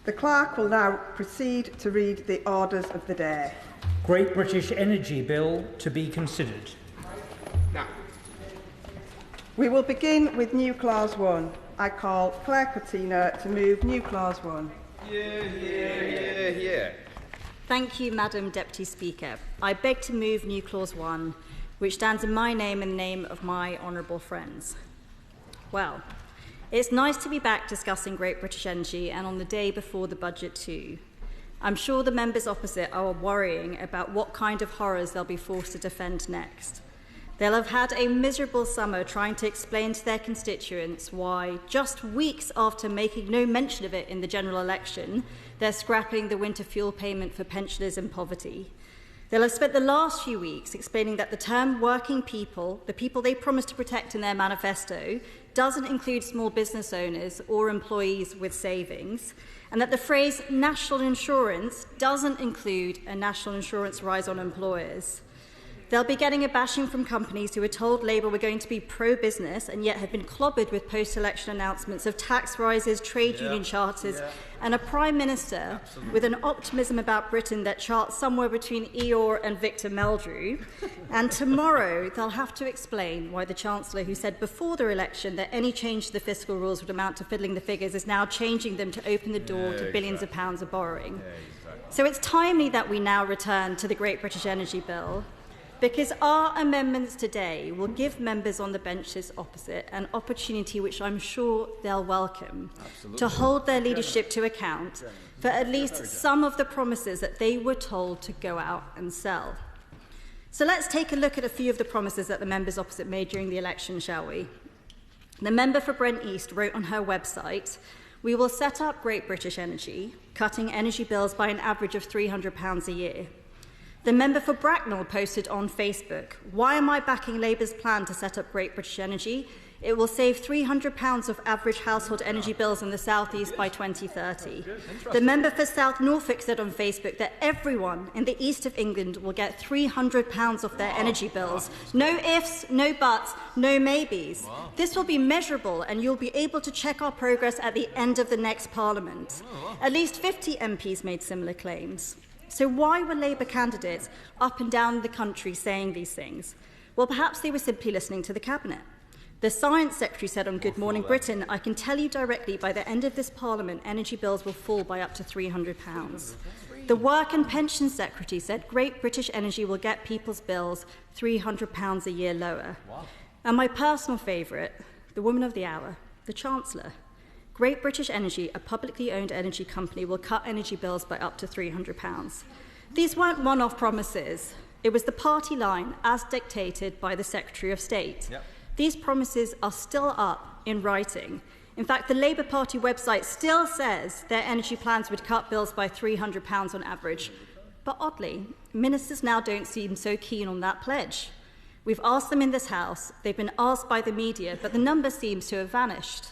The clerk will now proceed to read the orders of the day. Great British Energy Bill to be considered. We will begin with new clause 1. I call Claire Coutinho to move new clause 1. Yeah. Thank you, Madam Deputy Speaker. I beg to move new clause 1, which stands in my name and the name of my honourable friends. Well, it's nice to be back discussing Great British Energy, and on the day before the budget too. I'm sure the members opposite are worrying about what kind of horrors they'll be forced to defend next. They'll have had a miserable summer trying to explain to their constituents why, just weeks after making no mention of it in the general election, they're scrapping the winter fuel payment for pensioners in poverty. They'll have spent the last few weeks explaining that the term working people, the people they promised to protect in their manifesto, doesn't include small business owners or employees with savings, and that the phrase national insurance doesn't include a national insurance rise on employers. They'll be getting a bashing from companies who were told Labour were going to be pro-business and yet have been clobbered with post-election announcements of tax rises, trade union charters, and a Prime Minister with an optimism about Britain that charts somewhere between Eeyore and Victor Meldrew. And tomorrow they'll have to explain why the Chancellor, who said before their election that any change to the fiscal rules would amount to fiddling the figures, is now changing them to open the door to billions of pounds of borrowing. So it's timely that we now return to the Great British Energy Bill, because our amendments today will give members on the benches opposite an opportunity which I'm sure they'll welcome to hold their leadership to account for at least some of the promises that they were told to go out and sell. So let's take a look at a few of the promises that the members opposite made during the election, shall we? The member for Brent East wrote on her website, "We will set up Great British Energy, cutting energy bills by an average of £300 a year." The member for Bracknell posted on Facebook, "Why am I backing Labour's plan to set up Great British Energy? It will save £300 of average household energy bills in the South East by 2030. The member for South Norfolk said on Facebook that everyone in the east of England will get £300 off their energy bills. No ifs, no buts, no maybes. This will be measurable and you'll be able to check our progress at the end of the next Parliament. At least 50 MPs made similar claims. So why were Labour candidates up and down the country saying these things? Well, perhaps they were simply listening to the Cabinet. The Science Secretary said on Good Morning Britain, "I can tell you directly by the end of this Parliament, energy bills will fall by up to £300. The Work and Pension Secretary said Great British Energy will get people's bills £300 a year lower. And my personal favourite, the woman of the hour, the Chancellor. Great British Energy, a publicly owned energy company, will cut energy bills by up to £300. These weren't one-off promises. It was the party line as dictated by the Secretary of State. These promises are still up in writing. In fact, the Labour Party website still says their energy plans would cut bills by £300 on average. But oddly, ministers now don't seem so keen on that pledge. We've asked them in this House, they've been asked by the media, but the number seems to have vanished.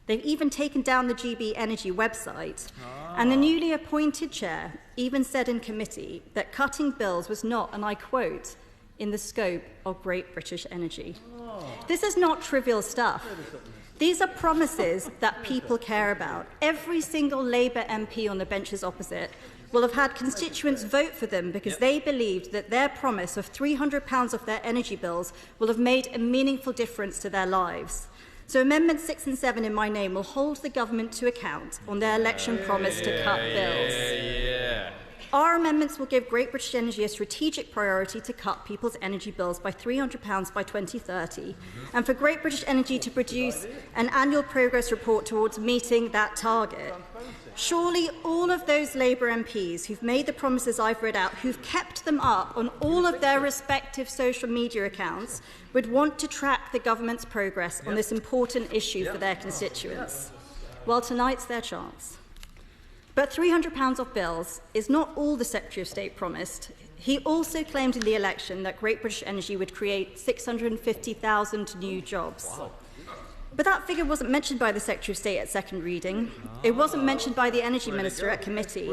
They've even taken down the GB Energy website. And the newly appointed chair even said in committee that cutting bills was not, and I quote, in the scope of Great British Energy. This is not trivial stuff. These are promises that people care about. Every single Labour MP on the benches opposite will have had constituents vote for them because they believed that their promise of £300 off their energy bills will have made a meaningful difference to their lives. So Amendments 6 and 7 in my name will hold the government to account on their election promise to cut bills. Our amendments will give Great British Energy a strategic priority to cut people's energy bills by £300 by 2030, and for Great British Energy to produce an annual progress report towards meeting that target. Surely all of those Labour MPs who've made the promises I've read out, who've kept them up on all of their respective social media accounts, would want to track the government's progress on this important issue for their constituents. Well, tonight's their chance. But £300 off bills is not all the Secretary of State promised. He also claimed in the election that Great British Energy would create 650,000 new jobs. But that figure wasn't mentioned by the Secretary of State at second reading. It wasn't mentioned by the Energy Minister at committee.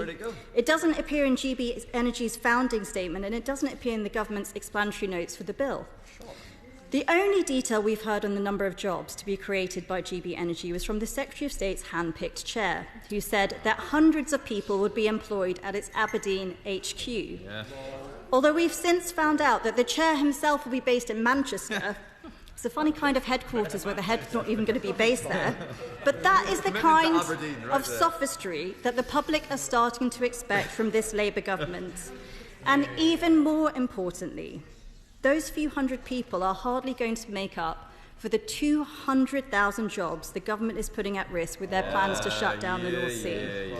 It doesn't appear in GB Energy's founding statement, and it doesn't appear in the government's explanatory notes for the bill. The only detail we've heard on the number of jobs to be created by GB Energy was from the Secretary of State's hand-picked chair, who said that hundreds of people would be employed at its Aberdeen HQ. Yeah. Although we've since found out that the chair himself will be based in Manchester. It's a funny kind of headquarters where the head's not even going to be based there. But that is the kind of sophistry that the public are starting to expect from this Labour government. And even more importantly, those few hundred people are hardly going to make up for the 200,000 jobs the government is putting at risk with their plans to shut down the North Sea.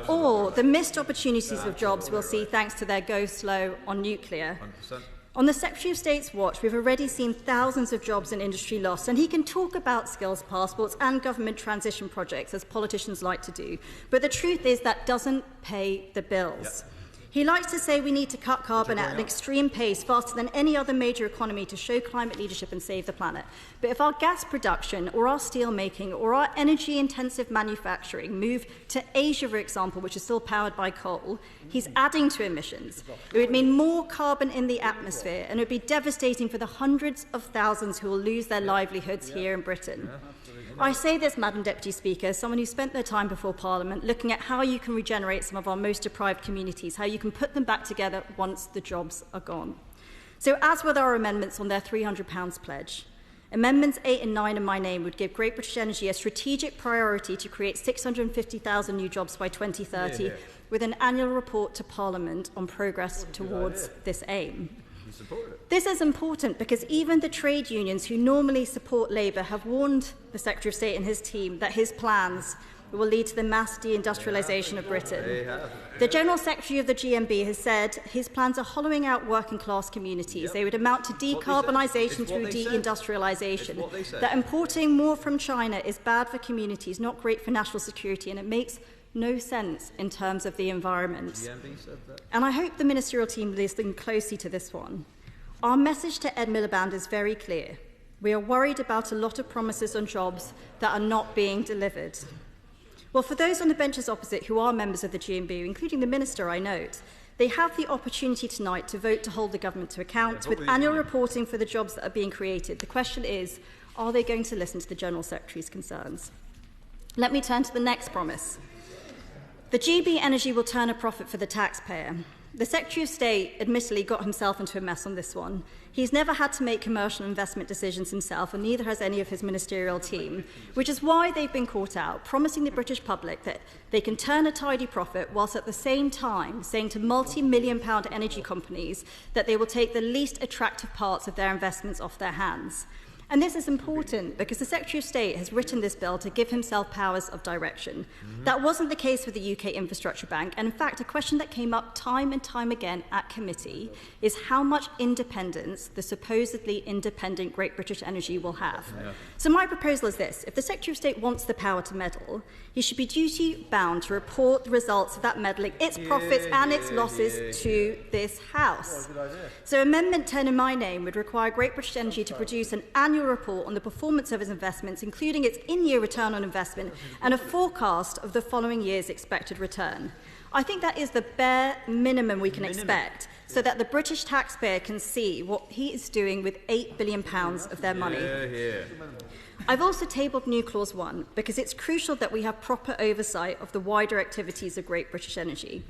Or the missed opportunities of jobs we'll see thanks to their go slow on nuclear. 100%. On the Secretary of State's watch, we've already seen thousands of jobs and industry lost, and he can talk about skills passports and government transition projects, as politicians like to do. But the truth is that doesn't pay the bills. Yep. He likes to say we need to cut carbon at an extreme pace, faster than any other major economy, to show climate leadership and save the planet. But if our gas production or our steel making or our energy-intensive manufacturing move to Asia, for example, which is still powered by coal, he's adding to emissions. It would mean more carbon in the atmosphere, and it would be devastating for the hundreds of thousands who will lose their livelihoods here in Britain. I say this, Madam Deputy Speaker, as someone who spent their time before Parliament looking at how you can regenerate some of our most deprived communities, how you can put them back together once the jobs are gone. So as with our amendments on their £300 pledge, Amendments 8 and 9 in my name would give Great British Energy a strategic priority to create 650,000 new jobs by 2030, with an annual report to Parliament on progress towards this aim. This is important because even the trade unions who normally support Labour have warned the Secretary of State and his team that his plans will lead to the mass deindustrialisation of Britain. The General Secretary of the GMB has said his plans are hollowing out working class communities. They would amount to decarbonisation through deindustrialisation. That importing more from China is bad for communities, not great for national security, and it makes no sense in terms of the environment. And I hope the ministerial team listen closely to this one. Our message to Ed Miliband is very clear. We are worried about a lot of promises on jobs that are not being delivered. Well, for those on the benches opposite who are members of the GMB, including the Minister, I note, they have the opportunity tonight to vote to hold the government to account with annual reporting for the jobs that are being created. The question is, are they going to listen to the General Secretary's concerns? Let me turn to the next promise. The GB Energy will turn a profit for the taxpayer. The Secretary of State admittedly got himself into a mess on this one. He's never had to make commercial investment decisions himself, and neither has any of his ministerial team, which is why they've been caught out, promising the British public that they can turn a tidy profit whilst at the same time saying to multi-million-pound energy companies that they will take the least attractive parts of their investments off their hands. And this is important because the Secretary of State has written this bill to give himself powers of direction. That wasn't the case with the UK Infrastructure Bank, and in fact a question that came up time and time again at committee is how much independence the supposedly independent Great British Energy will have. So my proposal is this: if the Secretary of State wants the power to meddle, he should be duty-bound to report the results of that meddling, its profits and its losses to this House. So Amendment 10 in my name would require Great British Energy to produce an annual report on the performance of its investments, including its in-year return on investment and a forecast of the following year's expected return. I think that is the bare minimum we can expect, so that the British taxpayer can see what he is doing with £8 billion of their money. I've also tabled New Clause 1 because it's crucial that we have proper oversight of the wider activities of Great British Energy.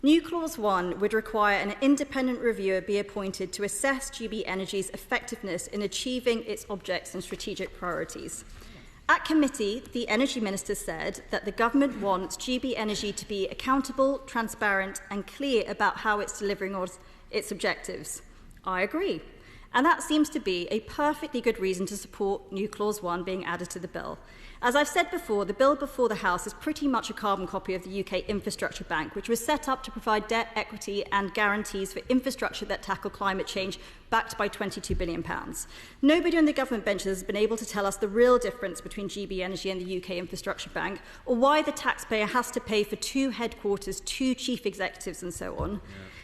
New Clause 1 would require an independent reviewer be appointed to assess GB Energy's effectiveness in achieving its objects and strategic priorities. At committee, the Energy Minister said that the government wants GB Energy to be accountable, transparent and clear about how it's delivering on its objectives. I agree. And that seems to be a perfectly good reason to support New Clause 1 being added to the bill. As I've said before, the bill before the House is pretty much a carbon copy of the UK Infrastructure Bank, which was set up to provide debt, equity and guarantees for infrastructure that tackle climate change, backed by £22 billion. Nobody on the government benches has been able to tell us the real difference between GB Energy and the UK Infrastructure Bank, or why the taxpayer has to pay for 2 headquarters, 2 chief executives and so on.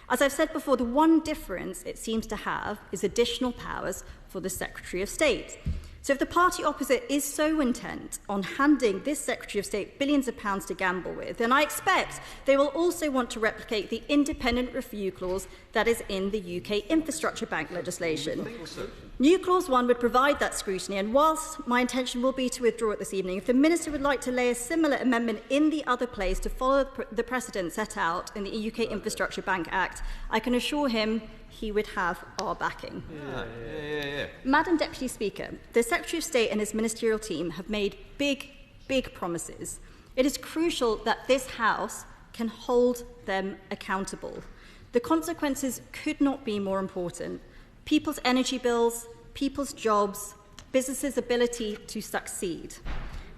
As I've said before, the one difference it seems to have is additional powers for the Secretary of State. So if the party opposite is so intent on handing this Secretary of State billions of pounds to gamble with, then I expect they will also want to replicate the independent review clause that is in the UK Infrastructure Bank legislation. New Clause 1 would provide that scrutiny, and whilst my intention will be to withdraw it this evening, if the Minister would like to lay a similar amendment in the other place to follow the precedent set out in the UK Infrastructure Bank Act, I can assure him he would have our backing. Madam Deputy Speaker, the Secretary of State and his ministerial team have made big promises. It is crucial that this House can hold them accountable. The consequences could not be more important. People's energy bills, people's jobs, businesses' ability to succeed.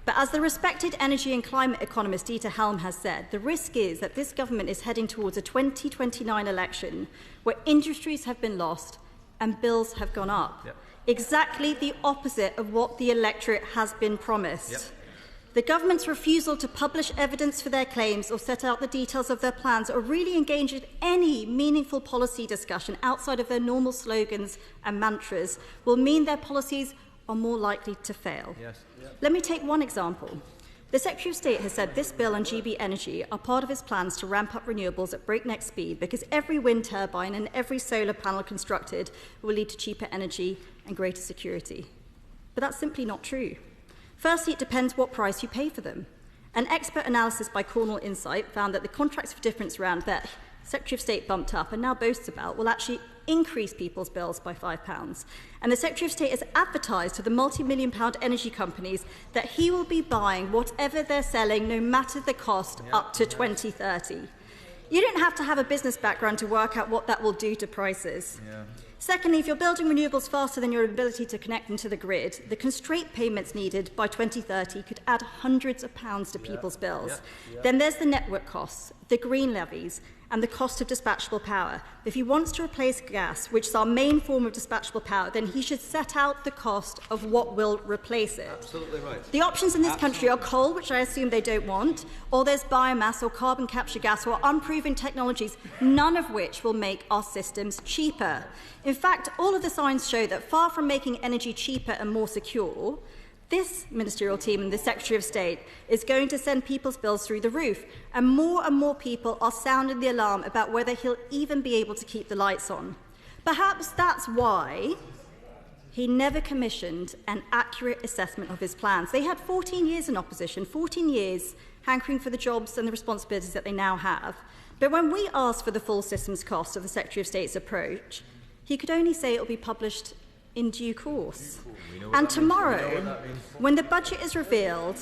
But as the respected energy and climate economist Dieter Helm has said, the risk is that this government is heading towards a 2029 election where industries have been lost and bills have gone up. Exactly the opposite of what the electorate has been promised. The government's refusal to publish evidence for their claims or set out the details of their plans or really engage in any meaningful policy discussion outside of their normal slogans and mantras will mean their policies are more likely to fail. Let me take one example. The Secretary of State has said this bill and GB Energy are part of his plans to ramp up renewables at breakneck speed because every wind turbine and every solar panel constructed will lead to cheaper energy and greater security. But that's simply not true. Firstly, it depends what price you pay for them. An expert analysis by Cornell Insight found that the contracts for difference round that Secretary of State bumped up and now boasts about will actually increase people's bills by £5. And the Secretary of State has advertised to the multi-million-pound energy companies that he will be buying whatever they're selling, no matter the cost, up to 2030. You don't have to have a business background to work out what that will do to prices. Secondly, if you're building renewables faster than your ability to connect them to the grid, the constraint payments needed by 2030 could add hundreds of pounds to people's bills. Then there's the network costs, the green levies, and the cost of dispatchable power. If he wants to replace gas, which is our main form of dispatchable power, then he should set out the cost of what will replace it. Absolutely right. The options in this country are coal, which I assume they don't want, or there's biomass or carbon capture gas or unproven technologies, none of which will make our systems cheaper. In fact, all of the signs show that far from making energy cheaper and more secure, this ministerial team and the Secretary of State is going to send people's bills through the roof, and more people are sounding the alarm about whether he'll even be able to keep the lights on. Perhaps that's why he never commissioned an accurate assessment of his plans. They had 14 years in opposition, 14 years hankering for the jobs and the responsibilities that they now have. But when we asked for the full systems cost of the Secretary of State's approach, he could only say it will be published in due course. And tomorrow, when the budget is revealed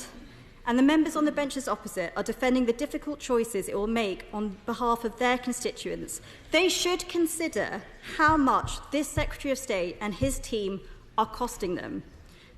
and the members on the benches opposite are defending the difficult choices it will make on behalf of their constituents, they should consider how much this Secretary of State and his team are costing them.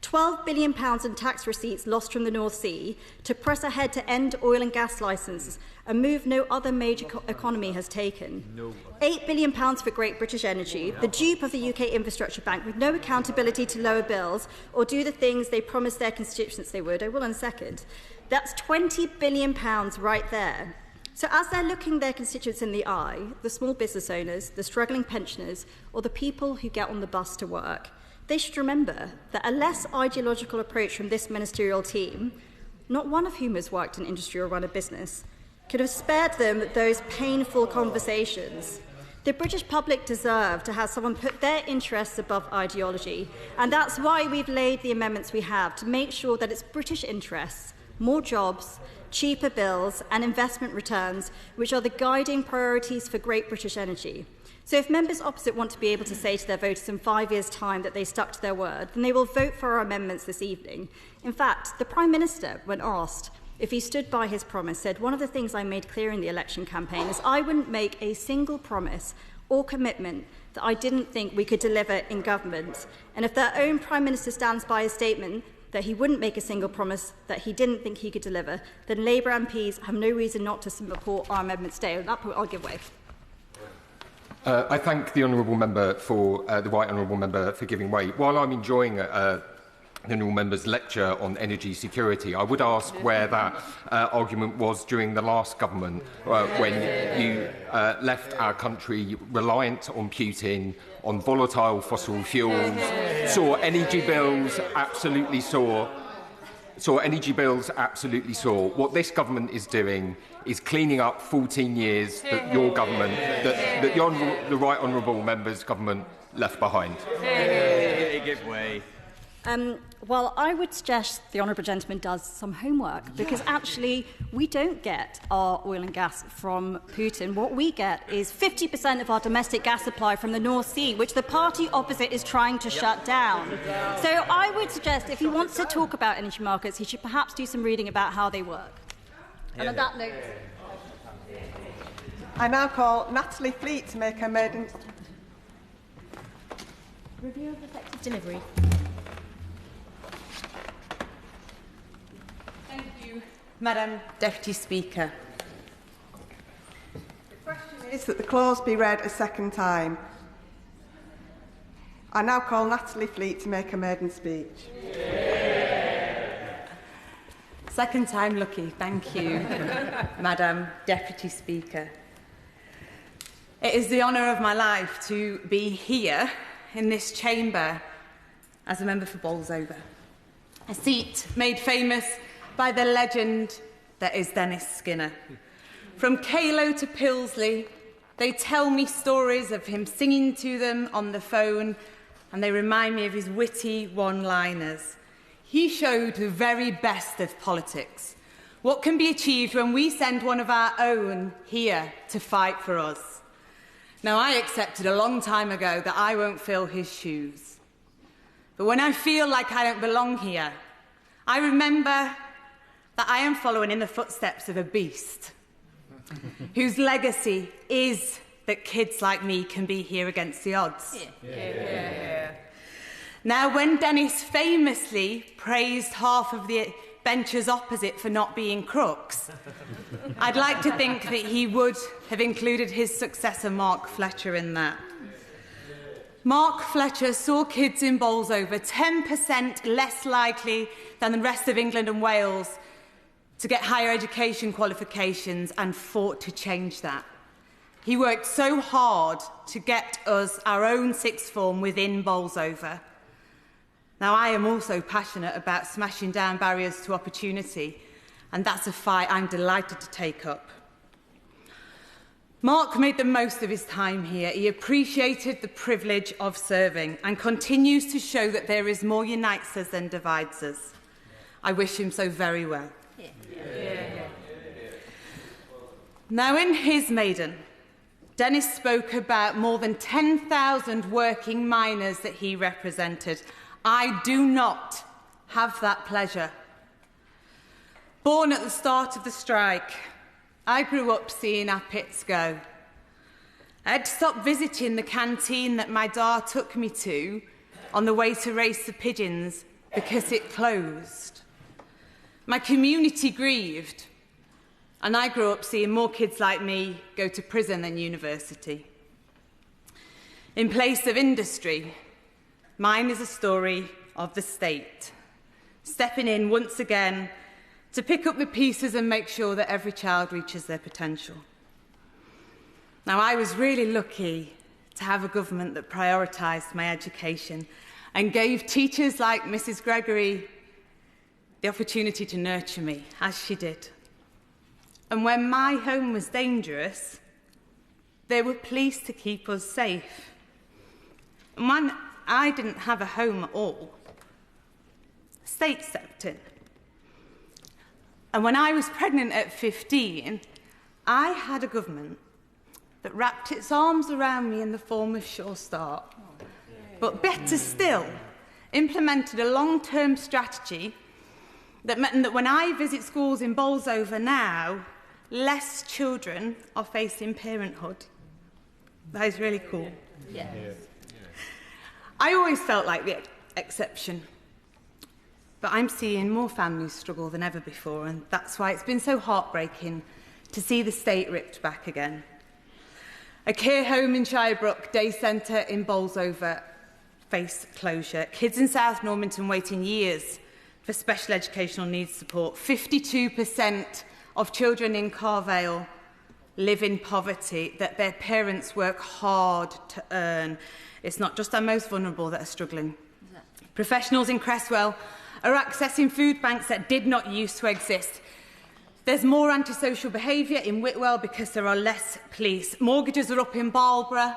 £12 billion in tax receipts lost from the North Sea to press ahead to end oil and gas licences, a move no other major economy has taken. £8 billion for Great British Energy, the dupe of the UK Infrastructure Bank, with no accountability to lower bills or do the things they promised their constituents they would. I will in a second. That's £20 billion right there. So as they're looking their constituents in the eye, the small business owners, the struggling pensioners, or the people who get on the bus to work, they should remember that a less ideological approach from this ministerial team, not one of whom has worked in industry or run a business, could have spared them those painful conversations. The British public deserve to have someone put their interests above ideology, and that's why we've laid the amendments we have, to make sure that it's British interests, more jobs, cheaper bills and investment returns, which are the guiding priorities for Great British Energy. So if members opposite want to be able to say to their voters in 5 years' time that they stuck to their word, then they will vote for our amendments this evening. In fact, the Prime Minister, when asked if he stood by his promise, said, "One of the things I made clear in the election campaign is I wouldn't make a single promise or commitment that I didn't think we could deliver in government." And if their own Prime Minister stands by his statement that he wouldn't make a single promise that he didn't think he could deliver, then Labour MPs have no reason not to support our amendments today. On that point, I'll give way. I thank the honourable member for the right honourable member for giving way. While I'm enjoying honourable member's lecture on energy security. I would ask where that argument was during the last government, when you left our country reliant on Putin, on volatile fossil fuels, saw energy bills absolutely soar. What this government is doing is cleaning up 14 years that your government, that the Right Honourable Member's government left behind. Give way. Well, I would suggest the honourable gentleman does some homework, because actually we don't get our oil and gas from Putin. What we get is 50% of our domestic gas supply from the North Sea, which the party opposite is trying to shut down. So I would suggest, if he wants to talk about energy markets, he should perhaps do some reading about how they work. And on that note... I now call Natalie Fleet to make her maiden... Review of effective delivery. Madam Deputy Speaker. The question is that the clause be read a second time. I now call Natalie Fleet to make a maiden speech. Second time lucky, thank you, Madam Deputy Speaker. It is the honour of my life to be here in this chamber as a member for Bolsover, a seat made famous by the legend that is Dennis Skinner. From Calo to Pilsley, they tell me stories of him singing to them on the phone, and they remind me of his witty one-liners. He showed the very best of politics, what can be achieved when we send one of our own here to fight for us. Now, I accepted a long time ago that I won't fill his shoes. But when I feel like I don't belong here, I remember that I am following in the footsteps of a beast whose legacy is that kids like me can be here against the odds. Now, when Dennis famously praised half of the benchers opposite for not being crooks, I'd like to think that he would have included his successor, Mark Fletcher, in that. Mark Fletcher saw kids in Bolsover 10% less likely than the rest of England and Wales to get higher education qualifications, and fought to change that. He worked so hard to get us our own sixth form within Bolsover. Now, I am also passionate about smashing down barriers to opportunity, and that's a fight I'm delighted to take up. Mark made the most of his time here. He appreciated the privilege of serving and continues to show that there is more unites us than divides us. I wish him so very well. Now, in his maiden, Dennis spoke about more than 10,000 working miners that he represented. I do not have that pleasure. Born at the start of the strike, I grew up seeing our pits go. I had to stop visiting the canteen that my dad took me to on the way to race the pigeons because it closed. My community grieved, and I grew up seeing more kids like me go to prison than university. In place of industry, mine is a story of the state, stepping in once again to pick up the pieces and make sure that every child reaches their potential. Now, I was really lucky to have a government that prioritised my education and gave teachers like Mrs. Gregory the opportunity to nurture me, as she did. And when my home was dangerous, they were pleased to keep us safe. And when I didn't have a home at all, the state stepped in. And when I was pregnant at 15, I had a government that wrapped its arms around me in the form of Sure Start. But better still, implemented a long-term strategy that meant that when I visit schools in Bolsover now, less children are facing parenthood. That is really cool. Yeah. I always felt like the exception. But I'm seeing more families struggle than ever before, and that's why it's been so heartbreaking to see the state ripped back again. A care home in Shirebrook, day centre in Bolsover, face closure. Kids in South Normanton waiting years for special educational needs support. 52% of children in Carvale live in poverty that their parents work hard to earn. It's not just our most vulnerable that are struggling. Exactly. Professionals in Cresswell are accessing food banks that did not used to exist. There's more antisocial behaviour in Whitwell because there are less police. Mortgages are up in Marlborough.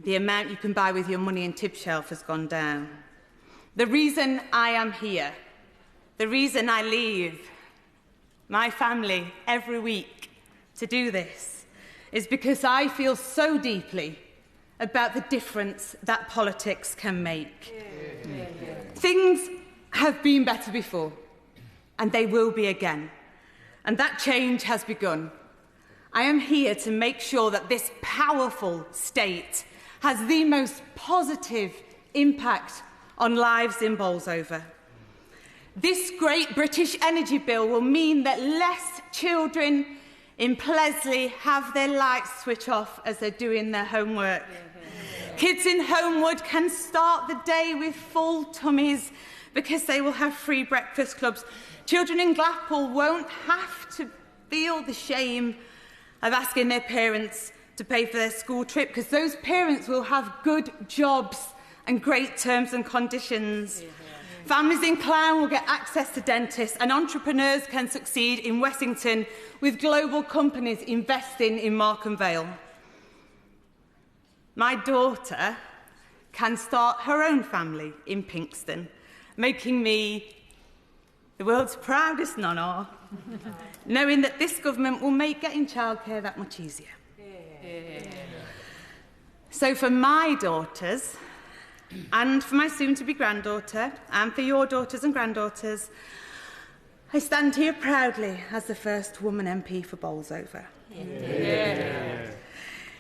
The amount you can buy with your money in Tibshelf has gone down. The reason I am here, the reason I leave my family every week to do this, is because I feel so deeply about the difference that politics can make. Things have been better before, and they will be again. And that change has begun. I am here to make sure that this powerful state has the most positive impact on lives in Bolsover. This great British energy bill will mean that less children in Plesley have their lights switch off as they're doing their homework. Kids in Homewood can start the day with full tummies because they will have free breakfast clubs. Children in Blackpool won't have to feel the shame of asking their parents to pay for their school trip because those parents will have good jobs and great terms and conditions. Families in Clown will get access to dentists, and entrepreneurs can succeed in Wessington with global companies investing in Markham Vale. My daughter can start her own family in Pinxton, making me the world's proudest nonna, knowing that this government will make getting childcare that much easier. So for my daughters, and for my soon-to-be granddaughter, and for your daughters and granddaughters, I stand here proudly as the first woman MP for Bolsover.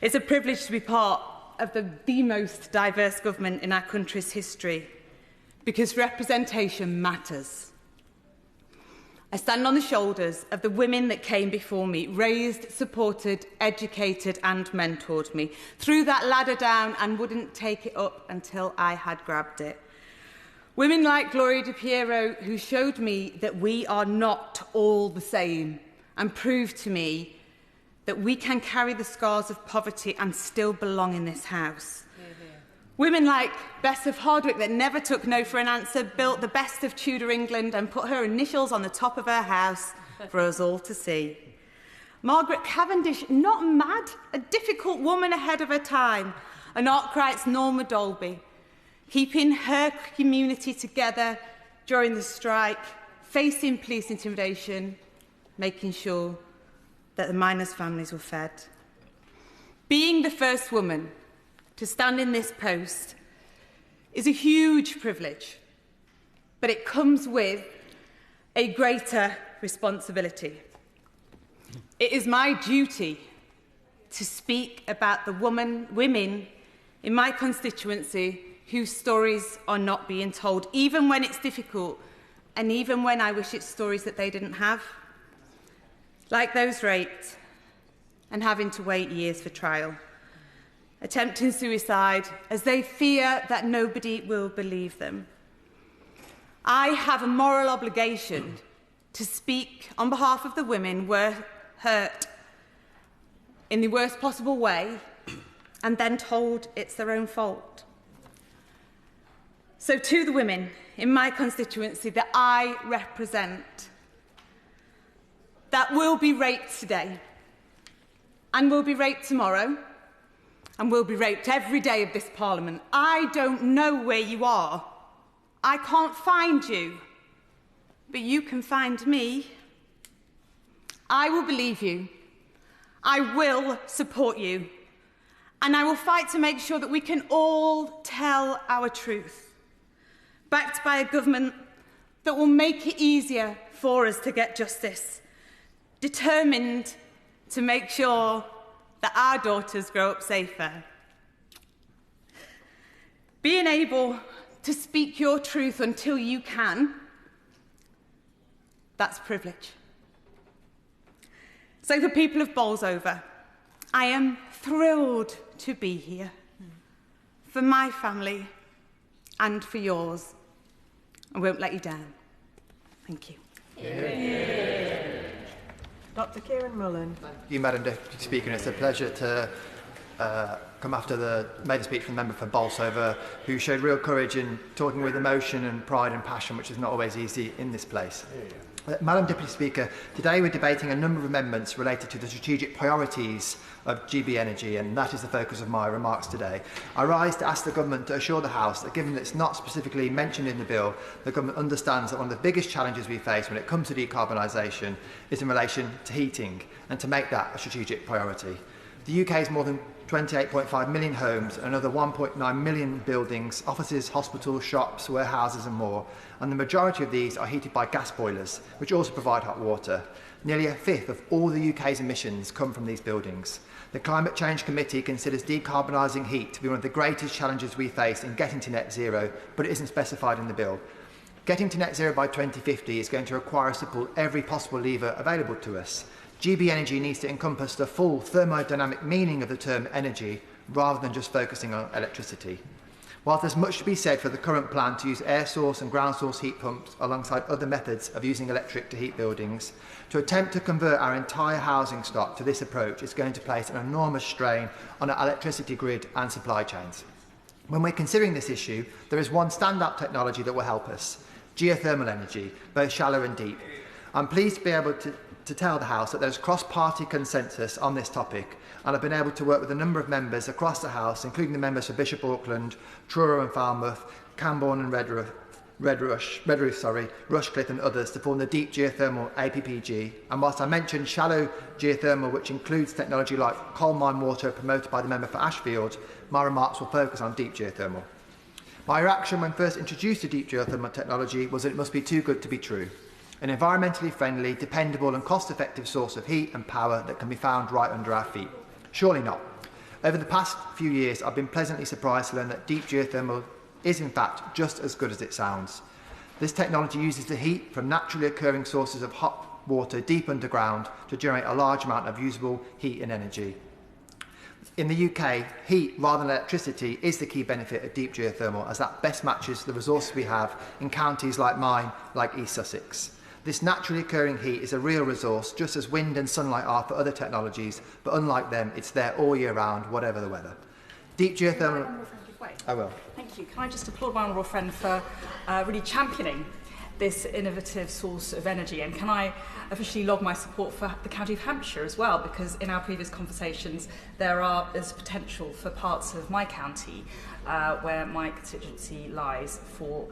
It's a privilege to be part of the most diverse government in our country's history, because representation matters. I stand on the shoulders of the women that came before me, raised, supported, educated and mentored me, threw that ladder down and wouldn't take it up until I had grabbed it. Women like Gloria Di Piero, who showed me that we are not all the same and proved to me that we can carry the scars of poverty and still belong in this house. Women like Bess of Hardwick, that never took no for an answer, built the best of Tudor England and put her initials on the top of her house for us all to see. Margaret Cavendish, not mad, a difficult woman ahead of her time. And Arkwright's Norma Dolby, keeping her community together during the strike, facing police intimidation, making sure that the miners' families were fed. Being the first woman to stand in this post is a huge privilege, but it comes with a greater responsibility. It is my duty to speak about the women in my constituency whose stories are not being told, even when it's difficult, and even when I wish it's stories that they didn't have, like those raped and having to wait years for trial, attempting suicide as they fear that nobody will believe them. I have a moral obligation to speak on behalf of the women who were hurt in the worst possible way and then told it's their own fault. So to the women in my constituency that I represent, that will be raped today and will be raped tomorrow, and will be raped every day of this Parliament. I don't know where you are. I can't find you, but you can find me. I will believe you. I will support you. And I will fight to make sure that we can all tell our truth, backed by a government that will make it easier for us to get justice, determined to make sure that our daughters grow up safer. Being able to speak your truth until you can, that's privilege. So for people of Bolsover, I am thrilled to be here. for my family and for yours. I won't let you down. Thank you. Dr. Kieran Mullan. Thank you, Madam Deputy Speaker. It's a pleasure to come after the maiden speech from the member for Bolsover, who showed real courage in talking with emotion and pride and passion, which is not always easy in this place. Madam Deputy Speaker, today we're debating a number of amendments related to the strategic priorities of GB Energy, and that is the focus of my remarks today. I rise to ask the Government to assure the House that, given that it's not specifically mentioned in the bill, the Government understands that one of the biggest challenges we face when it comes to decarbonisation is in relation to heating, and to make that a strategic priority. The UK has more than 28.5 million homes and another 1.9 million buildings, offices, hospitals, shops, warehouses and more, and the majority of these are heated by gas boilers, which also provide hot water. Nearly a fifth of all the UK's emissions come from these buildings. The Climate Change Committee considers decarbonising heat to be one of the greatest challenges we face in getting to net zero, but it isn't specified in the bill. Getting to net zero by 2050 is going to require us to pull every possible lever available to us. GB Energy needs to encompass the full thermodynamic meaning of the term energy, rather than just focusing on electricity. Whilst there's much to be said for the current plan to use air source and ground source heat pumps alongside other methods of using electric to heat buildings, to attempt to convert our entire housing stock to this approach is going to place an enormous strain on our electricity grid and supply chains. When we're considering this issue, there is one standout technology that will help us: geothermal energy, both shallow and deep. I'm pleased to be able to tell the House that there's cross-party consensus on this topic, and I've been able to work with a number of members across the House, including the members for Bishop Auckland, Truro and Falmouth, Camborne and Rushcliffe and others, to form the Deep Geothermal APPG. And whilst I mentioned shallow geothermal, which includes technology like coal mine water promoted by the member for Ashfield, my remarks will focus on deep geothermal. My reaction when first introduced to deep geothermal technology was that it must be too good to be true. An environmentally friendly, dependable and cost-effective source of heat and power that can be found right under our feet. Surely not. Over the past few years, I've been pleasantly surprised to learn that deep geothermal is in fact just as good as it sounds. This technology uses the heat from naturally occurring sources of hot water deep underground to generate a large amount of usable heat and energy. In the UK, heat rather than electricity is the key benefit of deep geothermal, as that best matches the resources we have in counties like mine, like East Sussex. This naturally occurring heat is a real resource, just as wind and sunlight are for other technologies, but unlike them, it's there all year round, whatever the weather. Deep geothermal... I will. Thank you. Can I just applaud my honourable friend for really championing this innovative source of energy, and can I officially log my support for the County of Hampshire as well, because in our previous conversations there's potential for parts of my county where my constituency lies for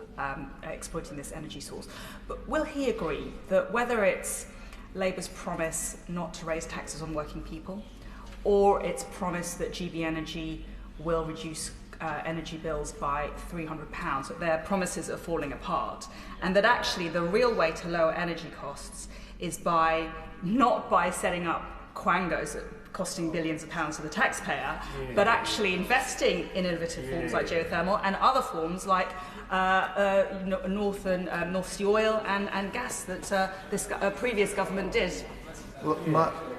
exploiting this energy source. But will he agree that whether it's Labour's promise not to raise taxes on working people, or its promise that GB Energy will reduce energy bills by £300, that their promises are falling apart, and that actually the real way to lower energy costs is not by setting up quangos costing billions of pounds to the taxpayer, but actually investing in innovative forms like geothermal and other forms like North Sea oil and gas that this previous government did? Well,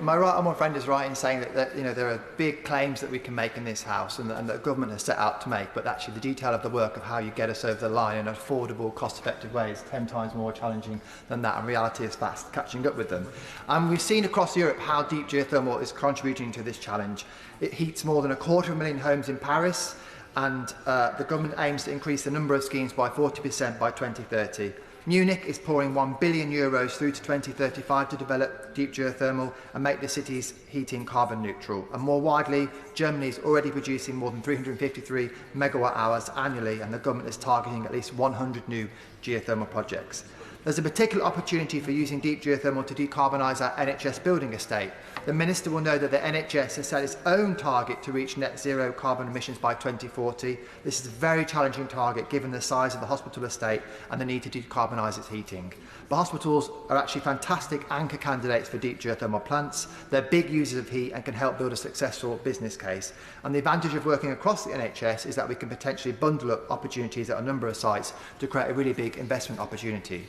my right honourable friend is right in saying that there are big claims that we can make in this House and that the government has set out to make, but actually the detail of the work of how you get us over the line in an affordable, cost-effective way is 10 times more challenging than that, and reality is fast catching up with them. And we've seen across Europe how deep geothermal is contributing to this challenge. It heats more than 250,000 homes in Paris, and the government aims to increase the number of schemes by 40% by 2030. Munich is pouring €1 billion through to 2035 to develop deep geothermal and make the city's heating carbon neutral. And more widely, Germany is already producing more than 353 megawatt hours annually, and the government is targeting at least 100 new geothermal projects. There's a particular opportunity for using deep geothermal to decarbonise our NHS building estate. The Minister will know that the NHS has set its own target to reach net zero carbon emissions by 2040. This is a very challenging target given the size of the hospital estate and the need to decarbonise its heating. But hospitals are actually fantastic anchor candidates for deep geothermal plants. They're big users of heat and can help build a successful business case. And the advantage of working across the NHS is that we can potentially bundle up opportunities at a number of sites to create a really big investment opportunity.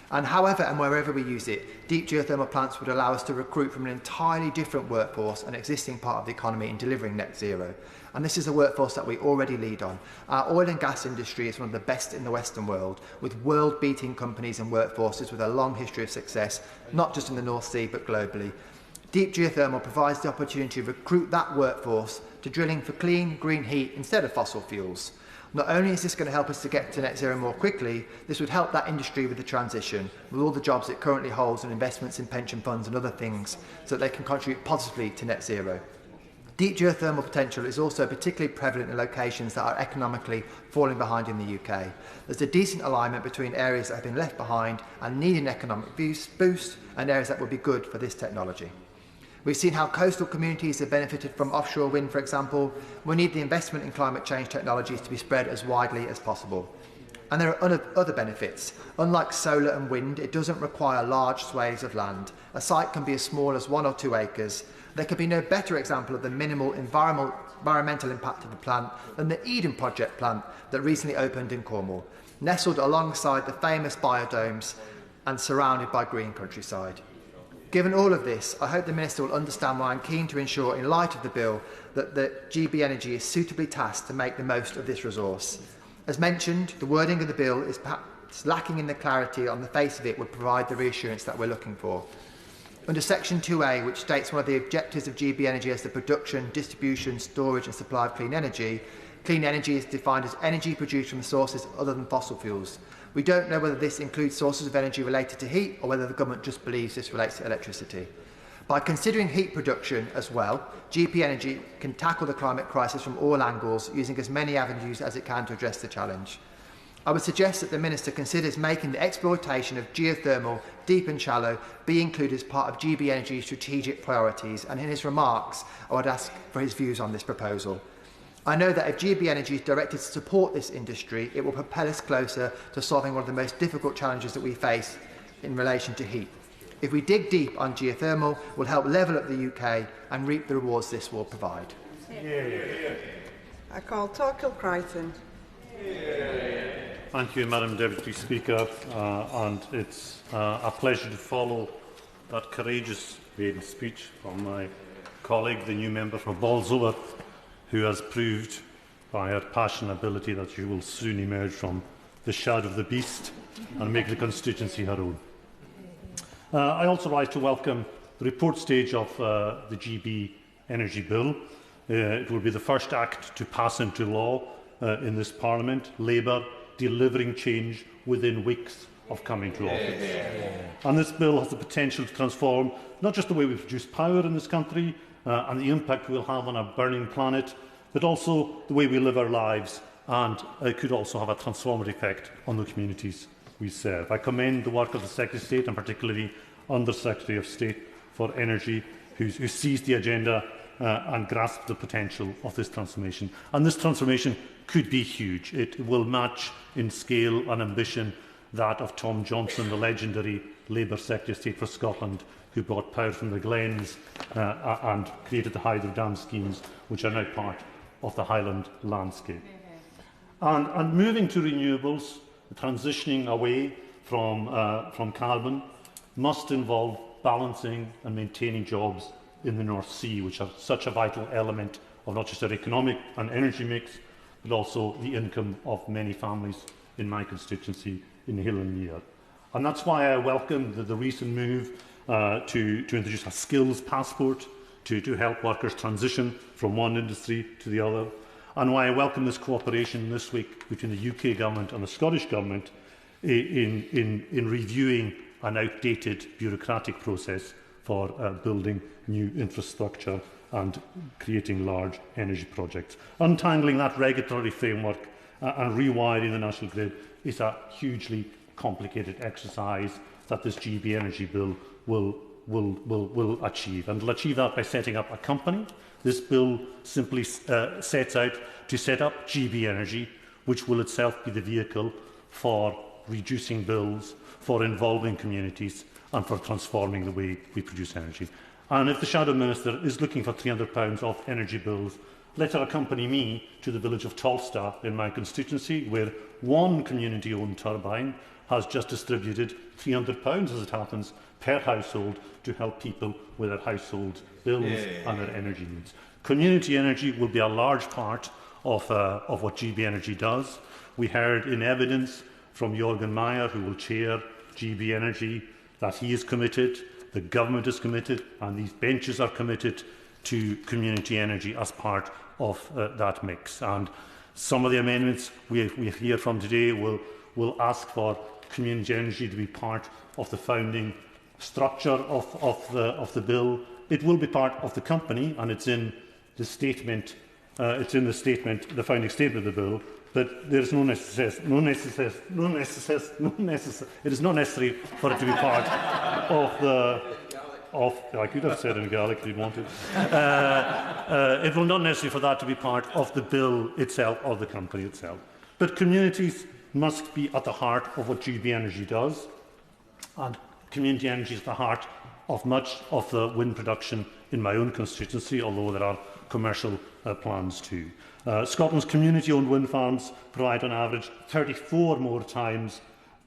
And however and wherever we use it, deep geothermal plants would allow us to recruit from an entirely different workforce and existing part of the economy in delivering net zero. And this is a workforce that we already lead on. Our oil and gas industry is one of the best in the Western world, with world-beating companies and workforces with a long history of success, not just in the North Sea, but globally. Deep geothermal provides the opportunity to recruit that workforce to drilling for clean, green heat instead of fossil fuels. Not only is this going to help us to get to net zero more quickly, this would help that industry with the transition, with all the jobs it currently holds and investments in pension funds and other things, so that they can contribute positively to net zero. Deep geothermal potential is also particularly prevalent in locations that are economically falling behind in the UK. There's a decent alignment between areas that have been left behind and need an economic boost and areas that would be good for this technology. We've seen how coastal communities have benefited from offshore wind, for example. We need the investment in climate change technologies to be spread as widely as possible. And there are other benefits. Unlike solar and wind, it doesn't require large swathes of land. A site can be as small as 1 or 2 acres. There could be no better example of the minimal environmental impact of the plant than the Eden Project plant that recently opened in Cornwall, nestled alongside the famous biodomes and surrounded by green countryside. Given all of this, I hope the Minister will understand why I'm keen to ensure, in light of the bill, that the GB Energy is suitably tasked to make the most of this resource. As mentioned, the wording of the bill is perhaps lacking in the clarity on the face of it would provide the reassurance that we're looking for. Under Section 2A, which states one of the objectives of GB Energy as the production, distribution, storage and supply of clean energy is defined as energy produced from sources other than fossil fuels. We don't know whether this includes sources of energy related to heat or whether the government just believes this relates to electricity. By considering heat production as well, GB Energy can tackle the climate crisis from all angles, using as many avenues as it can to address the challenge. I would suggest that the Minister considers making the exploitation of geothermal, deep and shallow, be included as part of GB Energy's strategic priorities, and in his remarks, I would ask for his views on this proposal. I know that if GB Energy is directed to support this industry, it will propel us closer to solving one of the most difficult challenges that we face in relation to heat. If we dig deep on geothermal, we'll help level up the UK and reap the rewards this will provide. I call Torcuil Crichton. Thank you, Madam Deputy Speaker, and it's a pleasure to follow that courageous maiden speech from my colleague, the new member for Bolsover, who has proved by her passion and ability that she will soon emerge from the shadow of the beast and make the constituency her own. I also rise to welcome the report stage of the GB Energy Bill. It will be the first act to pass into law in this Parliament, Labour delivering change within weeks of coming to office. And this bill has the potential to transform not just the way we produce power in this country and the impact we'll have on our burning planet, but also the way we live our lives, and it could also have a transformative effect on the communities we serve. I commend the work of the Secretary of State, and particularly Under Secretary of State for Energy, who seized the agenda and grasped the potential of this transformation. And this transformation could be huge. It will match in scale and ambition that of Tom Johnson, the legendary Labour Secretary of State for Scotland, who brought power from the Glens and created the hydro dam schemes, which are now part of the Highland landscape. And moving to renewables, transitioning away from carbon, must involve balancing and maintaining jobs in the North Sea, which are such a vital element of not just our economic and energy mix, but also the income of many families in my constituency in Heylings. And that's why I welcome the recent move to introduce a skills passport to help workers transition from one industry to the other, and why I welcome this cooperation this week between the UK Government and the Scottish Government in reviewing an outdated bureaucratic process for building new infrastructure and creating large energy projects. Untangling that regulatory framework and rewiring the national grid is a hugely complicated exercise that this GB Energy Bill will achieve. And will achieve that by setting up a company. This bill simply sets out to set up GB Energy, which will itself be the vehicle for reducing bills, for involving communities, and for transforming the way we produce energy. And if the Shadow Minister is looking for £300 off energy bills, let her accompany me to the village of Tolsta in my constituency, where one community-owned turbine has just distributed £300, as it happens, per household to help people with their household bills and their energy needs. Community energy will be a large part of what GB Energy does. We heard in evidence from Jürgen Meyer, who will chair GB Energy, that he is committed, the government is committed, and these benches are committed to community energy as part of that mix. And some of the amendments we hear from today will ask for community energy to be part of the founding structure of the bill. It will be part of the company, and it's in the statement. It's in the founding statement of the bill. But there is it is not necessary for it to be part I could have said in Gaelic if you wanted. It will not necessary for that to be part of the bill itself or the company itself. But communities must be at the heart of what GB Energy does, and community energy is at the heart of much of the wind production in my own constituency, although there are commercial plans too. Scotland's community-owned wind farms provide on average 34 more times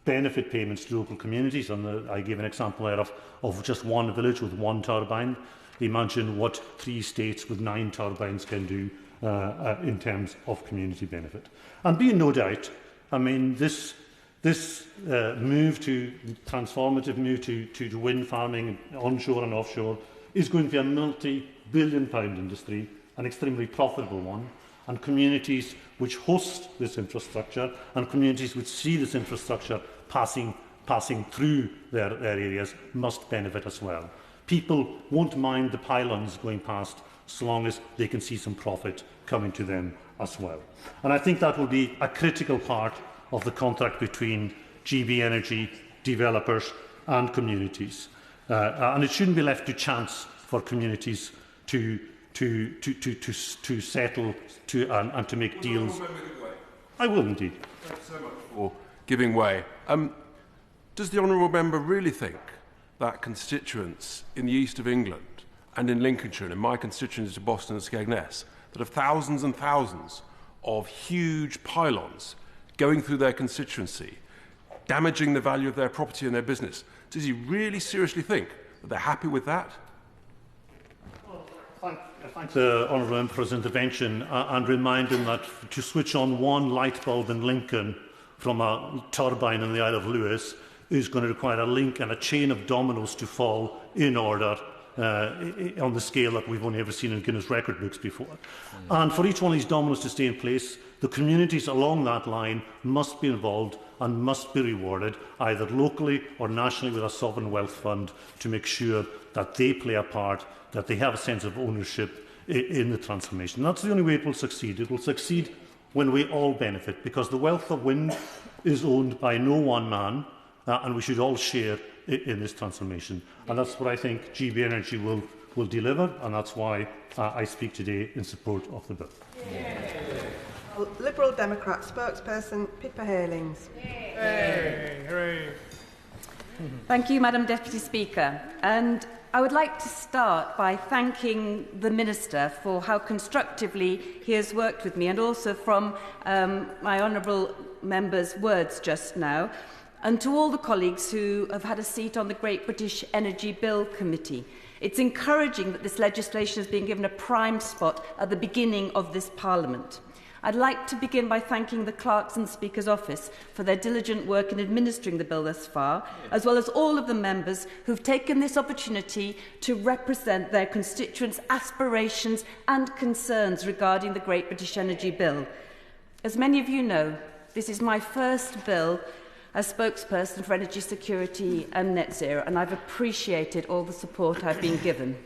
benefit payments to local communities, and I gave an example there of just one village with one turbine. Imagine what 3 states with 9 turbines can do in terms of community benefit. And be in no doubt, I mean, this transformative move to wind farming onshore and offshore is going to be a multi-billion-pound industry, an extremely profitable one, and communities which host this infrastructure and communities which see this infrastructure passing through their areas must benefit as well. People won't mind the pylons going past so long as they can see some profit coming to them as well. And I think that will be a critical part of the contract between GB Energy, developers and communities. And it shouldn't be left to chance for communities to settle and to make deals. I will indeed. Thanks so much for giving way. Does the honourable member really think that constituents in the east of England and in Lincolnshire and in my constituencies of Boston and Skegness that have thousands and thousands of huge pylons going through their constituency, damaging the value of their property and their business, does he really seriously think that they're happy with that? I thank the honourable member for his intervention and remind him that to switch on one light bulb in Lincoln from a turbine in the Isle of Lewis is going to require a link and a chain of dominoes to fall in order on the scale that we've only ever seen in Guinness record books before. And for each one of these dominoes to stay in place, the communities along that line must be involved and must be rewarded either locally or nationally with a sovereign wealth fund to make sure that they play a part, that they have a sense of ownership in the transformation. That's the only way it will succeed. It will succeed when we all benefit, because the wealth of wind is owned by no one man, and we should all share in this transformation. And that's what I think GB Energy will deliver, and that's why I speak today in support of the bill. Liberal Democrat spokesperson Pippa Heylings. Thank you, Madam Deputy Speaker. And I would like to start by thanking the Minister for how constructively he has worked with me, and also from my honourable member's words just now, and to all the colleagues who have had a seat on the Great British Energy Bill Committee. It's encouraging that this legislation is being given a prime spot at the beginning of this Parliament. I'd like to begin by thanking the Clerks and Speaker's Office for their diligent work in administering the bill thus far, as well as all of the members who've taken this opportunity to represent their constituents' aspirations and concerns regarding the Great British Energy Bill. As many of you know, this is my first bill as spokesperson for energy security and net zero, and I've appreciated all the support I've been given.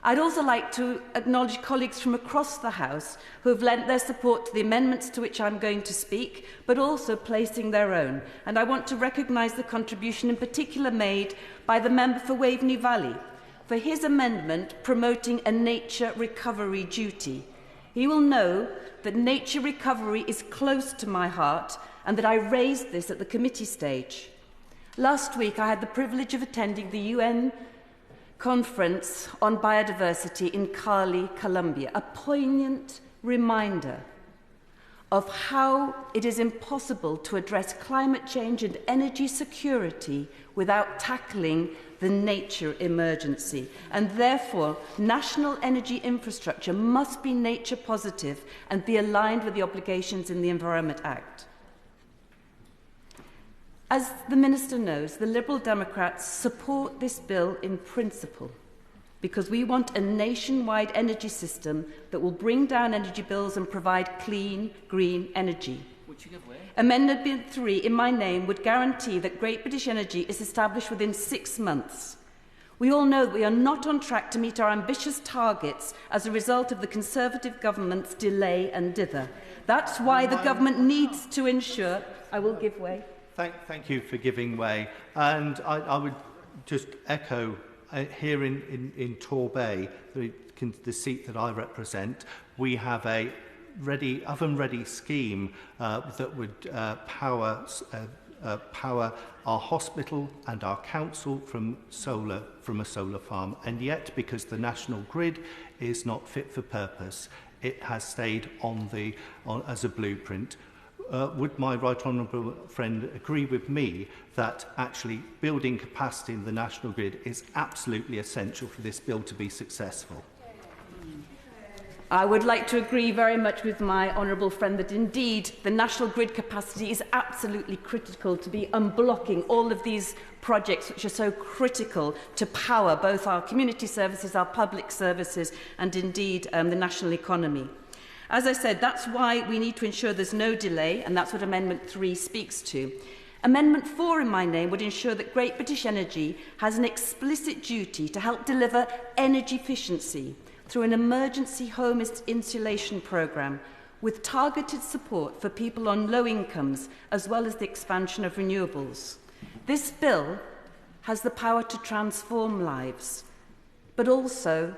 I'd also like to acknowledge colleagues from across the House who have lent their support to the amendments to which I'm going to speak, but also placing their own. And I want to recognise the contribution in particular made by the member for Waveney Valley for his amendment promoting a nature recovery duty. He will know that nature recovery is close to my heart and that I raised this at the committee stage. Last week I had the privilege of attending the UN conference on biodiversity in Cali, Colombia, a poignant reminder of how it is impossible to address climate change and energy security without tackling the nature emergency. And therefore, national energy infrastructure must be nature positive and be aligned with the obligations in the Environment Act. As the Minister knows, the Liberal Democrats support this bill in principle, because we want a nationwide energy system that will bring down energy bills and provide clean, green energy. Amendment 3 in my name would guarantee that Great British Energy is established within 6 months. We all know that we are not on track to meet our ambitious targets as a result of the Conservative government's delay and dither. That's why the government needs to ensure... I will give way. Thank you for giving way. And I would just echo here in Tawe, the seat that I represent, we have a oven-ready scheme that would power our hospital and our council from a solar farm. And yet, because the national grid is not fit for purpose, it has stayed as a blueprint. Would my right honourable friend agree with me that actually building capacity in the national grid is absolutely essential for this bill to be successful? I would like to agree very much with my honourable friend that indeed the national grid capacity is absolutely critical to be unblocking all of these projects which are so critical to power both our community services, our public services and indeed the national economy. As I said, that's why we need to ensure there's no delay, and that's what Amendment 3 speaks to. Amendment 4 in my name would ensure that Great British Energy has an explicit duty to help deliver energy efficiency through an emergency home insulation programme with targeted support for people on low incomes, as well as the expansion of renewables. This bill has the power to transform lives, but also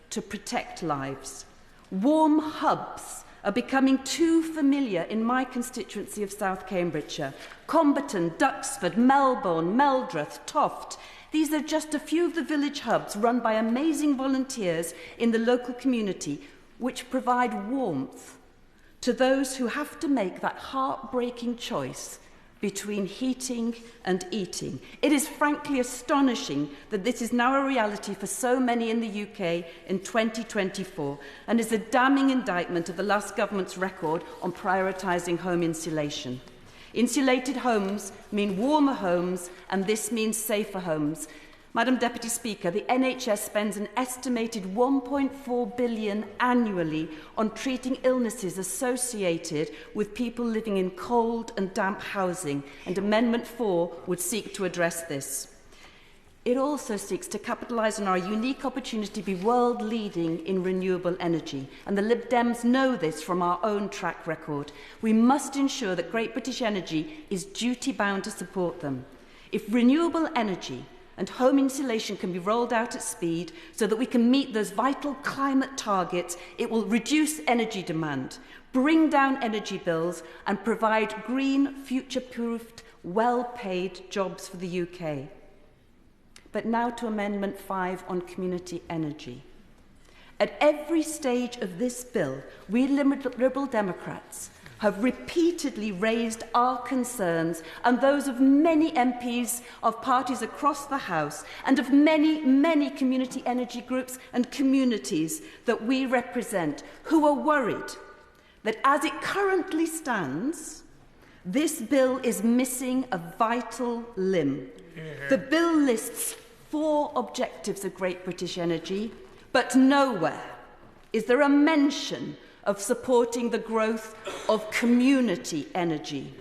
to protect lives. Warm hubs are becoming too familiar in my constituency of South Cambridgeshire. Comberton, Duxford, Melbourne, Meldreth, Toft. These are just a few of the village hubs run by amazing volunteers in the local community, which provide warmth to those who have to make that heartbreaking choice between heating and eating. It is frankly astonishing that this is now a reality for so many in the UK in 2024 and is a damning indictment of the last government's record on prioritising home insulation. Insulated homes mean warmer homes, and this means safer homes. Madam Deputy Speaker, the NHS spends an estimated £1.4 billion annually on treating illnesses associated with people living in cold and damp housing, and Amendment 4 would seek to address this. It also seeks to capitalise on our unique opportunity to be world-leading in renewable energy, and the Lib Dems know this from our own track record. We must ensure that Great British Energy is duty-bound to support them. If renewable energy and home insulation can be rolled out at speed so that we can meet those vital climate targets, it will reduce energy demand, bring down energy bills and provide green, future-proofed, well-paid jobs for the UK. But now to Amendment 5 on community energy. At every stage of this bill, we Liberal Democrats have repeatedly raised our concerns and those of many MPs of parties across the House and of many community energy groups and communities that we represent, who are worried that as it currently stands, this bill is missing a vital limb. The bill lists 4 objectives of Great British Energy, but nowhere is there a mention of supporting the growth of community energy.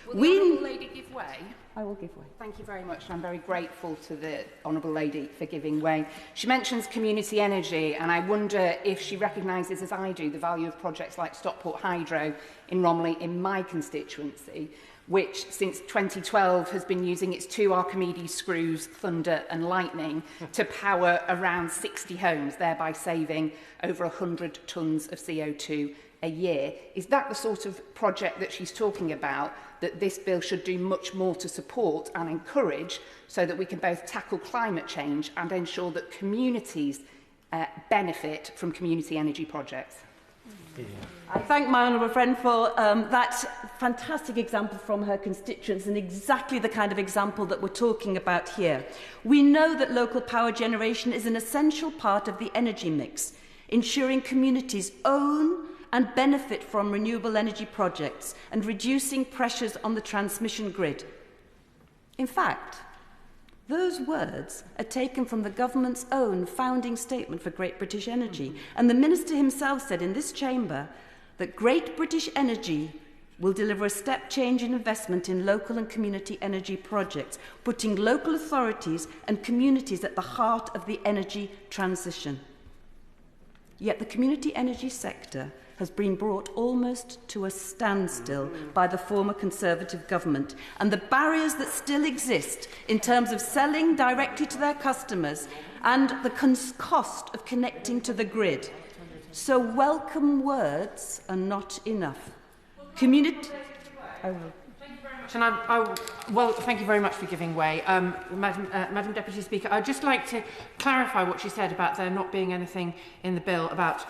Will the Honourable Lady give way? I will give way. Thank you very much. I'm very grateful to the Honourable Lady for giving way. She mentions community energy, and I wonder if she recognises, as I do, the value of projects like Stockport Hydro in Romilly in my constituency, which since 2012 has been using its 2 Archimedes screws, Thunder and Lightning, to power around 60 homes, thereby saving over 100 tonnes of CO2 a year. Is that the sort of project that she's talking about, that this bill should do much more to support and encourage, so that we can both tackle climate change and ensure that communities benefit from community energy projects? I thank my honourable friend for that fantastic example from her constituents, and exactly the kind of example that we're talking about here. We know that local power generation is an essential part of the energy mix, ensuring communities own and benefit from renewable energy projects and reducing pressures on the transmission grid. In fact, those words are taken from the government's own founding statement for Great British Energy. And the Minister himself said in this chamber that Great British Energy will deliver a step change in investment in local and community energy projects, putting local authorities and communities at the heart of the energy transition. Yet the community energy sector has been brought almost to a standstill by the former Conservative government, and the barriers that still exist in terms of selling directly to their customers and the cost of connecting to the grid. So welcome words are not enough. Community... And well, thank you very much for giving way. Madam Deputy Speaker, I'd just like to clarify what she said about there not being anything in the bill about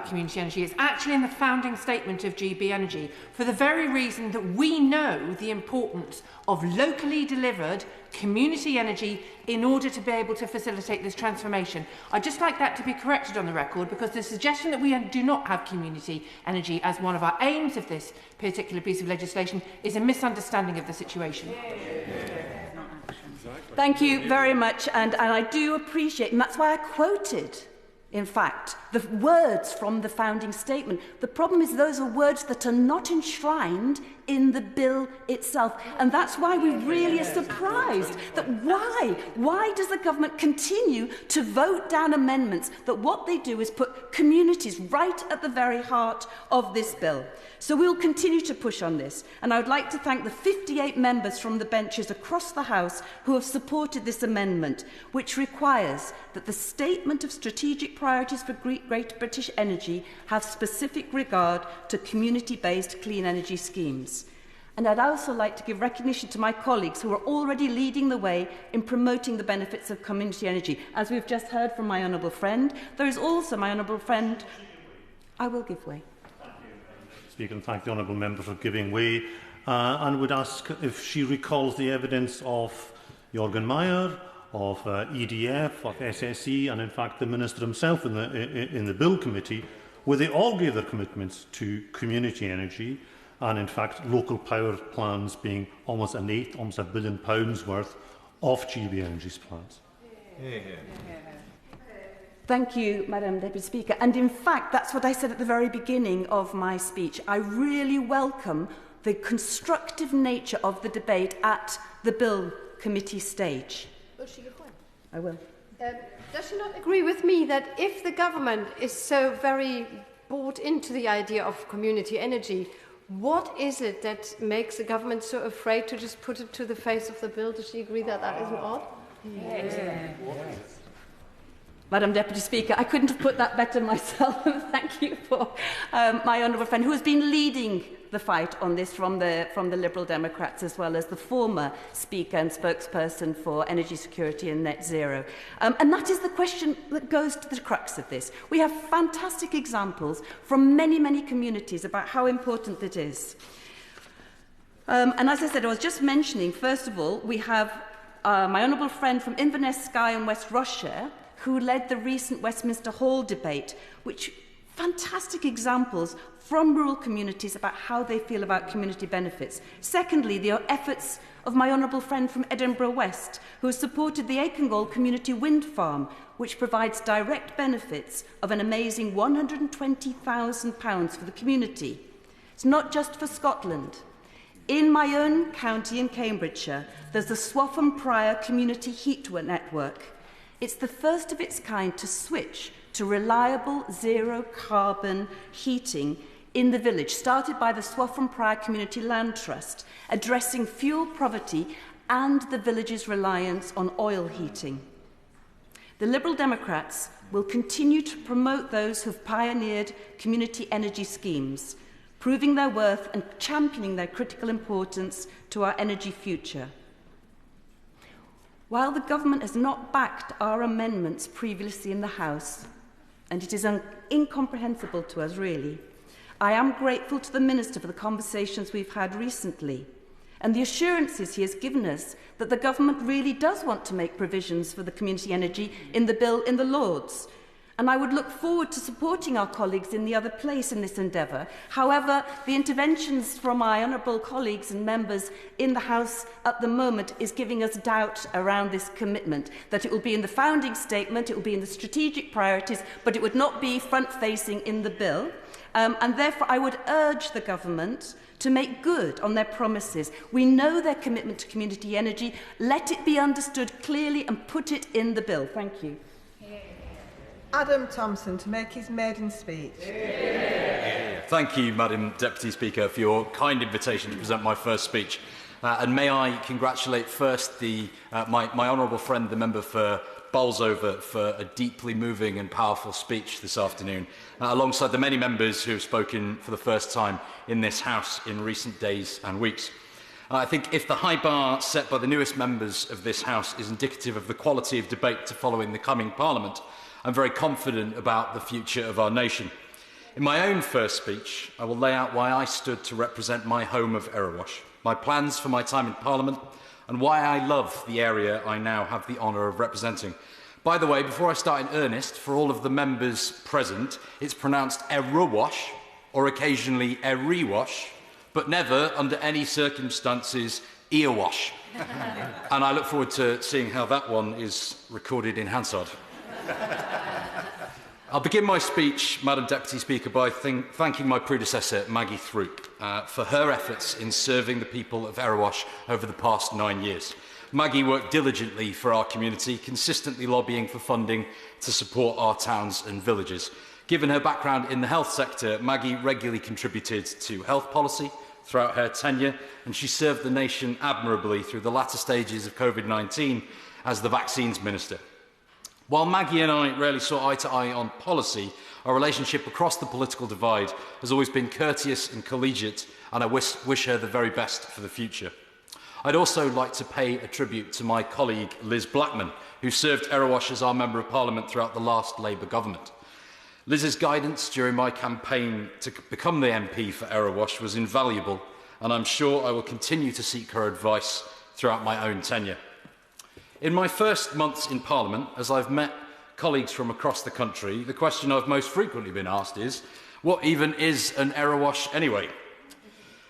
community energy. It's actually in the founding statement of GB Energy, for the very reason that we know the importance of locally delivered community energy in order to be able to facilitate this transformation. I'd just like that to be corrected on the record, because the suggestion that we do not have community energy as one of our aims of this particular piece of legislation is a misunderstanding of the situation. Thank you very much, and I do appreciate, and that's why I quoted, in fact, the words from the founding statement. The problem is those are words that are not enshrined in the bill itself, and that's why we really are surprised that why does the government continue to vote down amendments that what they do is put communities right at the very heart of this bill. So we'll continue to push on this, and I would like to thank the 58 members from the benches across the House who have supported this amendment, which requires that the statement of strategic priorities for Great British Energy have specific regard to community-based clean energy schemes. And I'd also like to give recognition to my colleagues who are already leading the way in promoting the benefits of community energy. As we've just heard from my honourable friend, there is also my honourable friend... I will give way. Speaker, and thank the honourable member for giving way, and would ask if she recalls the evidence of Jürgen Meyer, of EDF, of SSE, and in fact the Minister himself in the Bill Committee, where they all gave their commitments to community energy, and in fact local power plans being almost an eighth, almost £1 billion worth of GB Energy's plans. Thank you, Madam Deputy Speaker. And in fact, that's what I said at the very beginning of my speech. I really welcome the constructive nature of the debate at the Bill Committee stage. Will she give way? I will. Does she not agree with me that if the government is so very bought into the idea of community energy, what is it that makes the government so afraid to just put it to the face of the bill? Does she agree that that isn't odd? Madam Deputy Speaker, I couldn't have put that better myself. Thank you for my honourable friend, who has been leading the fight on this from the Liberal Democrats, as well as the former Speaker and spokesperson for energy security and net zero. And that is the question that goes to the crux of this. We have fantastic examples from many, many communities about how important it is. And as I said, I was just mentioning, first of all, we have my honourable friend from Inverness, Skye and West Ross-shire, who led the recent Westminster Hall debate, which fantastic examples from rural communities about how they feel about community benefits. Secondly, the efforts of my honourable friend from Edinburgh West, who has supported the Aikengall Community Wind Farm, which provides direct benefits of an amazing £120,000 for the community. It's not just for Scotland. In my own county in Cambridgeshire, there's the Swaffham Prior Community Heat Network. It's the first of its kind to switch to reliable zero-carbon heating in the village, started by the Swaffham Prior Community Land Trust, addressing fuel poverty and the village's reliance on oil heating. The Liberal Democrats will continue to promote those who've pioneered community energy schemes, proving their worth and championing their critical importance to our energy future. While the government has not backed our amendments previously in the House, and it is incomprehensible to us really, I am grateful to the Minister for the conversations we've had recently and the assurances he has given us that the government really does want to make provisions for the community energy in the bill in the Lords. And I would look forward to supporting our colleagues in the other place in this endeavour. However, the interventions from my honourable colleagues and members in the House at the moment is giving us doubt around this commitment, that it will be in the founding statement, it will be in the strategic priorities, but it would not be front-facing in the bill. And therefore, I would urge the government to make good on their promises. We know their commitment to community energy. Let it be understood clearly and put it in the bill. Thank you. Adam Thompson to make his maiden speech. Thank you, Madam Deputy Speaker, for your kind invitation to present my first speech. And may I congratulate first my honourable friend, the member for Bolsover, for a deeply moving and powerful speech this afternoon, alongside the many members who have spoken for the first time in this House in recent days and weeks. I think if the high bar set by the newest members of this House is indicative of the quality of debate to follow in the coming Parliament, I'm very confident about the future of our nation. In my own first speech, I will lay out why I stood to represent my home of Erewash, my plans for my time in Parliament, and why I love the area I now have the honour of representing. By the way, before I start in earnest, for all of the members present, it's pronounced Erewash, or occasionally Erewash, but never, under any circumstances, Erewash. And I look forward to seeing how that one is recorded in Hansard. I'll begin my speech, Madam Deputy Speaker, by thanking my predecessor, Maggie Throop, for her efforts in serving the people of Erewash over the past 9 years. Maggie worked diligently for our community, consistently lobbying for funding to support our towns and villages. Given her background in the health sector, Maggie regularly contributed to health policy throughout her tenure, and she served the nation admirably through the latter stages of COVID-19 as the Vaccines Minister. While Maggie and I rarely saw eye to eye on policy, our relationship across the political divide has always been courteous and collegiate, and I wish her the very best for the future. I'd also like to pay a tribute to my colleague Liz Blackman, who served Erewash as our Member of Parliament throughout the last Labour government. Liz's guidance during my campaign to become the MP for Erewash was invaluable, and I'm sure I will continue to seek her advice throughout my own tenure. In my first months in Parliament, as I've met colleagues from across the country, the question I've most frequently been asked is, what even is an Erewash anyway?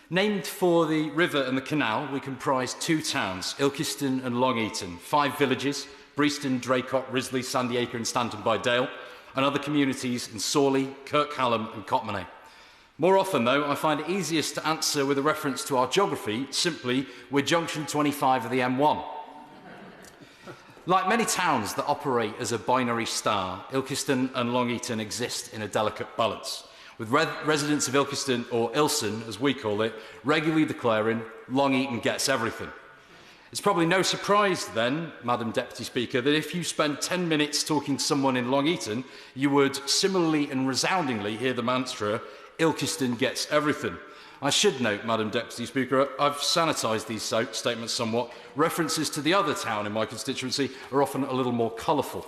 Named for the river and the canal, we comprise 2 towns, Ilkeston and Long Eaton, 5 villages, Breaston, Draycott, Risley, Sandyacre and Stanton-by-Dale, and other communities in Sawley, Kirkcallum and Cotmanay. More often, though, I find it easiest to answer with a reference to our geography, simply, we're junction 25 of the M1. Like many towns that operate as a binary star, Ilkeston and Long Eaton exist in a delicate balance, with residents of Ilkeston, or Ilson as we call it, regularly declaring Long Eaton gets everything. It's probably no surprise then, Madam Deputy Speaker, that if you spend 10 minutes talking to someone in Long Eaton, you would similarly and resoundingly hear the mantra, Ilkeston gets everything. I should note, Madam Deputy Speaker, I've sanitised these statements somewhat. References to the other town in my constituency are often a little more colourful.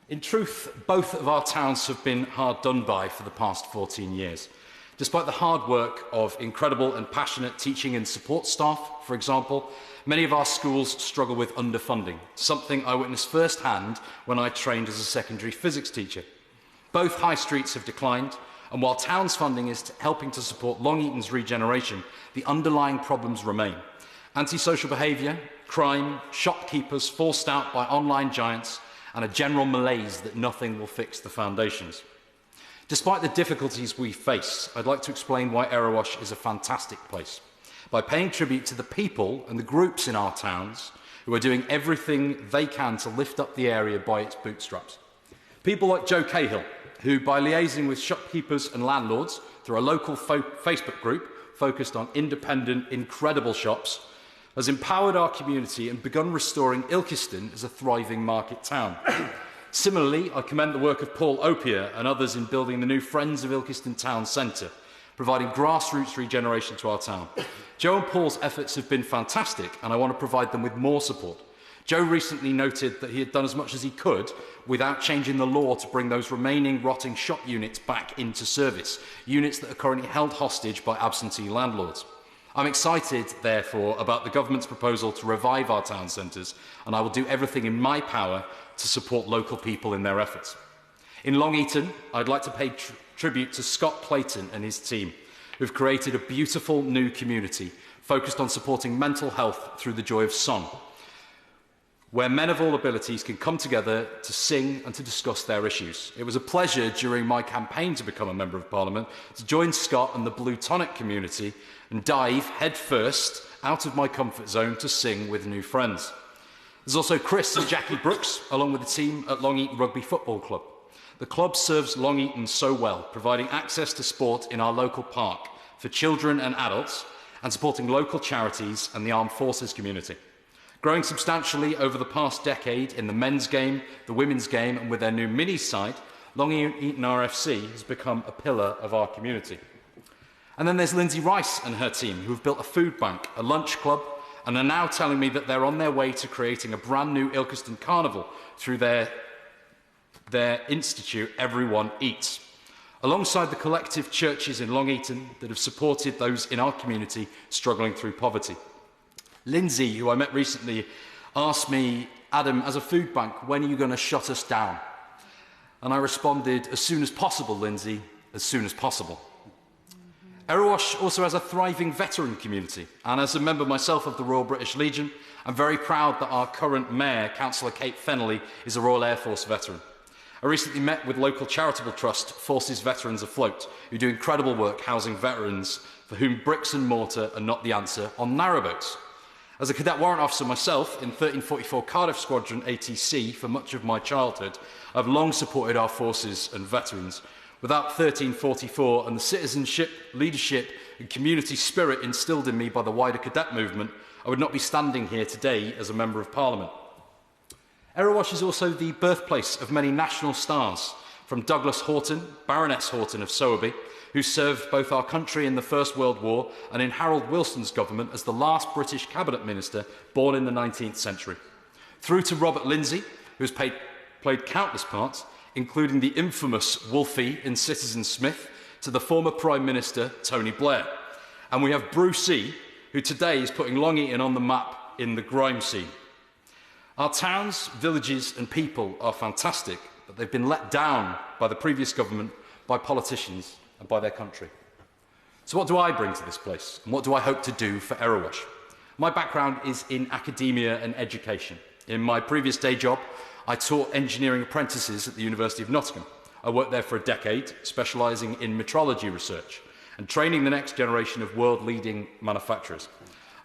In truth, both of our towns have been hard done by for the past 14 years. Despite the hard work of incredible and passionate teaching and support staff, for example, many of our schools struggle with underfunding, something I witnessed firsthand when I trained as a secondary physics teacher. Both high streets have declined, and while Towns funding is helping to support Long Eaton's regeneration, the underlying problems remain. Antisocial behaviour, crime, shopkeepers forced out by online giants, and a general malaise that nothing will fix the foundations. Despite the difficulties we face, I'd like to explain why Erewash is a fantastic place, by paying tribute to the people and the groups in our towns who are doing everything they can to lift up the area by its bootstraps. People like Joe Cahill, who, by liaising with shopkeepers and landlords through a local Facebook group focused on independent, incredible shops, has empowered our community and begun restoring Ilkeston as a thriving market town. Similarly, I commend the work of Paul Opier and others in building the new Friends of Ilkeston Town Centre, providing grassroots regeneration to our town. Joe and Paul's efforts have been fantastic, and I want to provide them with more support. Joe recently noted that he had done as much as he could without changing the law to bring those remaining rotting shop units back into service, units that are currently held hostage by absentee landlords. I'm excited, therefore, about the government's proposal to revive our town centres, and I will do everything in my power to support local people in their efforts. In Long Eaton, I'd like to pay tribute to Scott Clayton and his team, who've created a beautiful new community focused on supporting mental health through the joy of song, where men of all abilities can come together to sing and to discuss their issues. It was a pleasure during my campaign to become a Member of Parliament to join Scott and the Blue Tonic community and dive headfirst out of my comfort zone to sing with new friends. There's also Chris and Jackie Brooks, along with the team at Long Eaton Rugby Football Club. The club serves Long Eaton so well, providing access to sport in our local park for children and adults and supporting local charities and the armed forces community. Growing substantially over the past decade in the men's game, the women's game, and with their new mini side, Long Eaton RFC has become a pillar of our community. And then there's Lindsay Rice and her team, who have built a food bank, a lunch club, and are now telling me that they're on their way to creating a brand new Ilkeston Carnival through their institute, Everyone Eats, alongside the collective churches in Long Eaton that have supported those in our community struggling through poverty. Lindsay, who I met recently, asked me, Adam, as a food bank, when are you going to shut us down? And I responded, as soon as possible, Lindsay, as soon as possible. Erewash also has a thriving veteran community, and as a member myself of the Royal British Legion, I'm very proud that our current mayor, Councillor Kate Fennelly, is a Royal Air Force veteran. I recently met with local charitable trust Forces Veterans Afloat, who do incredible work housing veterans for whom bricks and mortar are not the answer on narrowboats. As a cadet warrant officer myself in 1344 Cardiff Squadron ATC for much of my childhood, I've long supported our forces and veterans. Without 1344 and the citizenship, leadership and community spirit instilled in me by the wider cadet movement, I would not be standing here today as a Member of Parliament. Erewash is also the birthplace of many national stars, from Douglas Houghton, Baroness Houghton of Sowerby, who served both our country in the First World War and in Harold Wilson's government as the last British cabinet minister born in the 19th century, through to Robert Lindsay, who has played countless parts, including the infamous Wolfie in Citizen Smith, to the former Prime Minister Tony Blair. And we have Brucey, who today is putting Long Eaton on the map in the grime scene. Our towns, villages and people are fantastic, but they've been let down by the previous government, by politicians and by their country. So what do I bring to this place, and what do I hope to do for Erewash? My background is in academia and education. In my previous day job, I taught engineering apprentices at the University of Nottingham. I worked there for a decade, specialising in metrology research and training the next generation of world-leading manufacturers.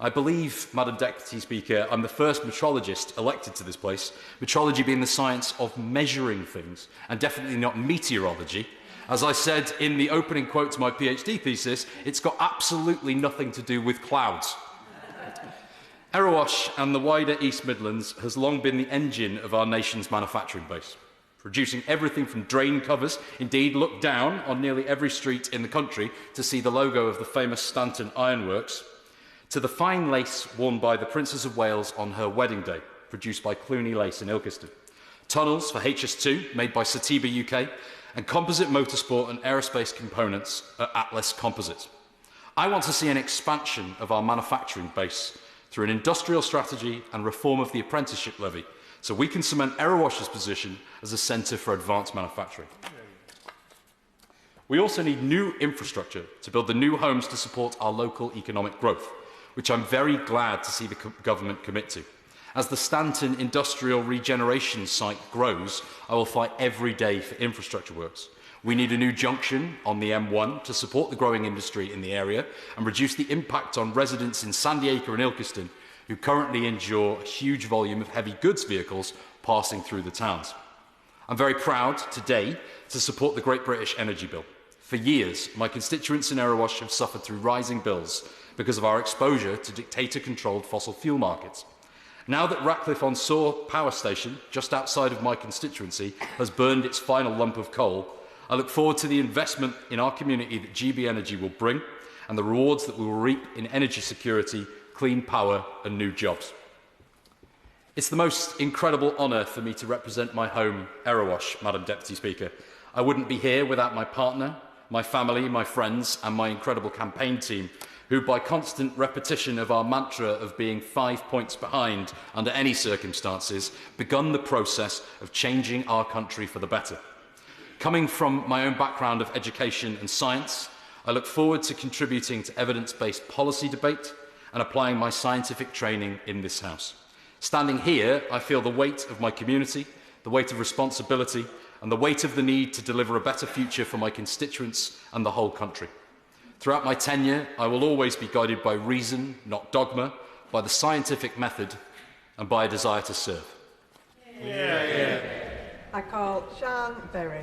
I believe, Madam Deputy Speaker, I'm the first metrologist elected to this place, metrology being the science of measuring things, and definitely not meteorology. As I said in the opening quote to my PhD thesis, it's got absolutely nothing to do with clouds. Erewash and the wider East Midlands has long been the engine of our nation's manufacturing base, producing everything from drain covers, indeed look down on nearly every street in the country to see the logo of the famous Stanton Ironworks, to the fine lace worn by the Princess of Wales on her wedding day, produced by Clooney Lace in Ilkeston, tunnels for HS2 made by Satiba UK, and composite motorsport and aerospace components at Atlas Composites. I want to see an expansion of our manufacturing base through an industrial strategy and reform of the apprenticeship levy, so we can cement Erewash's position as a centre for advanced manufacturing. We also need new infrastructure to build the new homes to support our local economic growth, which I'm very glad to see the government commit to. As the Stanton Industrial Regeneration site grows, I will fight every day for infrastructure works. We need a new junction on the M1 to support the growing industry in the area and reduce the impact on residents in Sandy Acre and Ilkeston, who currently endure a huge volume of heavy goods vehicles passing through the towns. I'm very proud today to support the Great British Energy Bill. For years, my constituents in Erewash have suffered through rising bills because of our exposure to dictator-controlled fossil fuel markets. Now that Ratcliffe-on-Soar power station, just outside of my constituency, has burned its final lump of coal, I look forward to the investment in our community that GB Energy will bring and the rewards that we will reap in energy security, clean power and new jobs. It's the most incredible honour for me to represent my home, Erewash, Madam Deputy Speaker. I wouldn't be here without my partner, my family, my friends and my incredible campaign team, who by constant repetition of our mantra of being 5 points behind under any circumstances, begun the process of changing our country for the better. Coming from my own background of education and science, I look forward to contributing to evidence-based policy debate and applying my scientific training in this House. Standing here, I feel the weight of my community, the weight of responsibility, and the weight of the need to deliver a better future for my constituents and the whole country. Throughout my tenure, I will always be guided by reason, not dogma, by the scientific method, and by a desire to serve. I call Siân Berry.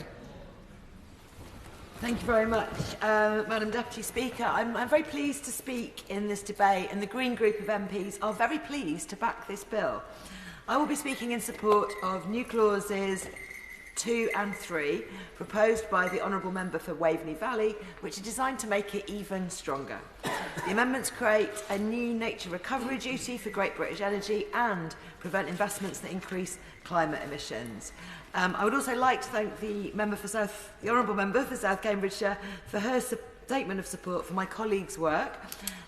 Thank you very much, Madam Deputy Speaker. I'm very pleased to speak in this debate, and the Green Group of MPs are very pleased to back this bill. I will be speaking in support of new clauses 2 and 3, proposed by the Honourable Member for Waveney Valley, which are designed to make it even stronger. The amendments create a new nature recovery duty for Great British Energy and prevent investments that increase climate emissions. I would also like to thank the Honourable Member for South Cambridgeshire for her statement of support for my colleagues' work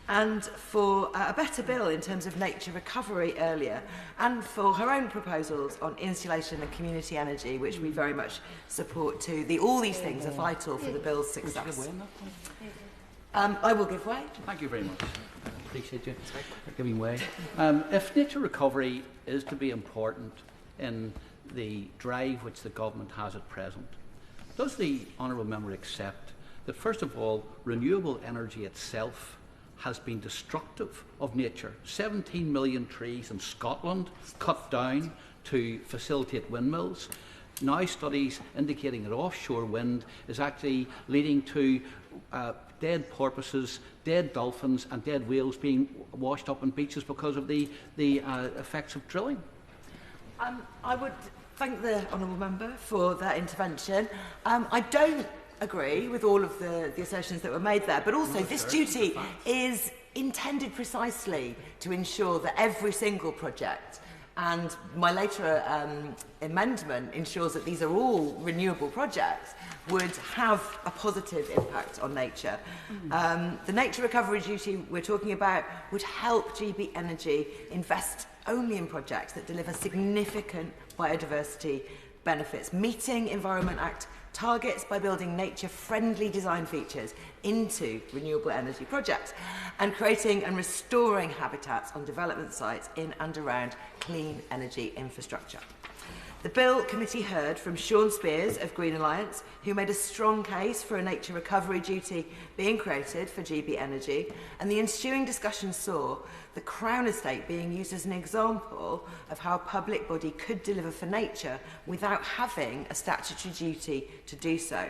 and for a better bill in terms of nature recovery earlier, and for her own proposals on insulation and community energy, which we very much support too. All these things are vital for the bill's success. I will give way. Thank you very much. I appreciate you giving way. If nature recovery is to be important in the drive which the government has at present, does the Honourable Member accept that, first of all, renewable energy itself has been destructive of nature? 17 million trees in Scotland cut down to facilitate windmills. Now studies indicating that offshore wind is actually leading to dead porpoises, dead dolphins and dead whales being washed up on beaches because of the effects of drilling. I would thank the Honourable Member for that intervention. I don't agree with all of the assertions that were made there, but also this duty is intended precisely to ensure that every single project, and my later amendment ensures that these are all renewable projects, would have a positive impact on nature. The nature recovery duty we're talking about would help GB Energy invest only in projects that deliver significant biodiversity benefits, meeting Environment Act targets by building nature-friendly design features into renewable energy projects and creating and restoring habitats on development sites in and around clean energy infrastructure. The Bill Committee heard from Sean Spears of Green Alliance, who made a strong case for a nature recovery duty being created for GB Energy, and the ensuing discussion saw the Crown Estate being used as an example of how a public body could deliver for nature without having a statutory duty to do so.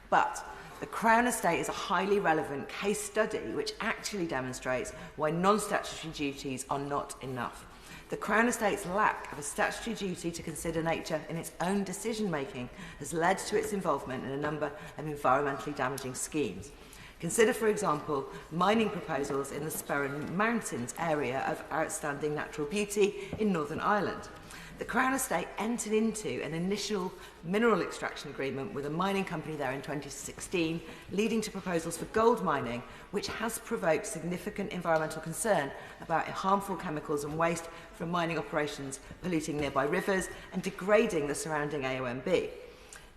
But the Crown Estate is a highly relevant case study which actually demonstrates why non-statutory duties are not enough. The Crown Estate's lack of a statutory duty to consider nature in its own decision-making has led to its involvement in a number of environmentally damaging schemes. Consider, for example, mining proposals in the Sperrin Mountains area of outstanding natural beauty in Northern Ireland. The Crown Estate entered into an initial mineral extraction agreement with a mining company there in 2016, leading to proposals for gold mining, which has provoked significant environmental concern about harmful chemicals and waste from mining operations polluting nearby rivers and degrading the surrounding AONB.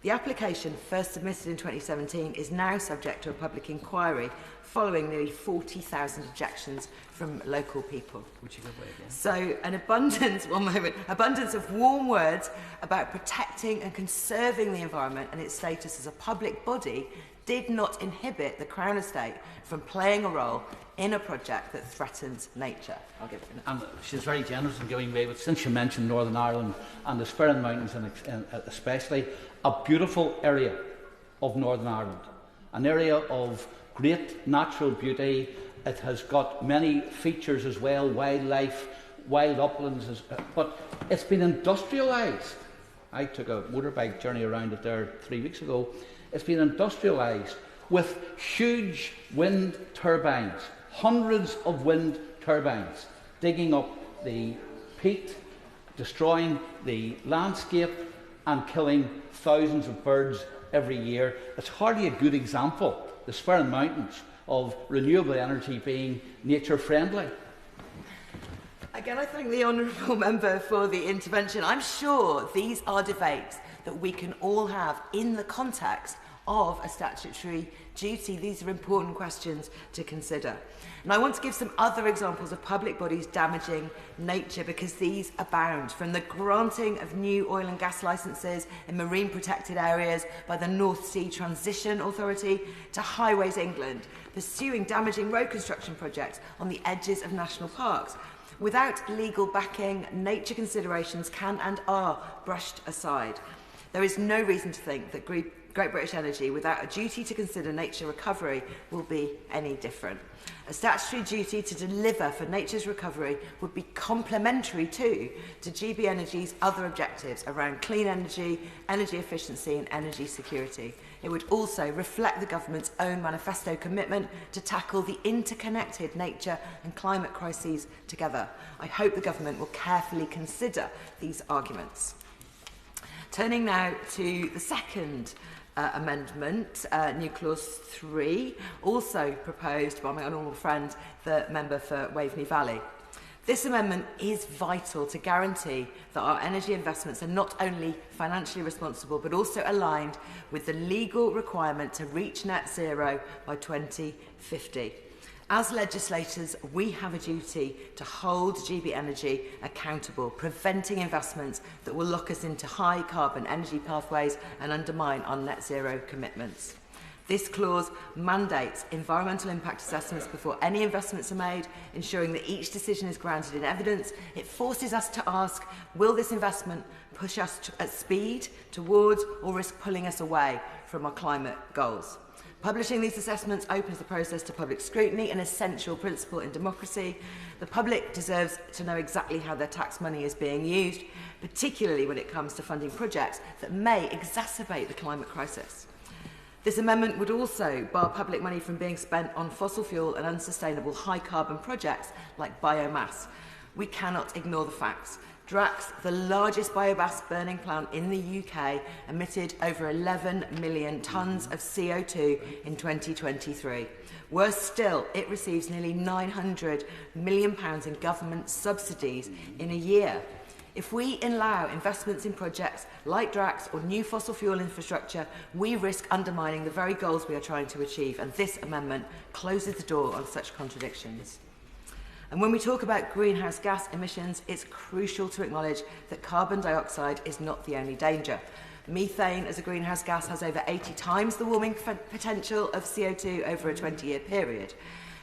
The application, first submitted in 2017, is now subject to a public inquiry following nearly 40,000 objections from local people. So an abundance of warm words about protecting and conserving the environment and its status as a public body did not inhibit the Crown Estate from playing a role in a project that threatens nature. I'll give it a And she's very generous in giving way, but since you mentioned Northern Ireland and the Sperrin Mountains, and especially a beautiful area of Northern Ireland, an area of great natural beauty. It has got many features as well, wildlife, wild uplands, but it's been industrialised. I took a motorbike journey around it there 3 weeks ago. It's been industrialised with huge wind turbines, hundreds of wind turbines, digging up the peat, destroying the landscape and killing thousands of birds every year. It's hardly a good example, the Surrey Mountains, of renewable energy being nature-friendly. Again, I thank the honourable member for the intervention. I'm sure these are debates that we can all have in the context of a statutory duty. These are important questions to consider. And I want to give some other examples of public bodies damaging nature, because these abound, from the granting of new oil and gas licences in marine protected areas by the North Sea Transition Authority to Highways England pursuing damaging road construction projects on the edges of national parks. Without legal backing, nature considerations can and are brushed aside. There is no reason to think that Great British Energy, without a duty to consider nature recovery, will be any different. A statutory duty to deliver for nature's recovery would be complementary to GB Energy's other objectives around clean energy, energy efficiency and energy security. It would also reflect the government's own manifesto commitment to tackle the interconnected nature and climate crises together. I hope the government will carefully consider these arguments. Turning now to the second amendment, new clause 3, also proposed by my honourable friend, the member for Waveney Valley. This amendment is vital to guarantee that our energy investments are not only financially responsible but also aligned with the legal requirement to reach net zero by 2050. As legislators, we have a duty to hold GB Energy accountable, preventing investments that will lock us into high carbon energy pathways and undermine our net zero commitments. This clause mandates environmental impact assessments before any investments are made, ensuring that each decision is grounded in evidence. It forces us to ask, will this investment push us at speed towards or risk pulling us away from our climate goals? Publishing these assessments opens the process to public scrutiny, an essential principle in democracy. The public deserves to know exactly how their tax money is being used, particularly when it comes to funding projects that may exacerbate the climate crisis. This amendment would also bar public money from being spent on fossil fuel and unsustainable high-carbon projects like biomass. We cannot ignore the facts. Drax, the largest biomass burning plant in the UK, emitted over 11 million tonnes of CO2 in 2023. Worse still, it receives nearly £900 million in government subsidies in a year. If we allow investments in projects like Drax or new fossil fuel infrastructure, we risk undermining the very goals we are trying to achieve, and this amendment closes the door on such contradictions. And when we talk about greenhouse gas emissions, it's crucial to acknowledge that carbon dioxide is not the only danger. Methane as a greenhouse gas has over 80 times the warming potential of CO2 over a 20-year period.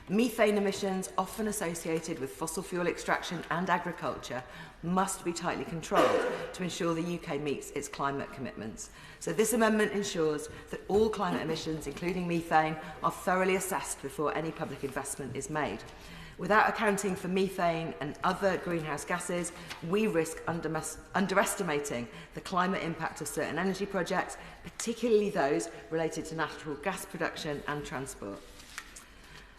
Methane emissions, often associated with fossil fuel extraction and agriculture, must be tightly controlled to ensure the UK meets its climate commitments. So this amendment ensures that all climate emissions, including methane, are thoroughly assessed before any public investment is made. Without accounting for methane and other greenhouse gases, we risk underestimating the climate impact of certain energy projects, particularly those related to natural gas production and transport.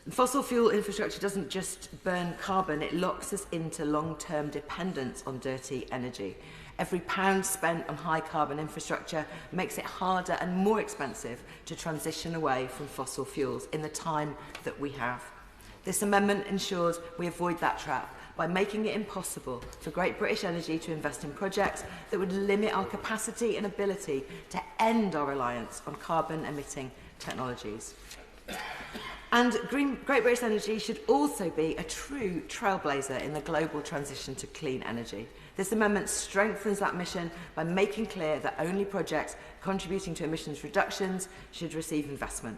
And fossil fuel infrastructure doesn't just burn carbon, it locks us into long-term dependence on dirty energy. Every pound spent on high carbon infrastructure makes it harder and more expensive to transition away from fossil fuels in the time that we have. This amendment ensures we avoid that trap by making it impossible for Great British Energy to invest in projects that would limit our capacity and ability to end our reliance on carbon-emitting technologies. And Great British Energy should also be a true trailblazer in the global transition to clean energy. This amendment strengthens that mission by making clear that only projects contributing to emissions reductions should receive investment.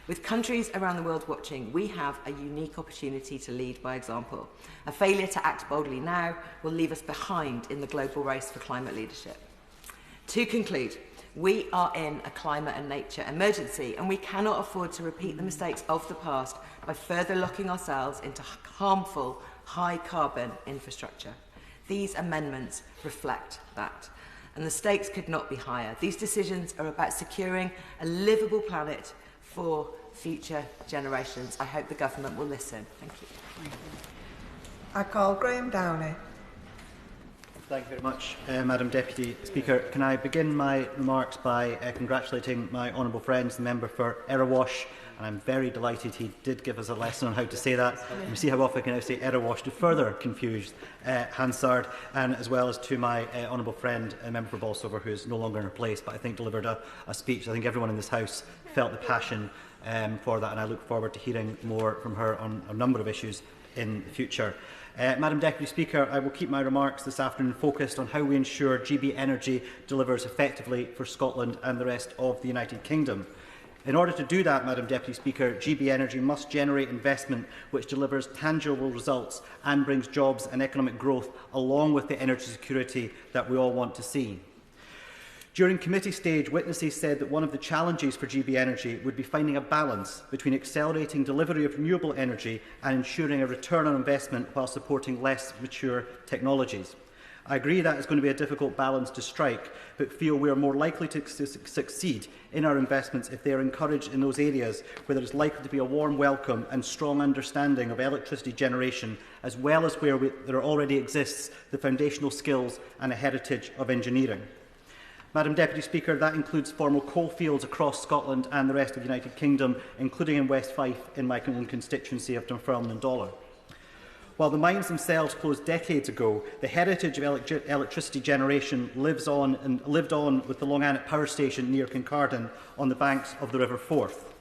With countries around the world watching, we have a unique opportunity to lead by example. A failure to act boldly now will leave us behind in the global race for climate leadership. To conclude, we are in a climate and nature emergency, and we cannot afford to repeat the mistakes of the past by further locking ourselves into harmful, high-carbon infrastructure. These amendments reflect that, and the stakes could not be higher. These decisions are about securing a livable planet for future generations. I hope the government will listen. Thank you. I call Graeme Downie. Thank you very much, Madam Deputy Speaker. Can I begin my remarks by congratulating my honourable friends, the member for Erewash, and I'm very delighted he did give us a lesson on how to say that. We see how often I can now say Erewash to further confuse Hansard, and as well as to my honourable friend, member for Bolsover, who is no longer in her place, but I think delivered a speech. I think everyone in this House felt the passion for that, and I look forward to hearing more from her on a number of issues in the future. Madam Deputy Speaker, I will keep my remarks this afternoon focused on how we ensure GB Energy delivers effectively for Scotland and the rest of the United Kingdom. In order to do that, Madam Deputy Speaker, GB Energy must generate investment which delivers tangible results and brings jobs and economic growth along with the energy security that we all want to see. During committee stage, witnesses said that one of the challenges for GB Energy would be finding a balance between accelerating delivery of renewable energy and ensuring a return on investment while supporting less mature technologies. I agree that is going to be a difficult balance to strike, but feel we are more likely to succeed in our investments if they are encouraged in those areas where there is likely to be a warm welcome and strong understanding of electricity generation, as well as where there already exists the foundational skills and a heritage of engineering. Madam Deputy Speaker, that includes formal coalfields across Scotland and the rest of the United Kingdom, including in West Fife in my own constituency of Dunfermline and Dollar. While the mines themselves closed decades ago, the heritage of electricity generation lived on with the Longanet Power Station near Kincardine on the banks of the River Forth.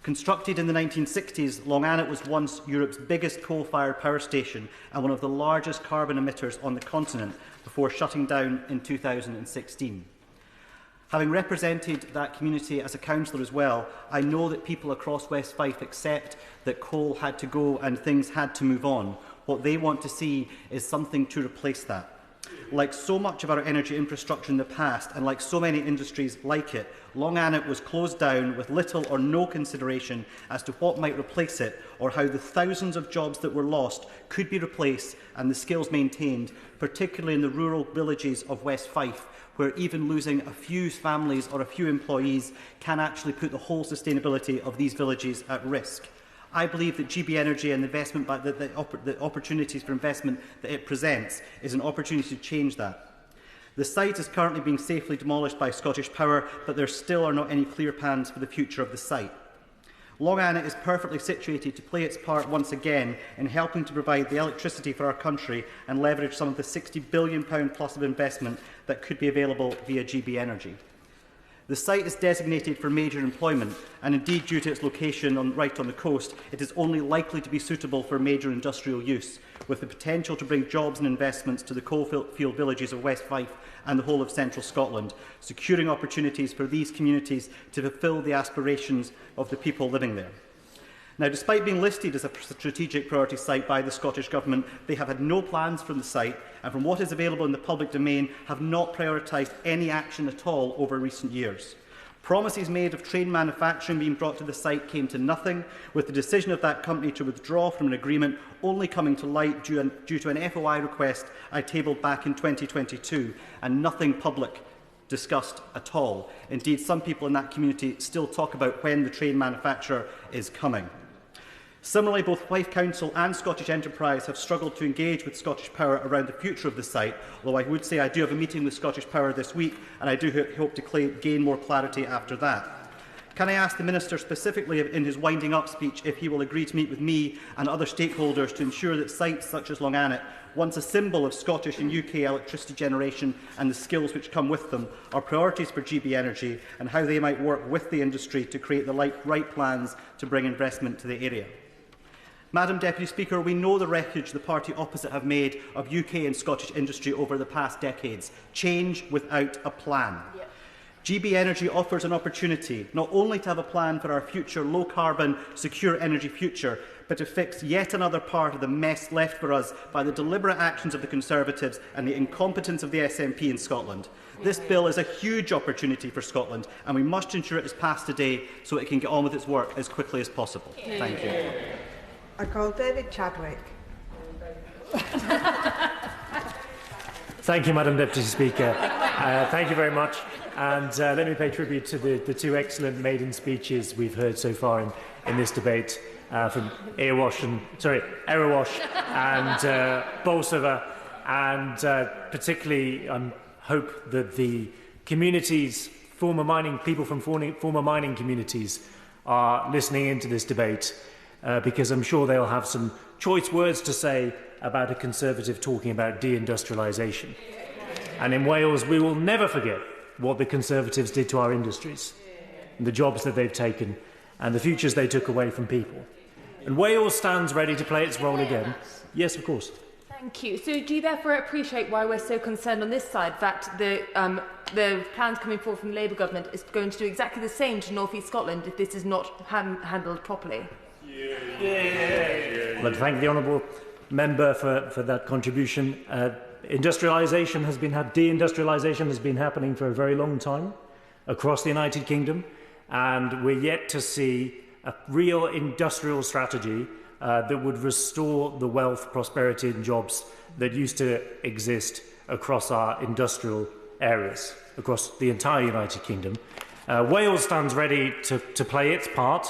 Constructed in the 1960s, Longanet was once Europe's biggest coal-fired power station and one of the largest carbon emitters on the continent before shutting down in 2016. Having represented that community as a councillor as well, I know that people across West Fife accept that coal had to go and things had to move on. What they want to see is something to replace that. Like so much of our energy infrastructure in the past, and like so many industries like it, Longanet was closed down with little or no consideration as to what might replace it, or how the thousands of jobs that were lost could be replaced and the skills maintained, particularly in the rural villages of West Fife, where even losing a few families or a few employees can actually put the whole sustainability of these villages at risk. I believe that GB Energy and the opportunities for investment that it presents is an opportunity to change that. The site is currently being safely demolished by Scottish Power, but there still are not any clear plans for the future of the site. Longanet is perfectly situated to play its part once again in helping to provide the electricity for our country and leverage some of the £60 billion plus of investment that could be available via GB Energy. The site is designated for major employment, and indeed, due to its location right on the coast, it is only likely to be suitable for major industrial use, with the potential to bring jobs and investments to the coalfield villages of West Fife and the whole of central Scotland, securing opportunities for these communities to fulfil the aspirations of the people living there. Now, despite being listed as a strategic priority site by the Scottish Government, they have had no plans for the site, and from what is available in the public domain, have not prioritised any action at all over recent years. Promises made of train manufacturing being brought to the site came to nothing, with the decision of that company to withdraw from an agreement only coming to light due to an FOI request I tabled back in 2022, and nothing public discussed at all. Indeed, some people in that community still talk about when the train manufacturer is coming. Similarly, both Fife Council and Scottish Enterprise have struggled to engage with Scottish Power around the future of the site, although I would say I do have a meeting with Scottish Power this week, and I do hope to gain more clarity after that. Can I ask the Minister specifically in his winding up speech if he will agree to meet with me and other stakeholders to ensure that sites such as Longanet, once a symbol of Scottish and UK electricity generation and the skills which come with them, are priorities for GB Energy, and how they might work with the industry to create the right plans to bring investment to the area? Madam Deputy Speaker, we know the wreckage the party opposite have made of UK and Scottish industry over the past decades. Change without a plan. Yeah. GB Energy offers an opportunity not only to have a plan for our future low-carbon, secure energy future, but to fix yet another part of the mess left for us by the deliberate actions of the Conservatives and the incompetence of the SNP in Scotland. This bill is a huge opportunity for Scotland, and we must ensure it is passed today so it can get on with its work as quickly as possible. Thank you. I call David Chadwick. Thank you, Madam Deputy Speaker. Thank you very much. And let me pay tribute to the two excellent maiden speeches we've heard so far in this debate from Erewash and Bolsover. and particularly hope that the communities, people from former mining communities are listening into this debate, because I'm sure they'll have some choice words to say about a Conservative talking about deindustrialisation. And in Wales, we will never forget what the Conservatives did to our industries, and the jobs that they've taken, and the futures they took away from people. And Wales stands ready to play its role again. Yes, of course. Thank you. So do you therefore appreciate why we're so concerned on this side that the plans coming forward from the Labour government is going to do exactly the same to North East Scotland if this is not handled properly? Well, I'd thank the honourable member for that contribution. Deindustrialisation has been happening for a very long time across the United Kingdom, and we're yet to see a real industrial strategy that would restore the wealth, prosperity and jobs that used to exist across our industrial areas, across the entire United Kingdom. Wales stands ready to play its part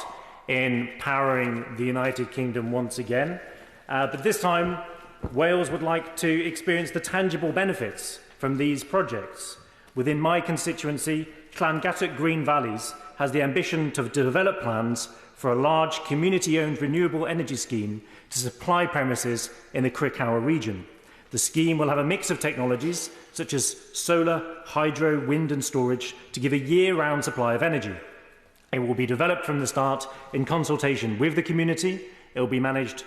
in powering the United Kingdom once again, but this time Wales would like to experience the tangible benefits from these projects. Within my constituency, Llangattock Green Valleys has the ambition to develop plans for a large community-owned renewable energy scheme to supply premises in the Crickhour region. The scheme will have a mix of technologies such as solar, hydro, wind and storage to give a year-round supply of energy. It will be developed from the start in consultation with the community, it will be managed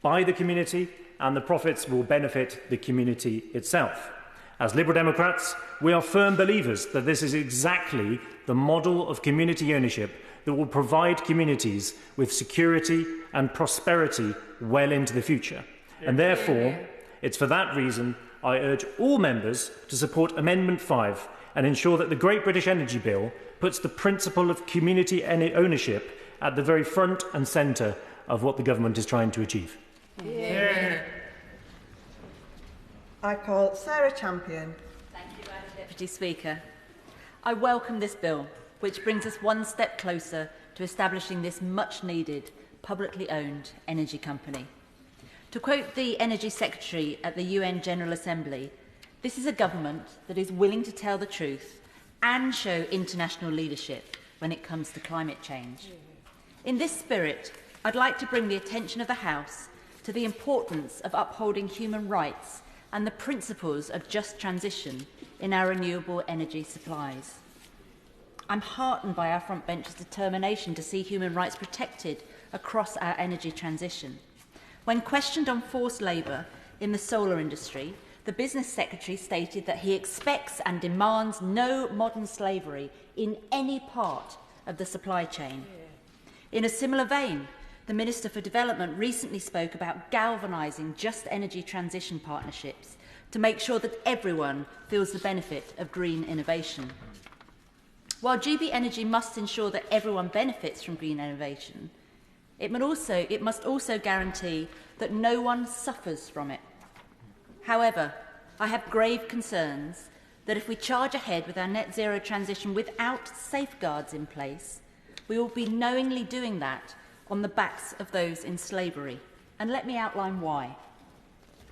by the community, and the profits will benefit the community itself. As Liberal Democrats, we are firm believers that this is exactly the model of community ownership that will provide communities with security and prosperity well into the future. And therefore, it's for that reason I urge all members to support Amendment 5 and ensure that the Great British Energy Bill puts the principle of community ownership at the very front and centre of what the government is trying to achieve. I call Sarah Champion. Thank you, Madam Deputy Speaker. I welcome this bill, which brings us one step closer to establishing this much-needed, publicly owned energy company. To quote the Energy Secretary at the UN General Assembly, this is a government that is willing to tell the truth and show international leadership when it comes to climate change. In this spirit, I'd like to bring the attention of the House to the importance of upholding human rights and the principles of just transition in our renewable energy supplies. I'm heartened by our frontbenchers' determination to see human rights protected across our energy transition. When questioned on forced labour in the solar industry, the Business Secretary stated that he expects and demands no modern slavery in any part of the supply chain. In a similar vein, the Minister for Development recently spoke about galvanising just energy transition partnerships to make sure that everyone feels the benefit of green innovation. While GB Energy must ensure that everyone benefits from green innovation, it must also guarantee that no one suffers from it. However, I have grave concerns that if we charge ahead with our net zero transition without safeguards in place, we will be knowingly doing that on the backs of those in slavery. And let me outline why.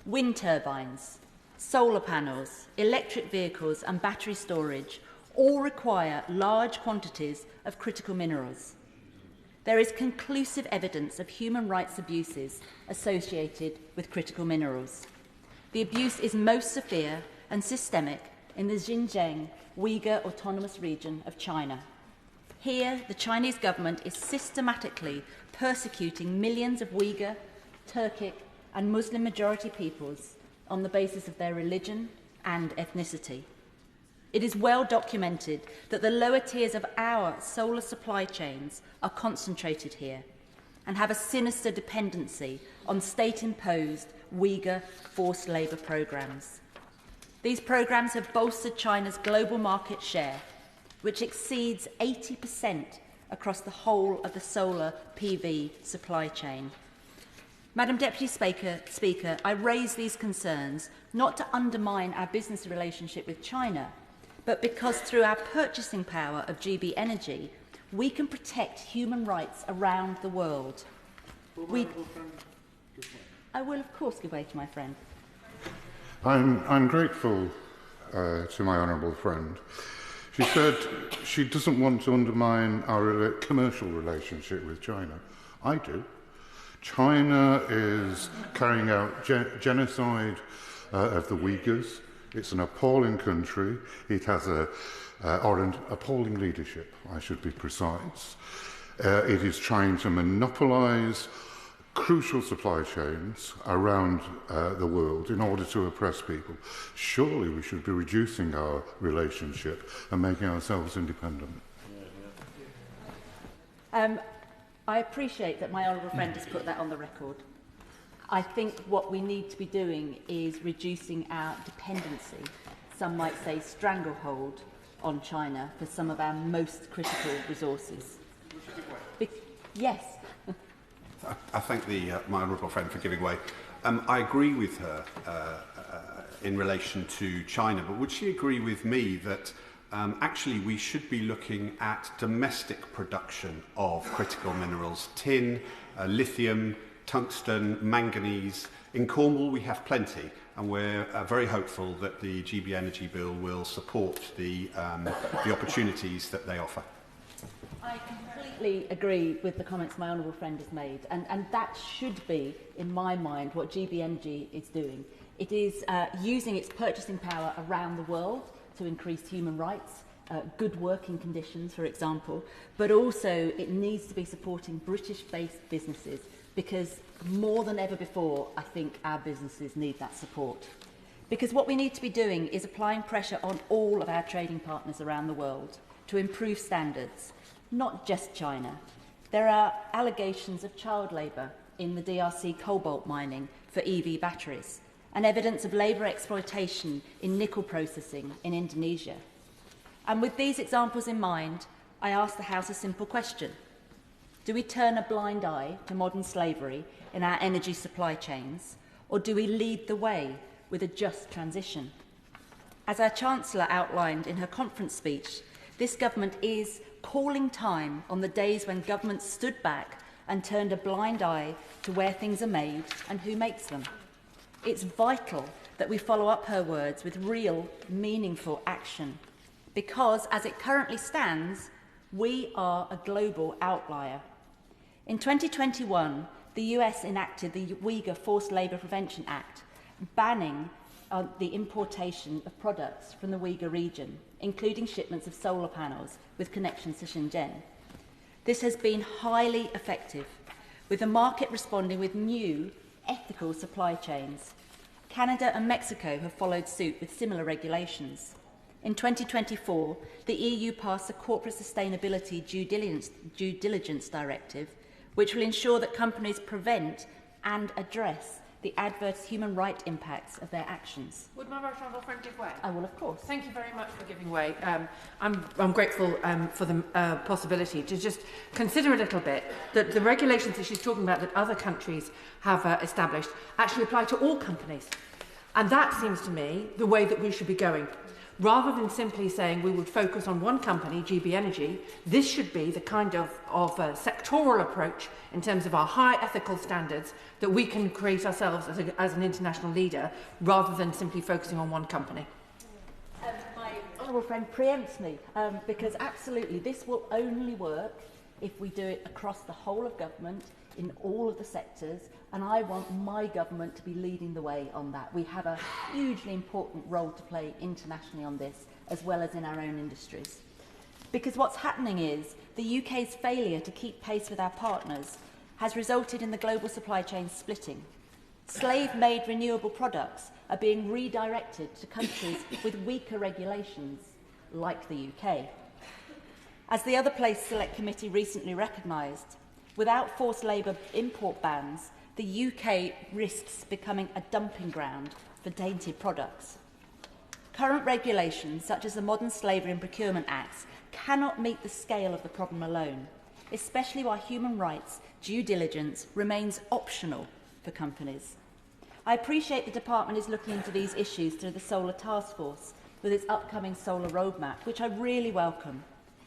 Wind turbines, solar panels, electric vehicles and battery storage all require large quantities of critical minerals. There is conclusive evidence of human rights abuses associated with critical minerals. The abuse is most severe and systemic in the Xinjiang Uyghur Autonomous Region of China. Here, the Chinese government is systematically persecuting millions of Uyghur, Turkic and Muslim-majority peoples on the basis of their religion and ethnicity. It is well documented that the lower tiers of our solar supply chains are concentrated here and have a sinister dependency on state-imposed Uyghur forced labour programmes. These programmes have bolstered China's global market share, which exceeds 80% across the whole of the solar PV supply chain. Madam Deputy Speaker, I raise these concerns not to undermine our business relationship with China, but because through our purchasing power of GB Energy, we can protect human rights around the world. I will, of course, give way to my friend. I'm grateful to my honourable friend. She said she doesn't want to undermine our commercial relationship with China. I do. China is carrying out genocide of the Uyghurs. It's an appalling country. It has an appalling leadership, I should be precise. It is trying to monopolise crucial supply chains around the world in order to oppress people. Surely we should be reducing our relationship and making ourselves independent. I appreciate that my honourable friend has put that on the record. I think what we need to be doing is reducing our dependency, some might say stranglehold, on China for some of our most critical resources. Yes. I thank my honourable friend for giving way. I agree with her in relation to China, but would she agree with me that actually we should be looking at domestic production of critical minerals, tin, lithium, tungsten, manganese? In Cornwall we have plenty, and we're very hopeful that the GB Energy Bill will support the opportunities that they offer. I completely agree with the comments my honourable friend has made, and that should be, in my mind, what GB Energy is doing. It is using its purchasing power around the world to increase human rights, good working conditions, for example, but also it needs to be supporting British-based businesses, because more than ever before, I think our businesses need that support. Because what we need to be doing is applying pressure on all of our trading partners around the world to improve standards, not just China. There are allegations of child labour in the DRC cobalt mining for EV batteries, and evidence of labour exploitation in nickel processing in Indonesia. And with these examples in mind, I ask the House a simple question. Do we turn a blind eye to modern slavery in our energy supply chains, or do we lead the way with a just transition? As our Chancellor outlined in her conference speech, this government is calling time on the days when governments stood back and turned a blind eye to where things are made and who makes them. It's vital that we follow up her words with real, meaningful action, because as it currently stands, we are a global outlier. In 2021, the US enacted the Uyghur Forced Labour Prevention Act, banning the importation of products from the Uyghur region, including shipments of solar panels with connections to Shenzhen. This has been highly effective, with the market responding with new, ethical supply chains. Canada and Mexico have followed suit with similar regulations. In 2024, the EU passed the Corporate Sustainability Due Diligence Directive, which will ensure that companies prevent and address the adverse human rights impacts of their actions. Would my right honourable friend give way? I will, of course. Thank you very much for giving way. I'm grateful for the possibility to just consider a little bit that the regulations that she's talking about that other countries have established actually apply to all companies. And that seems to me the way that we should be going. Rather than simply saying we would focus on one company, GB Energy, this should be the kind of sectoral approach in terms of our high ethical standards that we can create ourselves as an international leader, rather than simply focusing on one company. My honourable friend preempts me, because absolutely this will only work if we do it across the whole of government, in all of the sectors, and I want my government to be leading the way on that. We have a hugely important role to play internationally on this, as well as in our own industries. Because what's happening is the UK's failure to keep pace with our partners has resulted in the global supply chain splitting. Slave-made renewable products are being redirected to countries with weaker regulations, like the UK. As the Other Place Select Committee recently recognised, without forced labour import bans, the UK risks becoming a dumping ground for tainted products. Current regulations, such as the Modern Slavery and Procurement Acts, cannot meet the scale of the problem alone, especially while human rights due diligence remains optional for companies. I appreciate the Department is looking into these issues through the Solar Task Force with its upcoming solar roadmap, which I really welcome.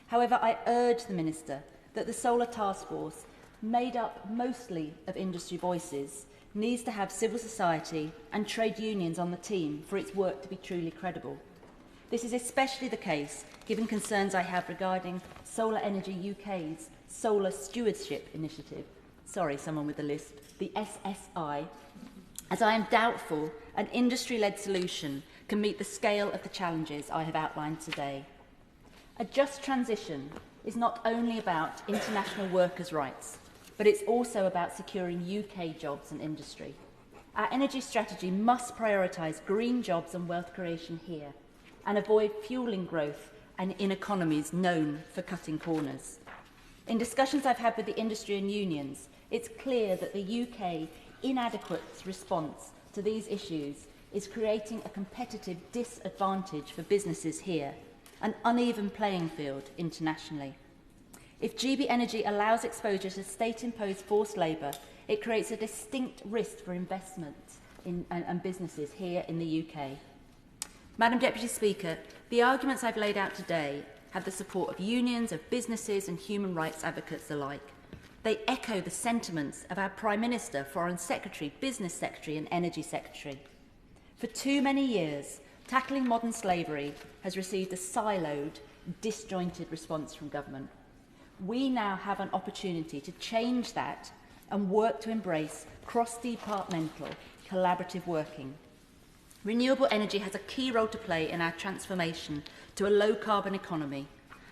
However, I urge the Minister that the Solar Task Force, made up mostly of industry voices, needs to have civil society and trade unions on the team for its work to be truly credible. This is especially the case given concerns I have regarding Solar Energy UK's Solar Stewardship Initiative, sorry, someone with the lisp, the SSI, as I am doubtful an industry-led solution can meet the scale of the challenges I have outlined today. A just transition is not only about international workers' rights, but it's also about securing UK jobs and industry. Our energy strategy must prioritise green jobs and wealth creation here and avoid fuelling growth and in economies known for cutting corners. In discussions I've had with the industry and unions, it's clear that the UK inadequate response to these issues is creating a competitive disadvantage for businesses here, an uneven playing field internationally. If GB Energy allows exposure to state-imposed forced labour, it creates a distinct risk for investment and businesses here in the UK. Madam Deputy Speaker, the arguments I've laid out today have the support of unions, of businesses and human rights advocates alike. They echo the sentiments of our Prime Minister, Foreign Secretary, Business Secretary and Energy Secretary. For too many years, tackling modern slavery has received a siloed, disjointed response from government. We now have an opportunity to change that and work to embrace cross-departmental, collaborative working. Renewable energy has a key role to play in our transformation to a low-carbon economy,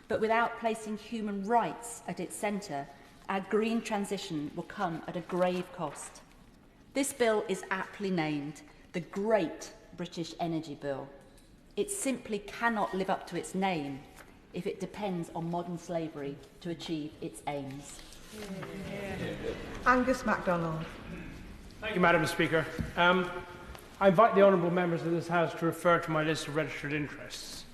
but without placing human rights at its centre, our green transition will come at a grave cost. This bill is aptly named the Great British Energy Bill. It simply cannot live up to its name if it depends on modern slavery to achieve its aims. Angus MacDonald. Thank you, Madam Speaker. I invite the honourable members of this House to refer to my list of registered interests.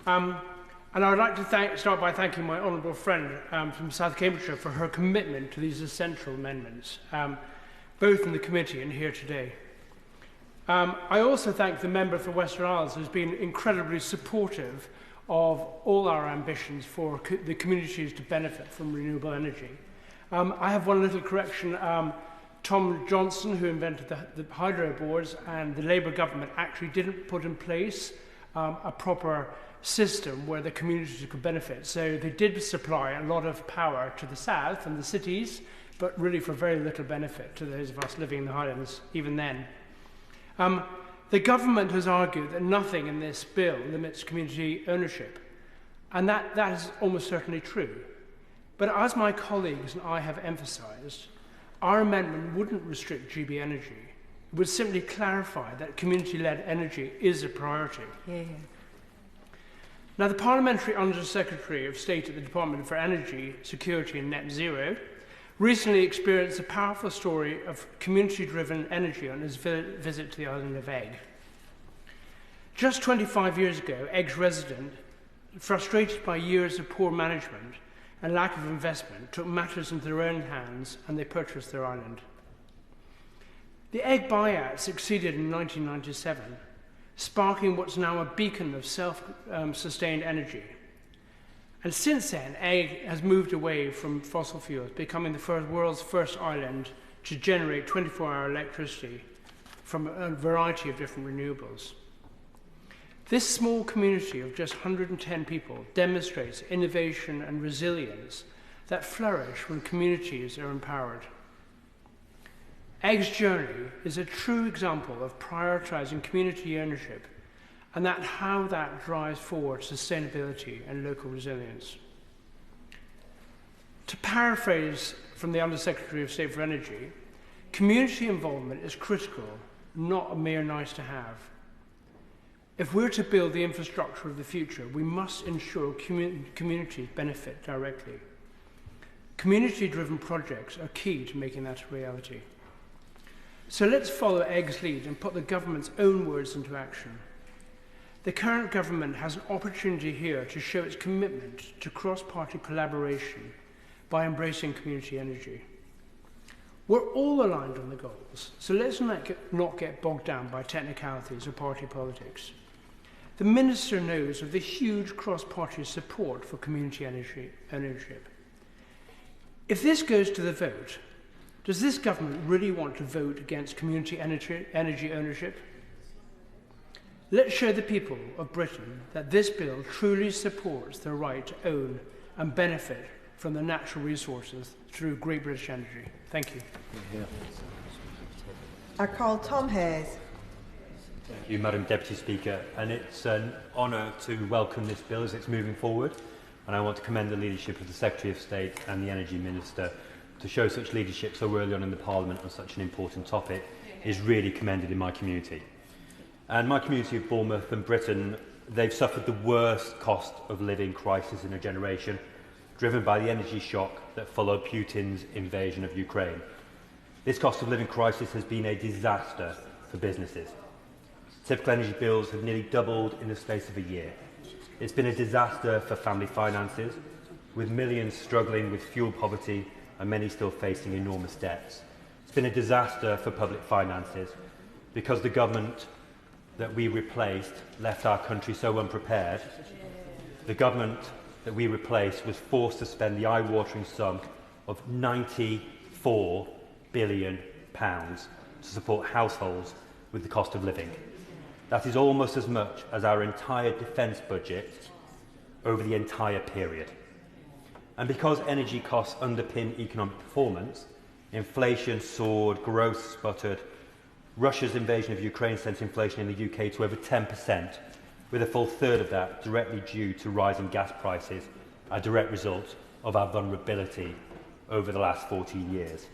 And I would like to start by thanking my honourable friend from South Cambridgeshire for her commitment to these essential amendments, both in the committee and here today. I also thank the member for Western Isles who has been incredibly supportive of all our ambitions for the communities to benefit from renewable energy. I have one little correction. Tom Johnson, who invented the hydro boards, and the Labour government actually didn't put in place a proper system where the communities could benefit. So they did supply a lot of power to the south and the cities, but really for very little benefit to those of us living in the Highlands, even then. The government has argued that nothing in this bill limits community ownership, and that is almost certainly true. But as my colleagues and I have emphasised, our amendment wouldn't restrict GB Energy. It would simply clarify that community-led energy is a priority. Yeah. Now, the Parliamentary Under-Secretary of State at the Department for Energy, Security and Net Zero recently experienced a powerful story of community-driven energy on his visit to the island of Egg. Just 25 years ago, Egg's resident, frustrated by years of poor management and lack of investment, took matters into their own hands and they purchased their island. The Egg buyout succeeded in 1997, sparking what's now a beacon of self-sustained energy. And since then, Egg has moved away from fossil fuels, becoming the world's first island to generate 24-hour electricity from a variety of different renewables. This small community of just 110 people demonstrates innovation and resilience that flourish when communities are empowered. Egg's journey is a true example of prioritising community ownership and how that drives forward sustainability and local resilience. To paraphrase from the Under-Secretary of State for Energy, community involvement is critical, not a mere nice to have. If we're to build the infrastructure of the future, we must ensure communities benefit directly. Community-driven projects are key to making that a reality. So let's follow Egg's lead and put the government's own words into action. The current government has an opportunity here to show its commitment to cross-party collaboration by embracing community energy. We're all aligned on the goals, so let's not get bogged down by technicalities or party politics. The Minister knows of the huge cross-party support for community energy ownership. If this goes to the vote, Does this government really want to vote against community energy ownership? Let's show the people of Britain that this bill truly supports their right to own and benefit from the natural resources through Great British Energy. Thank you. I call Tom Hayes. Thank you, Madam Deputy Speaker. And it's an honour to welcome this bill as it's moving forward. And I want to commend the leadership of the Secretary of State and the Energy Minister to show such leadership so early on in the Parliament on such an important topic is really commended in my community. And my community of Bournemouth and Britain, they've suffered the worst cost of living crisis in a generation, driven by the energy shock that followed Putin's invasion of Ukraine. This cost of living crisis has been a disaster for businesses. Typical energy bills have nearly doubled in the space of a year. It's been a disaster for family finances, with millions struggling with fuel poverty and many still facing enormous debts. It's been a disaster for public finances because the government that we replaced left our country so unprepared. The government that we replaced was forced to spend the eye-watering sum of £94 billion to support households with the cost of living. That is almost as much as our entire defence budget over the entire period. And because energy costs underpin economic performance, inflation soared, growth sputtered. Russia's invasion of Ukraine sent inflation in the UK to over 10%, with a full third of that directly due to rising gas prices, a direct result of our vulnerability over the last 14 years.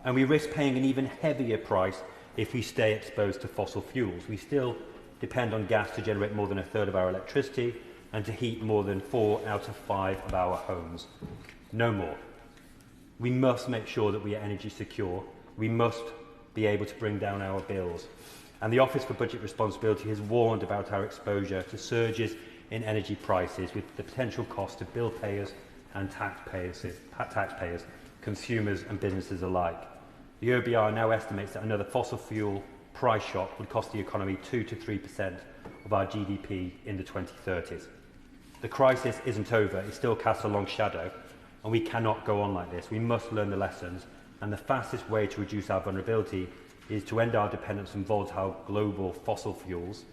And we risk paying an even heavier price if we stay exposed to fossil fuels. We still depend on gas to generate more than a third of our electricity and to heat more than 4 out of 5 of our homes. No more. We must make sure that we are energy secure. We must be able to bring down our bills. And the Office for Budget Responsibility has warned about our exposure to surges in energy prices with the potential cost to bill payers and taxpayers, consumers and businesses alike. The OBR now estimates that another fossil fuel price shock would cost the economy 2 to 3% of our GDP in the 2030s. The crisis isn't over, it still casts a long shadow, and we cannot go on like this. We must learn the lessons, and the fastest way to reduce our vulnerability is to end our dependence on volatile global fossil fuels,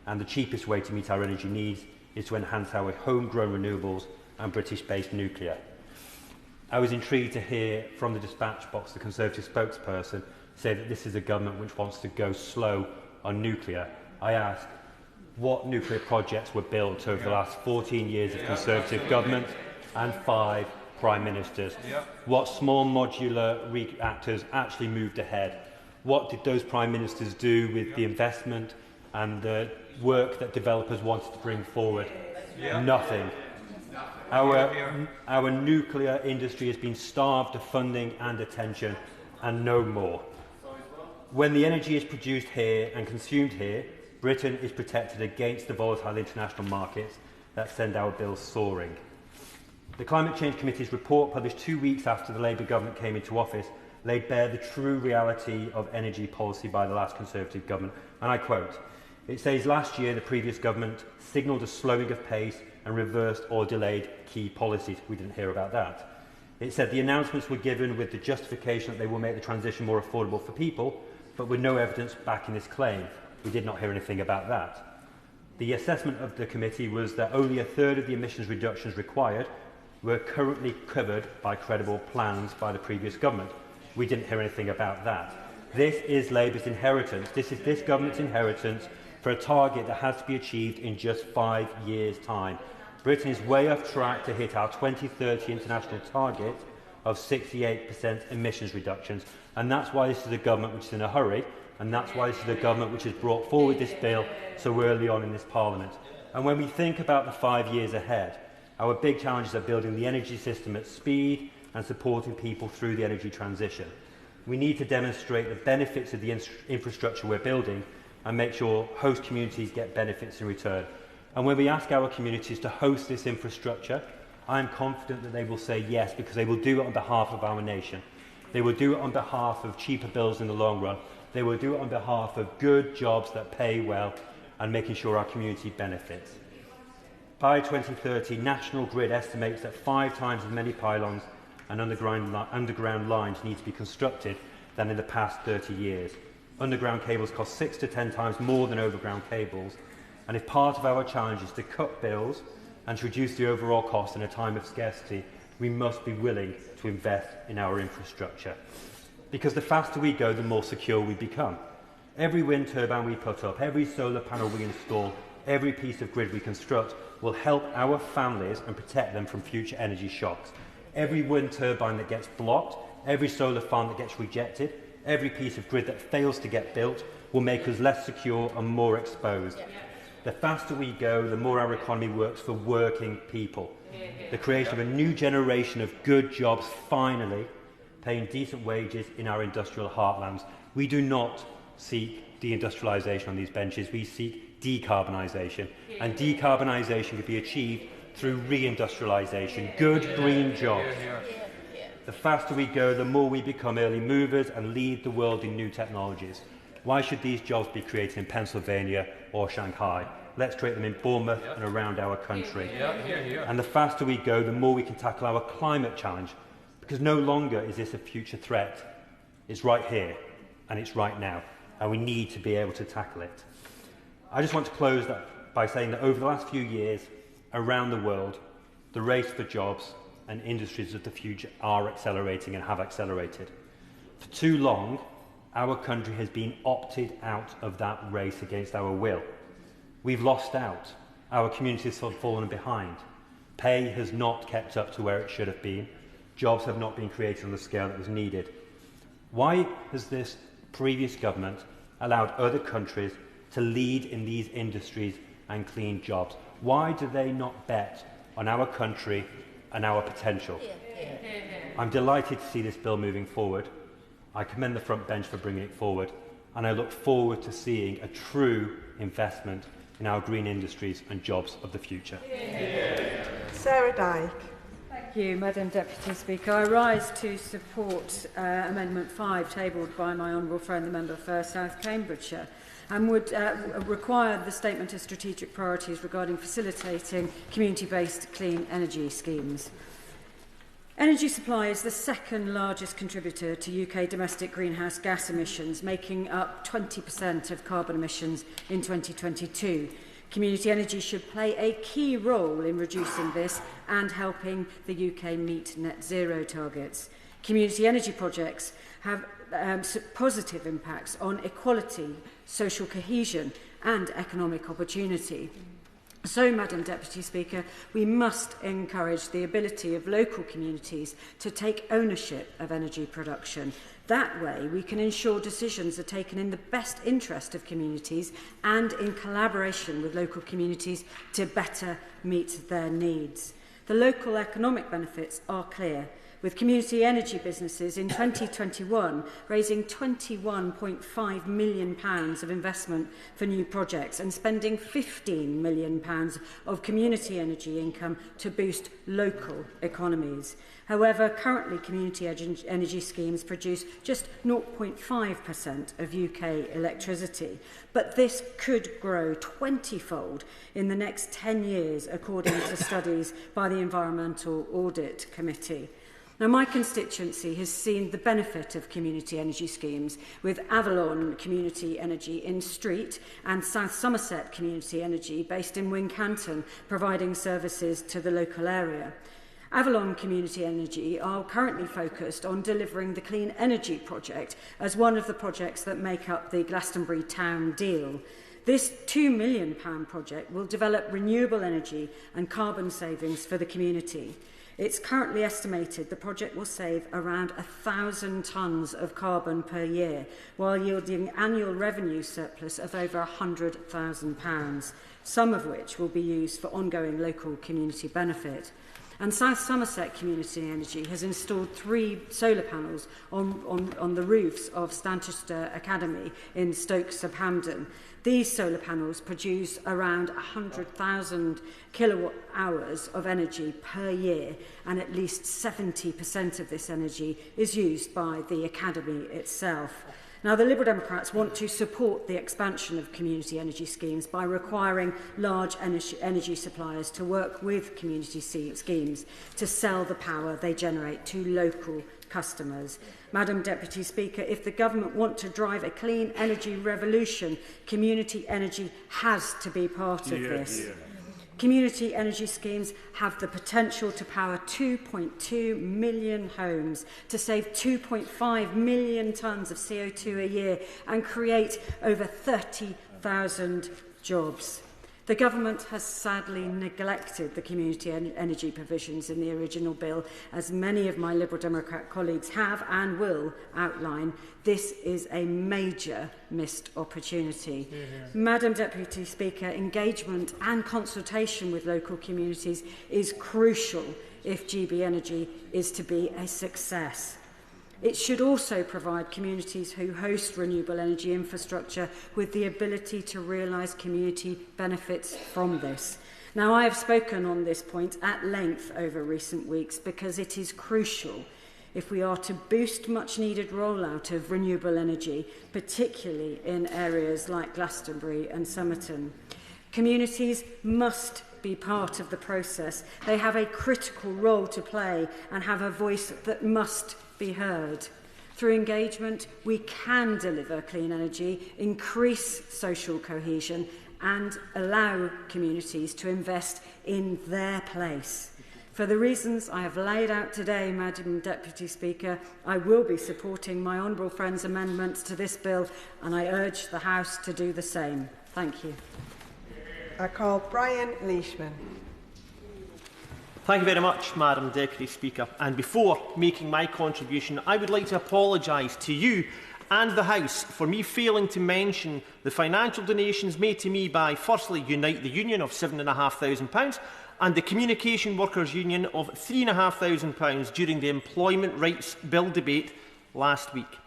and the cheapest way to meet our energy needs is to enhance our homegrown renewables and British-based nuclear. I was intrigued to hear from the dispatch box the Conservative spokesperson say that this is a government which wants to go slow on nuclear. I ask, what nuclear projects were built over the last 14 years of Conservative government and 5 Prime Ministers? What small modular reactors actually moved ahead? What did those Prime Ministers do with the investment and the work that developers wanted to bring forward? Nothing. Our nuclear industry has been starved of funding and attention, and no more. When the energy is produced here and consumed here, Britain is protected against the volatile international markets that send our bills soaring. The Climate Change Committee's report, published 2 weeks after the Labour government came into office, laid bare the true reality of energy policy by the last Conservative government. And I quote, it says, last year the previous government signalled a slowing of pace and reversed or delayed key policies. We didn't hear about that. It said the announcements were given with the justification that they will make the transition more affordable for people, but with no evidence backing this claim. We did not hear anything about that. The assessment of the committee was that only a third of the emissions reductions required were currently covered by credible plans by the previous government. We didn't hear anything about that. This is Labour's inheritance. This is this government's inheritance for a target that has to be achieved in just 5 years' time. Britain is way off track to hit our 2030 international target of 68% emissions reductions, and that's why this is a government which is in a hurry, and that's why this is a government which has brought forward this bill so early on in this Parliament. And when we think about the 5 years ahead, our big challenges are building the energy system at speed and supporting people through the energy transition. We need to demonstrate the benefits of the infrastructure we're building and make sure host communities get benefits in return. And when we ask our communities to host this infrastructure, I am confident that they will say yes, because they will do it on behalf of our nation. They will do it on behalf of cheaper bills in the long run. They will do it on behalf of good jobs that pay well and making sure our community benefits. By 2030, National Grid estimates that 5 times as many pylons and underground lines need to be constructed than in the past 30 years. Underground cables cost 6 to 10 times more than overground cables, and if part of our challenge is to cut bills and to reduce the overall cost in a time of scarcity, we must be willing to invest in our infrastructure. Because the faster we go, the more secure we become. Every wind turbine we put up, every solar panel we install, every piece of grid we construct will help our families and protect them from future energy shocks. Every wind turbine that gets blocked, every solar farm that gets rejected, every piece of grid that fails to get built will make us less secure and more exposed. The faster we go, the more our economy works for working people. The creation of a new generation of good jobs, finally, paying decent wages in our industrial heartlands. We do not seek deindustrialisation on these benches, we seek decarbonisation. And decarbonisation can be achieved through reindustrialisation, good green jobs. The faster we go, the more we become early movers and lead the world in new technologies. Why should these jobs be created in Pennsylvania or Shanghai? Let's create them in Bournemouth and around our country. And the faster we go, the more we can tackle our climate challenge, because no longer is this a future threat. It's right here and it's right now, and we need to be able to tackle it. I just want to close that by saying that over the last few years, around the world, the race for jobs and industries of the future are accelerating and have accelerated. For too long, our country has been opted out of that race against our will. We've lost out. Our communities have fallen behind. Pay has not kept up to where it should have been. Jobs have not been created on the scale that was needed. Why has this previous government allowed other countries to lead in these industries and clean jobs? Why do they not bet on our country and our potential? I'm delighted to see this bill moving forward. I commend the front bench for bringing it forward, and I look forward to seeing a true investment in our green industries and jobs of the future. Sarah Dyke. Thank you, Madam Deputy Speaker. I rise to support Amendment 5 tabled by my honourable friend, the member for South Cambridgeshire, and would require the statement of strategic priorities regarding facilitating community-based clean energy schemes. Energy supply is the second largest contributor to UK domestic greenhouse gas emissions, making up 20% of carbon emissions in 2022. Community energy should play a key role in reducing this and helping the UK meet net zero targets. Community energy projects have positive impacts on equality, social cohesion and economic opportunity. So, Madam Deputy Speaker, we must encourage the ability of local communities to take ownership of energy production. That way, we can ensure decisions are taken in the best interest of communities and in collaboration with local communities to better meet their needs. The local economic benefits are clear, with community energy businesses in 2021 raising £21.5 million of investment for new projects and spending £15 million of community energy income to boost local economies. However, currently community energy schemes produce just 0.5% of UK electricity, but this could grow 20-fold in the next 10 years, according to studies by the Environmental Audit Committee. Now, my constituency has seen the benefit of community energy schemes, with Avalon Community Energy in Street and South Somerset Community Energy based in Wincanton providing services to the local area. Avalon Community Energy are currently focused on delivering the Clean Energy Project as one of the projects that make up the Glastonbury Town deal. This £2 million project will develop renewable energy and carbon savings for the community. It's currently estimated the project will save around 1,000 tonnes of carbon per year, while yielding annual revenue surplus of over £100,000, some of which will be used for ongoing local community benefit. And South Somerset Community Energy has installed 3 solar panels on the roofs of Stanchester Academy in Stoke-Southampton. These solar panels produce around 100,000 kilowatt hours of energy per year, and at least 70% of this energy is used by the Academy itself. Now, the Liberal Democrats want to support the expansion of community energy schemes by requiring large energy suppliers to work with community schemes to sell the power they generate to local customers. Madam Deputy Speaker, if the government want to drive a clean energy revolution, community energy has to be part of this. Community energy schemes have the potential to power 2.2 million homes, to save 2.5 million tonnes of CO2 a year and create over 30,000 jobs. The government has sadly neglected the community energy provisions in the original bill, as many of my Liberal Democrat colleagues have and will outline. This is a major missed opportunity. Madam Deputy Speaker, engagement and consultation with local communities is crucial if GB Energy is to be a success. It should also provide communities who host renewable energy infrastructure with the ability to realise community benefits from this. Now, I have spoken on this point at length over recent weeks because it is crucial if we are to boost much-needed rollout of renewable energy, particularly in areas like Glastonbury and Somerton. Communities must be part of the process. They have a critical role to play and have a voice that must be heard. Through engagement, we can deliver clean energy, increase social cohesion, and allow communities to invest in their place. For the reasons I have laid out today, Madam Deputy Speaker, I will be supporting my honourable friend's amendments to this bill, and I urge the House to do the same. Thank you. I call Brian Leishman. Thank you very much, Madam Deputy Speaker. And before making my contribution, I would like to apologise to you and the House for me failing to mention the financial donations made to me by, firstly, Unite the Union of £7,500 and the Communication Workers Union of £3,500 during the Employment Rights Bill debate last week.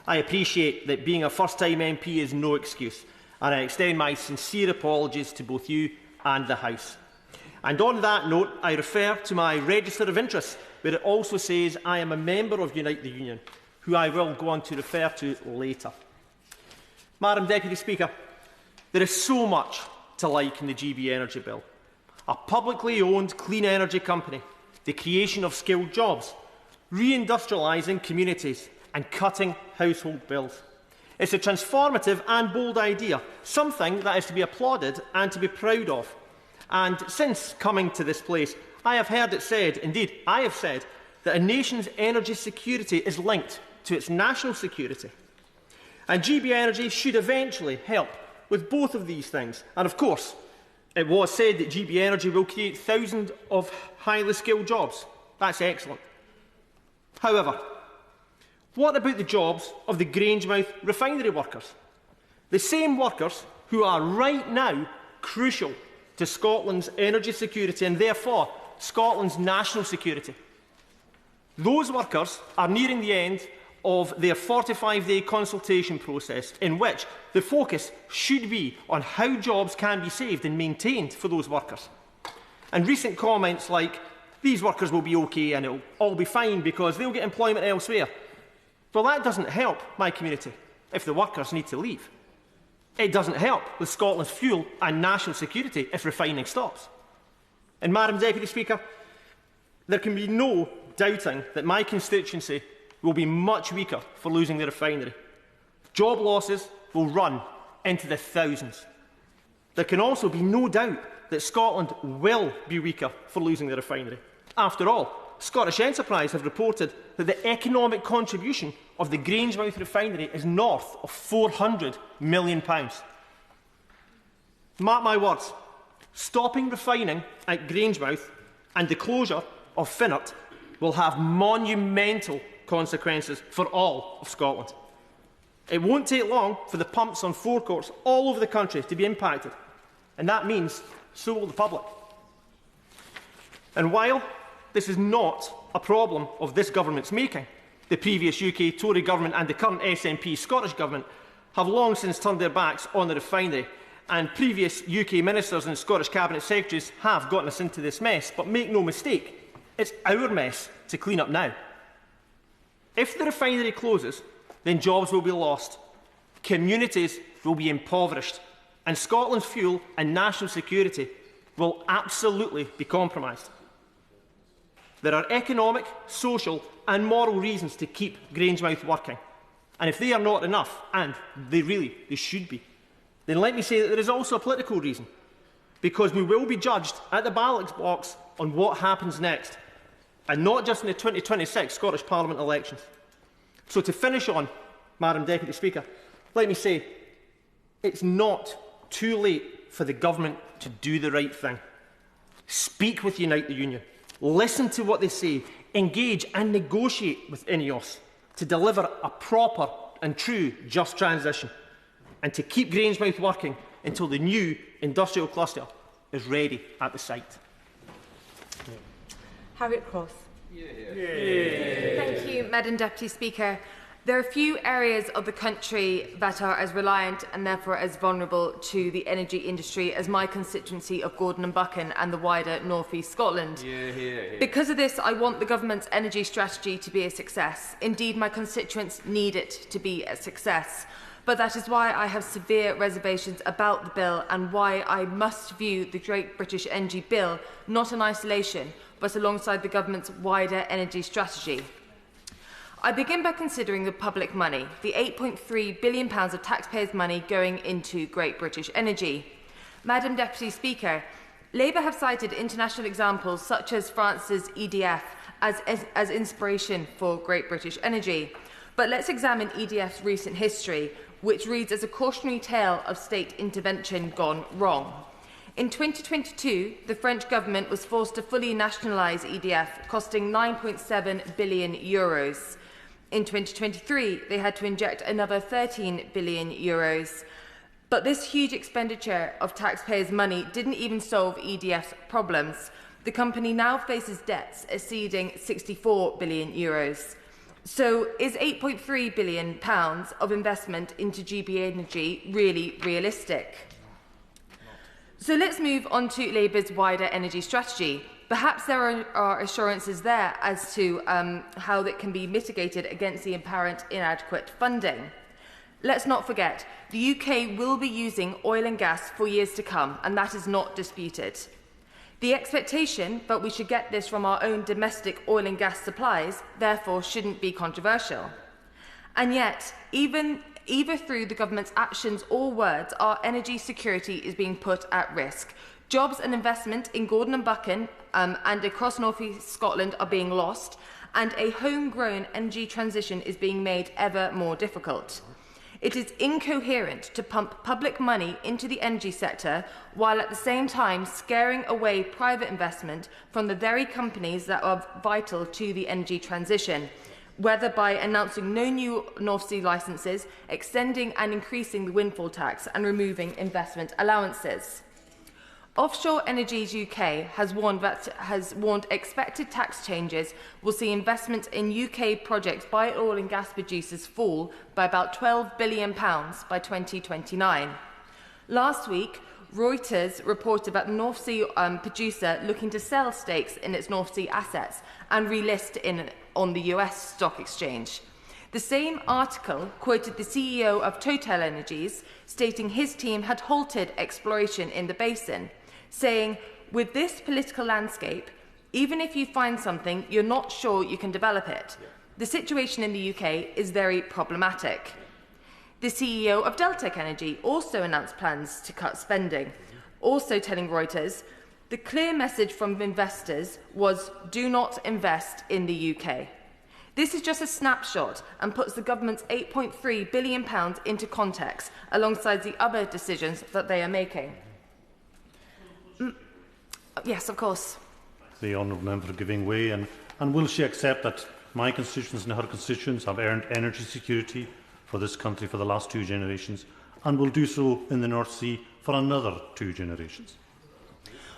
I appreciate that being a first-time MP is no excuse, and I extend my sincere apologies to both you and the House. And on that note, I refer to my register of interests, where it also says I am a member of Unite the Union, who I will go on to refer to later. Madam Deputy Speaker, there is so much to like in the GB Energy Bill. A publicly owned clean energy company, the creation of skilled jobs, reindustrialising communities and cutting household bills. It's a transformative and bold idea, something that is to be applauded and to be proud of. And since coming to this place, I have heard it said, indeed I have said, that a nation's energy security is linked to its national security. And GB Energy should eventually help with both of these things. And of course, it was said that GB Energy will create thousands of highly skilled jobs. That's excellent. However, what about the jobs of the Grangemouth refinery workers? The same workers who are right now crucial to Scotland's energy security and therefore Scotland's national security. Those workers are nearing the end of their 45-day consultation process, in which the focus should be on how jobs can be saved and maintained for those workers. And recent comments like, these workers will be okay and it will all be fine because they'll get employment elsewhere. Well, that doesn't help my community if the workers need to leave. It doesn't help with Scotland's fuel and national security if refining stops. And, Madam Deputy Speaker, there can be no doubting that my constituency will be much weaker for losing the refinery. Job losses will run into the thousands. There can also be no doubt that Scotland will be weaker for losing the refinery. After all, Scottish Enterprise have reported that the economic contribution of the Grangemouth refinery is north of £400 million. Mark my words, stopping refining at Grangemouth and the closure of Finnart will have monumental consequences for all of Scotland. It won't take long for the pumps on forecourts all over the country to be impacted, and that means so will the public. And while this is not a problem of this government's making, the previous UK Tory government and the current SNP Scottish government have long since turned their backs on the refinery, and previous UK ministers and Scottish Cabinet Secretaries have gotten us into this mess. But make no mistake, it's our mess to clean up now. If the refinery closes, then jobs will be lost communities will be impoverished, and Scotland's fuel and national security will absolutely be compromised. There are economic, social and moral reasons to keep Grangemouth working. And if they are not enough, and they should be, then let me say that there is also a political reason. Because we will be judged at the ballot box on what happens next, and not just in the 2026 Scottish Parliament elections. So to finish on, Madam Deputy Speaker, let me say it's not too late for the government to do the right thing. Speak with Unite the Union. Listen to what they say. Engage and negotiate with INEOS to deliver a proper and true just transition, and to keep Grangemouth working until the new industrial cluster is ready at the site. Harriet Cross. Thank you, Madam Deputy Speaker. There are few areas of the country that are as reliant and therefore as vulnerable to the energy industry as my constituency of Gordon and Buchan and the wider North East Scotland. Because of this, I want the government's energy strategy to be a success. Indeed, my constituents need it to be a success. But that is why I have severe reservations about the bill and why I must view the Great British Energy Bill not in isolation, but alongside the government's wider energy strategy. I begin by considering the public money, the £8.3 billion of taxpayers' money going into Great British Energy. Madam Deputy Speaker, Labour have cited international examples such as France's EDF as inspiration for Great British Energy. But let's examine EDF's recent history, which reads as a cautionary tale of state intervention gone wrong. In 2022, the French government was forced to fully nationalise EDF, costing €9.7 billion. In 2023, they had to inject another €13 billion. But this huge expenditure of taxpayers' money didn't even solve EDF's problems. The company now faces debts exceeding €64 billion. So is £8.3 billion of investment into GB Energy really realistic? So let's move on to Labour's wider energy strategy. Perhaps there are assurances there as to how that can be mitigated against the apparent inadequate funding. Let's not forget, the UK will be using oil and gas for years to come, and that is not disputed. The expectation that we should get this from our own domestic oil and gas supplies, therefore, shouldn't be controversial. And yet, either through the government's actions or words, our energy security is being put at risk. Jobs and investment in Gordon and Buchan and across North East Scotland are being lost, and a homegrown energy transition is being made ever more difficult. It is incoherent to pump public money into the energy sector while at the same time scaring away private investment from the very companies that are vital to the energy transition, whether by announcing no new North Sea licences, extending and increasing the windfall tax and removing investment allowances. Offshore Energies UK has warned expected tax changes will see investment in UK projects by oil and gas producers fall by about £12 billion by 2029. Last week, Reuters reported about the North Sea producer looking to sell stakes in its North Sea assets and relist on the US stock exchange. The same article quoted the CEO of Total Energies, stating his team had halted exploration in the basin, saying, "With this political landscape, even if you find something, you're not sure you can develop it. The situation in the UK is very problematic." The CEO of Deltec Energy also announced plans to cut spending, also telling Reuters, "The clear message from investors was do not invest in the UK." This is just a snapshot and puts the government's £8.3 billion into context alongside the other decisions that they are making. Yes, of course. The honourable member for giving way, and will she accept that my constituents and her constituents have earned energy security for this country for the last 2 generations and will do so in the North Sea for another 2 generations?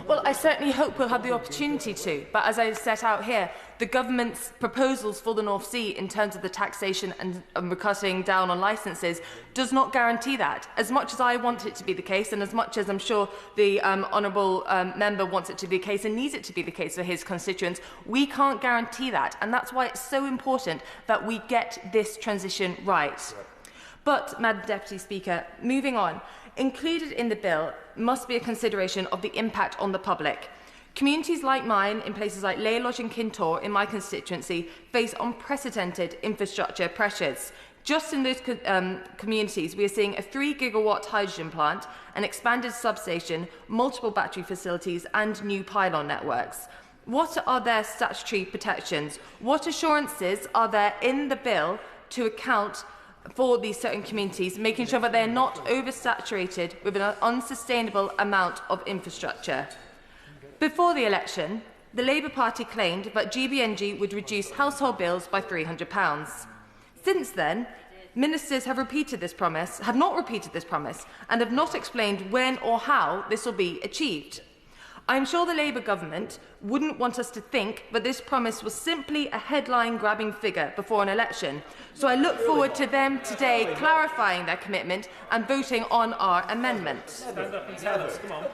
Well, I certainly hope we'll have the opportunity to, but as I've set out here, the government's proposals for the North Sea in terms of the taxation and cutting down on licences does not guarantee that. As much as I want it to be the case, and as much as I'm sure the honourable member wants it to be the case and needs it to be the case for his constituents, we can't guarantee that, and that's why it's so important that we get this transition right. But, Madam Deputy Speaker, moving on, included in the bill must be a consideration of the impact on the public. Communities like mine, in places like Heylings and Kintore in my constituency, face unprecedented infrastructure pressures. Just in those communities, we are seeing a 3-gigawatt hydrogen plant, an expanded substation, multiple battery facilities and new pylon networks. What are their statutory protections? What assurances are there in the bill to account for these certain communities, making sure that they are not oversaturated with an unsustainable amount of infrastructure? Before the election, the Labour Party claimed that GBNG would reduce household bills by £300. Since then, ministers have not repeated this promise, and have not explained when or how this will be achieved. I am sure the Labour government wouldn't want us to think that this promise was simply a headline-grabbing figure before an election, so I look forward to them today clarifying their commitment and voting on our amendment. Stand up and tell us. Come on.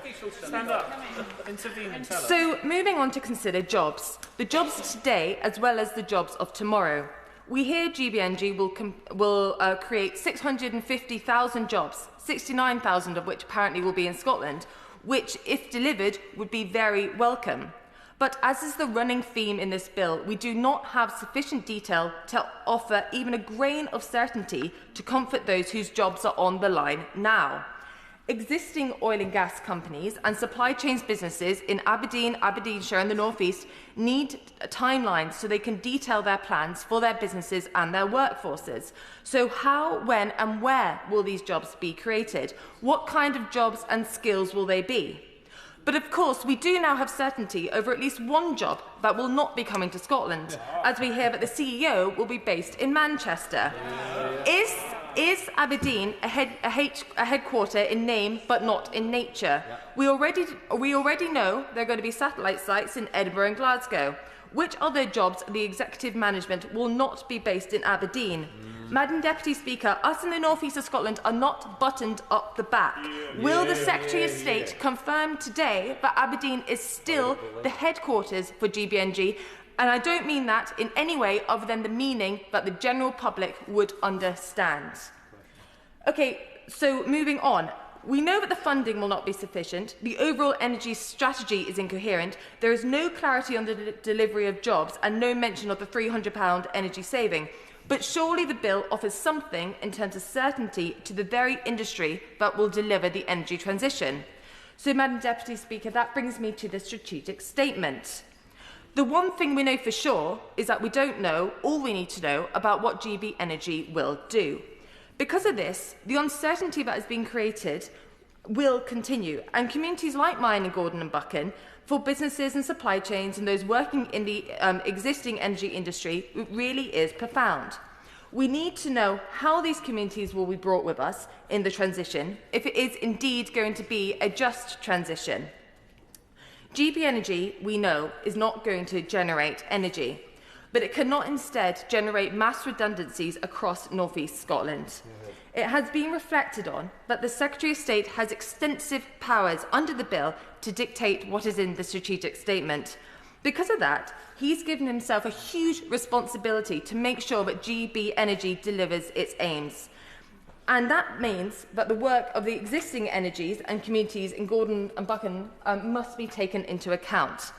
Stand up. Intervene and tell us. So, moving on to consider jobs. The jobs of today as well as the jobs of tomorrow. We hear GBNG will create 650,000 jobs, 69,000 of which apparently will be in Scotland, which, if delivered, would be very welcome. But as is the running theme in this bill, we do not have sufficient detail to offer even a grain of certainty to comfort those whose jobs are on the line now. Existing oil and gas companies and supply chains businesses in Aberdeen, Aberdeenshire and the North East need timelines so they can detail their plans for their businesses and their workforces. So how, when and where will these jobs be created? What kind of jobs and skills will they be? But of course, we do now have certainty over at least one job that will not be coming to Scotland, as we hear that the CEO will be based in Manchester. Is Aberdeen a headquarter in name but not in nature? We already know there are going to be satellite sites in Edinburgh and Glasgow. Which other jobs the executive management will not be based in Aberdeen? Madam Deputy Speaker, us in the North East of Scotland are not buttoned up the back. Will the Secretary of State confirm today that Aberdeen is still the headquarters for GBNG? And I don't mean that in any way other than the meaning that the general public would understand. Okay, so moving on. We know that the funding will not be sufficient. The overall energy strategy is incoherent. There is no clarity on the delivery of jobs and no mention of the £300 energy saving. But surely the bill offers something in terms of certainty to the very industry that will deliver the energy transition. So, Madam Deputy Speaker, that brings me to the strategic statement. The one thing we know for sure is that we don't know all we need to know about what GB Energy will do. Because of this, the uncertainty that has been created will continue, and communities like mine in Gordon and Buchan, for businesses and supply chains and those working in the existing energy industry, it really is profound. We need to know how these communities will be brought with us in the transition, if it is indeed going to be a just transition. GB Energy, we know, is not going to generate energy, but it cannot instead generate mass redundancies across North East Scotland. It has been reflected on that the Secretary of State has extensive powers under the bill to dictate what is in the strategic statement. Because of that, he's given himself a huge responsibility to make sure that GB Energy delivers its aims. And that means that the work of the existing energies and communities in Gordon and Buchan must be taken into account.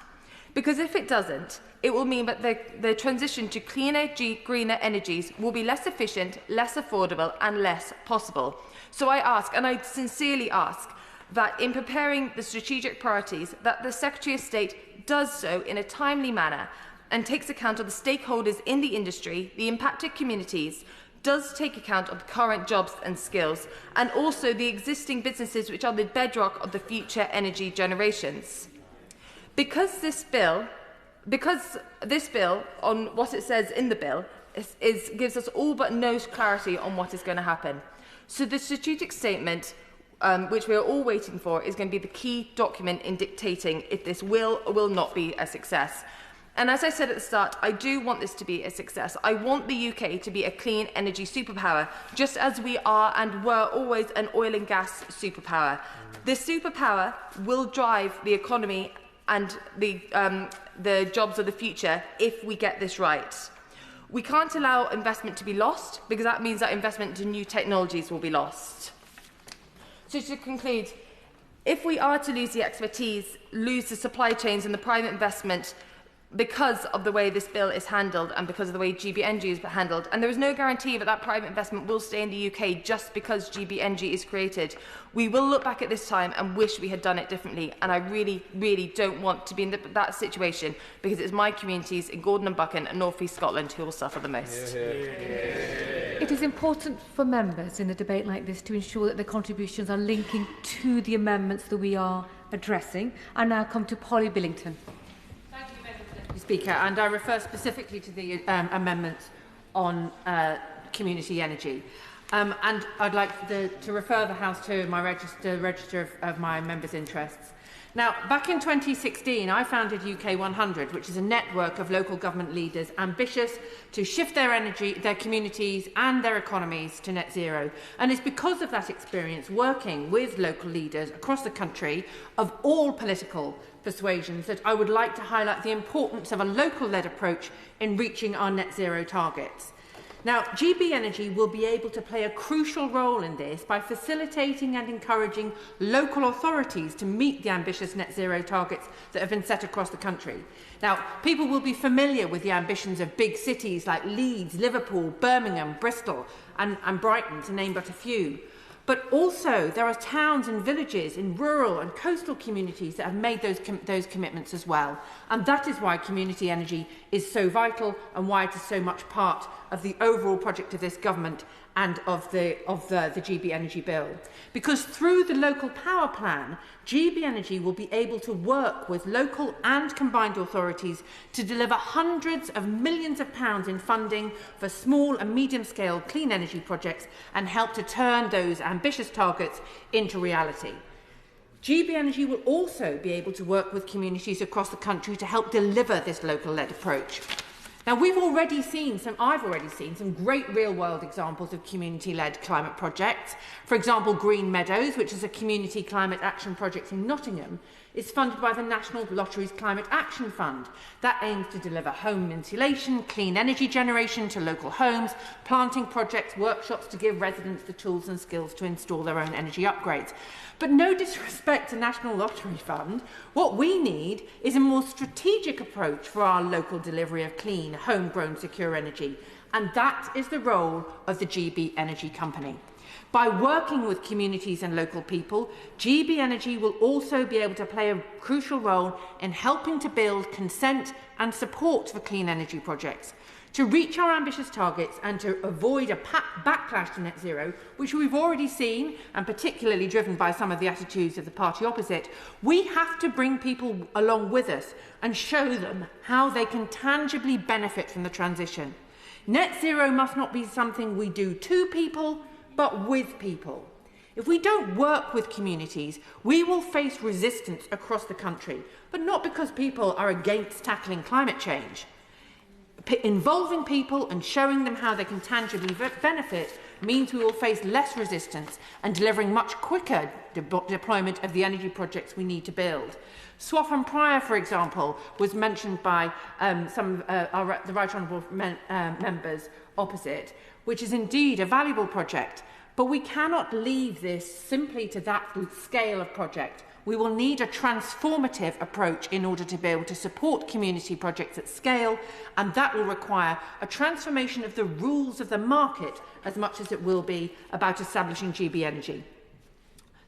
Because if it doesn't, it will mean that the transition to cleaner, greener energies will be less efficient, less affordable and less possible. So I ask, and I sincerely ask, that in preparing the strategic priorities, that the Secretary of State does so in a timely manner and takes account of the stakeholders in the industry, the impacted communities, does take account of the current jobs and skills, and also the existing businesses which are the bedrock of the future energy generations. Because this bill, on what it says in the bill, gives us all but no clarity on what is going to happen. So the strategic statement, which we are all waiting for, is going to be the key document in dictating if this will or will not be a success. And as I said at the start, I do want this to be a success. I want the UK to be a clean energy superpower, just as we are and were always an oil and gas superpower. This superpower will drive the economy and the jobs of the future if we get this right. We can't allow investment to be lost, because that means that investment into new technologies will be lost. So to conclude, if we are to lose the expertise, lose the supply chains and the private investment because of the way this bill is handled and because of the way GB Energy is handled, and there is no guarantee that that private investment will stay in the UK just because GB Energy is created, we will look back at this time and wish we had done it differently. And I really, really don't want to be in that situation, because it's my communities in Gordon and Buchan and North East Scotland who will suffer the most. It is important for members in a debate like this to ensure that their contributions are linking to the amendments that we are addressing. I now come to Polly Billington. Speaker, and I refer specifically to the amendments on community energy. And I'd like to refer the House to my register of my members' interests. Now, back in 2016, I founded UK 100, which is a network of local government leaders ambitious to shift their energy, their communities and their economies to net zero. And it's because of that experience working with local leaders across the country of all political persuasions that I would like to highlight the importance of a local-led approach in reaching our net zero targets. Now, GB Energy will be able to play a crucial role in this by facilitating and encouraging local authorities to meet the ambitious net zero targets that have been set across the country. Now, people will be familiar with the ambitions of big cities like Leeds, Liverpool, Birmingham, Bristol and Brighton, to name but a few. But also, there are towns and villages in rural and coastal communities that have made those commitments as well. And that is why community energy is so vital and why it is so much part of the overall project of this government and of the GB Energy Bill. Because through the local power plan, GB Energy will be able to work with local and combined authorities to deliver hundreds of millions of pounds in funding for small and medium-scale clean energy projects and help to turn those ambitious targets into reality. GB Energy will also be able to work with communities across the country to help deliver this local-led approach. Now, I've already seen some great real-world examples of community-led climate projects. For example, Green Meadows, which is a community climate action project in Nottingham, is funded by the National Lottery's Climate Action Fund. That aims to deliver home insulation, clean energy generation to local homes, planting projects, workshops to give residents the tools and skills to install their own energy upgrades. But no disrespect to National Lottery Fund, what we need is a more strategic approach for our local delivery of clean, homegrown, secure energy. And that is the role of the GB Energy Company. By working with communities and local people, GB Energy will also be able to play a crucial role in helping to build consent and support for clean energy projects. To reach our ambitious targets and to avoid a backlash to net zero, which we've already seen, and particularly driven by some of the attitudes of the party opposite, we have to bring people along with us and show them how they can tangibly benefit from the transition. Net zero must not be something we do to people, but with people. If we don't work with communities, we will face resistance across the country, but not because people are against tackling climate change. Involving people and showing them how they can tangibly benefit means we will face less resistance and delivering much quicker deployment of the energy projects we need to build. Swaffham Prior, for example, was mentioned by some of the Right Honourable members opposite, which is indeed a valuable project. But we cannot leave this simply to that scale of project. We will need a transformative approach in order to be able to support community projects at scale, and that will require a transformation of the rules of the market as much as it will be about establishing GB Energy.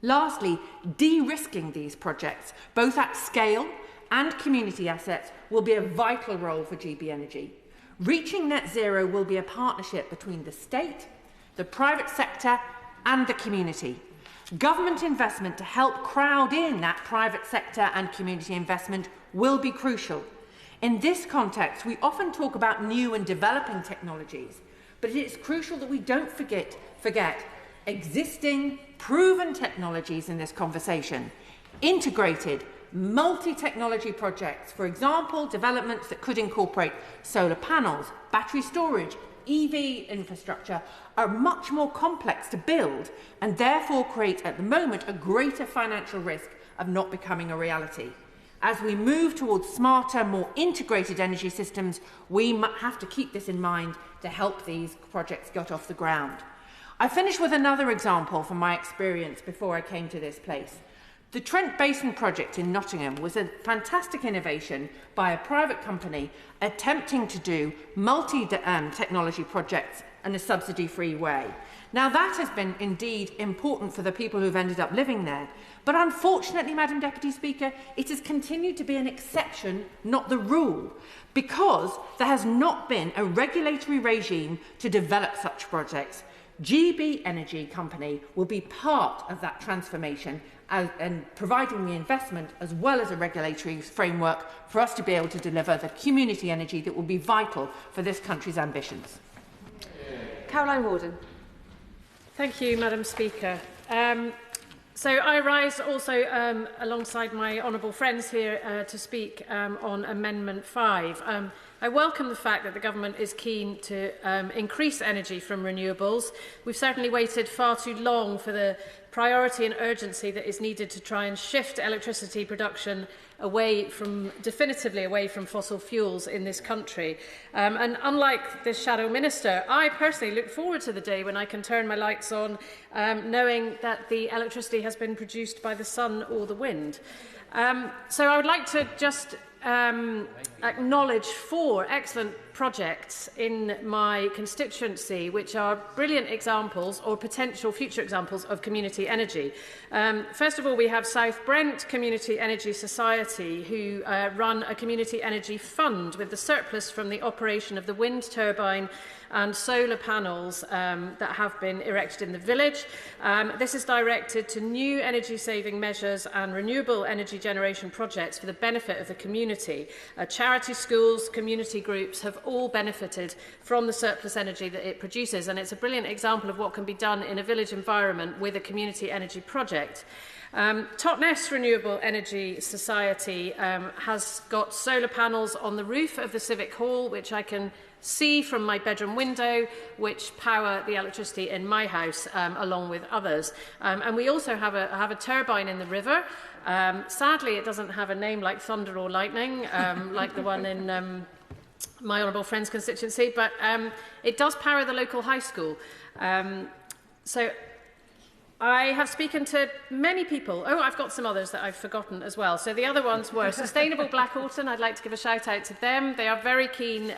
Lastly, de-risking these projects, both at scale and community assets, will be a vital role for GB Energy. Reaching net zero will be a partnership between the state, the private sector and the community. Government investment to help crowd in that private sector and community investment will be crucial. In this context, we often talk about new and developing technologies, but it is crucial that we don't forget existing, proven technologies in this conversation. Integrated, multi-technology projects, for example, developments that could incorporate solar panels, battery storage, EV infrastructure, are much more complex to build and therefore create at the moment a greater financial risk of not becoming a reality. As we move towards smarter, more integrated energy systems, we have to keep this in mind to help these projects get off the ground. I finish with another example from my experience before I came to this place. The Trent Basin project in Nottingham was a fantastic innovation by a private company attempting to do multi-technology projects in a subsidy-free way. Now, that has been indeed important for the people who've ended up living there. But unfortunately, Madam Deputy Speaker, it has continued to be an exception, not the rule, because there has not been a regulatory regime to develop such projects. GB Energy Company will be part of that transformation and providing the investment as well as a regulatory framework for us to be able to deliver the community energy that will be vital for this country's ambitions. Caroline Warden. Thank you, Madam Speaker. So I rise also alongside my honourable friends here to speak on Amendment 5. I welcome the fact that the Government is keen to increase energy from renewables. We've certainly waited far too long for the priority and urgency that is needed to try and shift electricity production definitively away from fossil fuels in this country. And unlike this Shadow Minister, I personally look forward to the day when I can turn my lights on knowing that the electricity has been produced by the sun or the wind. So I would like to just acknowledge 4 excellent projects in my constituency, which are brilliant examples or potential future examples of community energy. First of all, we have South Brent Community Energy Society, who run a community energy fund with the surplus from the operation of the wind turbine and solar panels that have been erected in the village. This is directed to new energy-saving measures and renewable energy generation projects for the benefit of the community. Charity schools, community groups have all benefited from the surplus energy that it produces, and it's a brilliant example of what can be done in a village environment with a community energy project. Totnes Renewable Energy Society has got solar panels on the roof of the Civic Hall, which I can see from my bedroom window, which power the electricity in my house, along with others. And we also have a turbine in the river. Sadly, it doesn't have a name like Thunder or Lightning, like the one in my honourable friend's constituency, but it does power the local high school. So I have spoken to many people. Oh, I've got some others that I've forgotten as well. So the other ones were Sustainable Blackawton. I'd like to give a shout out to them. They are very keen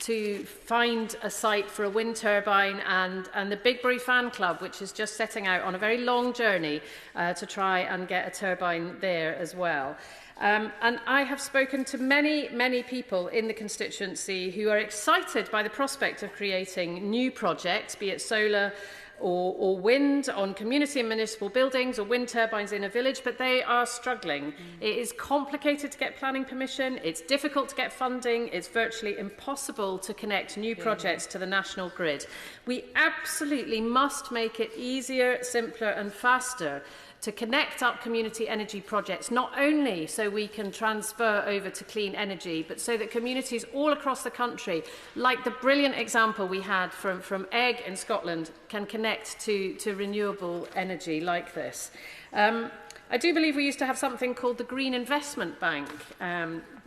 to find a site for a wind turbine, and the Bigbury Fan Club, which is just setting out on a very long journey to try and get a turbine there as well. And I have spoken to many people in the constituency who are excited by the prospect of creating new projects, be it solar or wind on community and municipal buildings or wind turbines in a village, but they are struggling. It is complicated to get planning permission, it's difficult to get funding, it's virtually impossible to connect new projects to the national grid. We absolutely must make it easier, simpler and faster to connect up community energy projects, not only so we can transfer over to clean energy, but so that communities all across the country, like the brilliant example we had from Egg in Scotland, can connect to renewable energy like this. I do believe we used to have something called the Green Investment Bank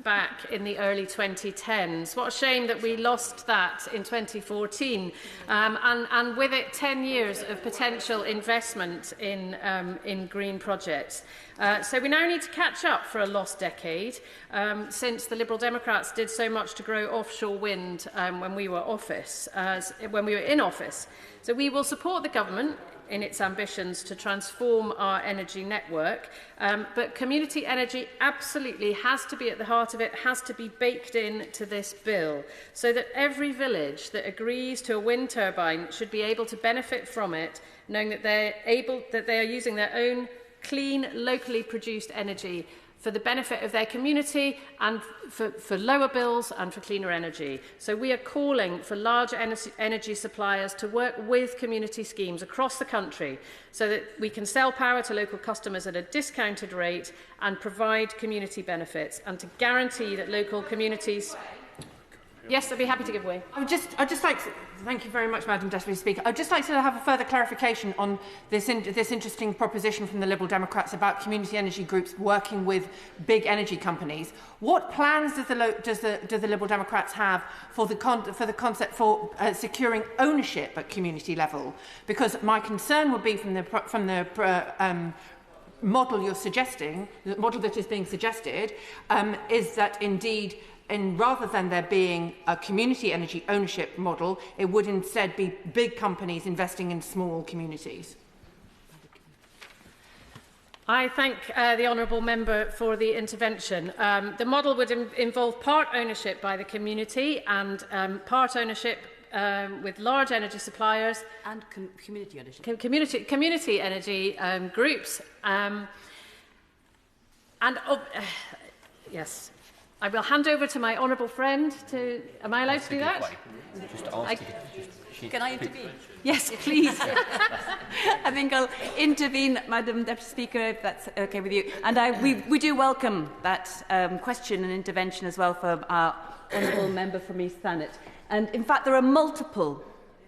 back in the early 2010s. What a shame that we lost that in 2014, and with it 10 years of potential investment in green projects. So we now need to catch up for a lost decade, since the Liberal Democrats did so much to grow offshore wind when we were in office. So we will support the government in its ambitions to transform our energy network, but community energy absolutely has to be at the heart of it, has to be baked into this bill, so that every village that agrees to a wind turbine should be able to benefit from it, knowing that they are using their own clean, locally produced energy for the benefit of their community and for lower bills and for cleaner energy. So we are calling for large energy suppliers to work with community schemes across the country so that we can sell power to local customers at a discounted rate and provide community benefits, and to guarantee that local communities... Yes, I'd be happy to give way. I'd just like to, thank you very much, Madam Deputy Speaker. I'd just like to have a further clarification on this interesting proposition from the Liberal Democrats about community energy groups working with big energy companies. What plans do the Liberal Democrats have for the concept for securing ownership at community level? Because my concern would be from the model you're suggesting, the model that is being suggested, is that indeed, rather than there being a community energy ownership model, it would instead be big companies investing in small communities. I thank the honourable member for the intervention. The model would involve part ownership by the community and part ownership with large energy suppliers and community ownership. Community energy groups. Yes. I will hand over to my honourable friend to... Am I allowed to do that? Can I intervene? Yes, please. I think I'll intervene, Madam Deputy Speaker, if that's okay with you. And we do welcome that question and intervention as well from our honourable member from East Thanet. And in fact, there are multiple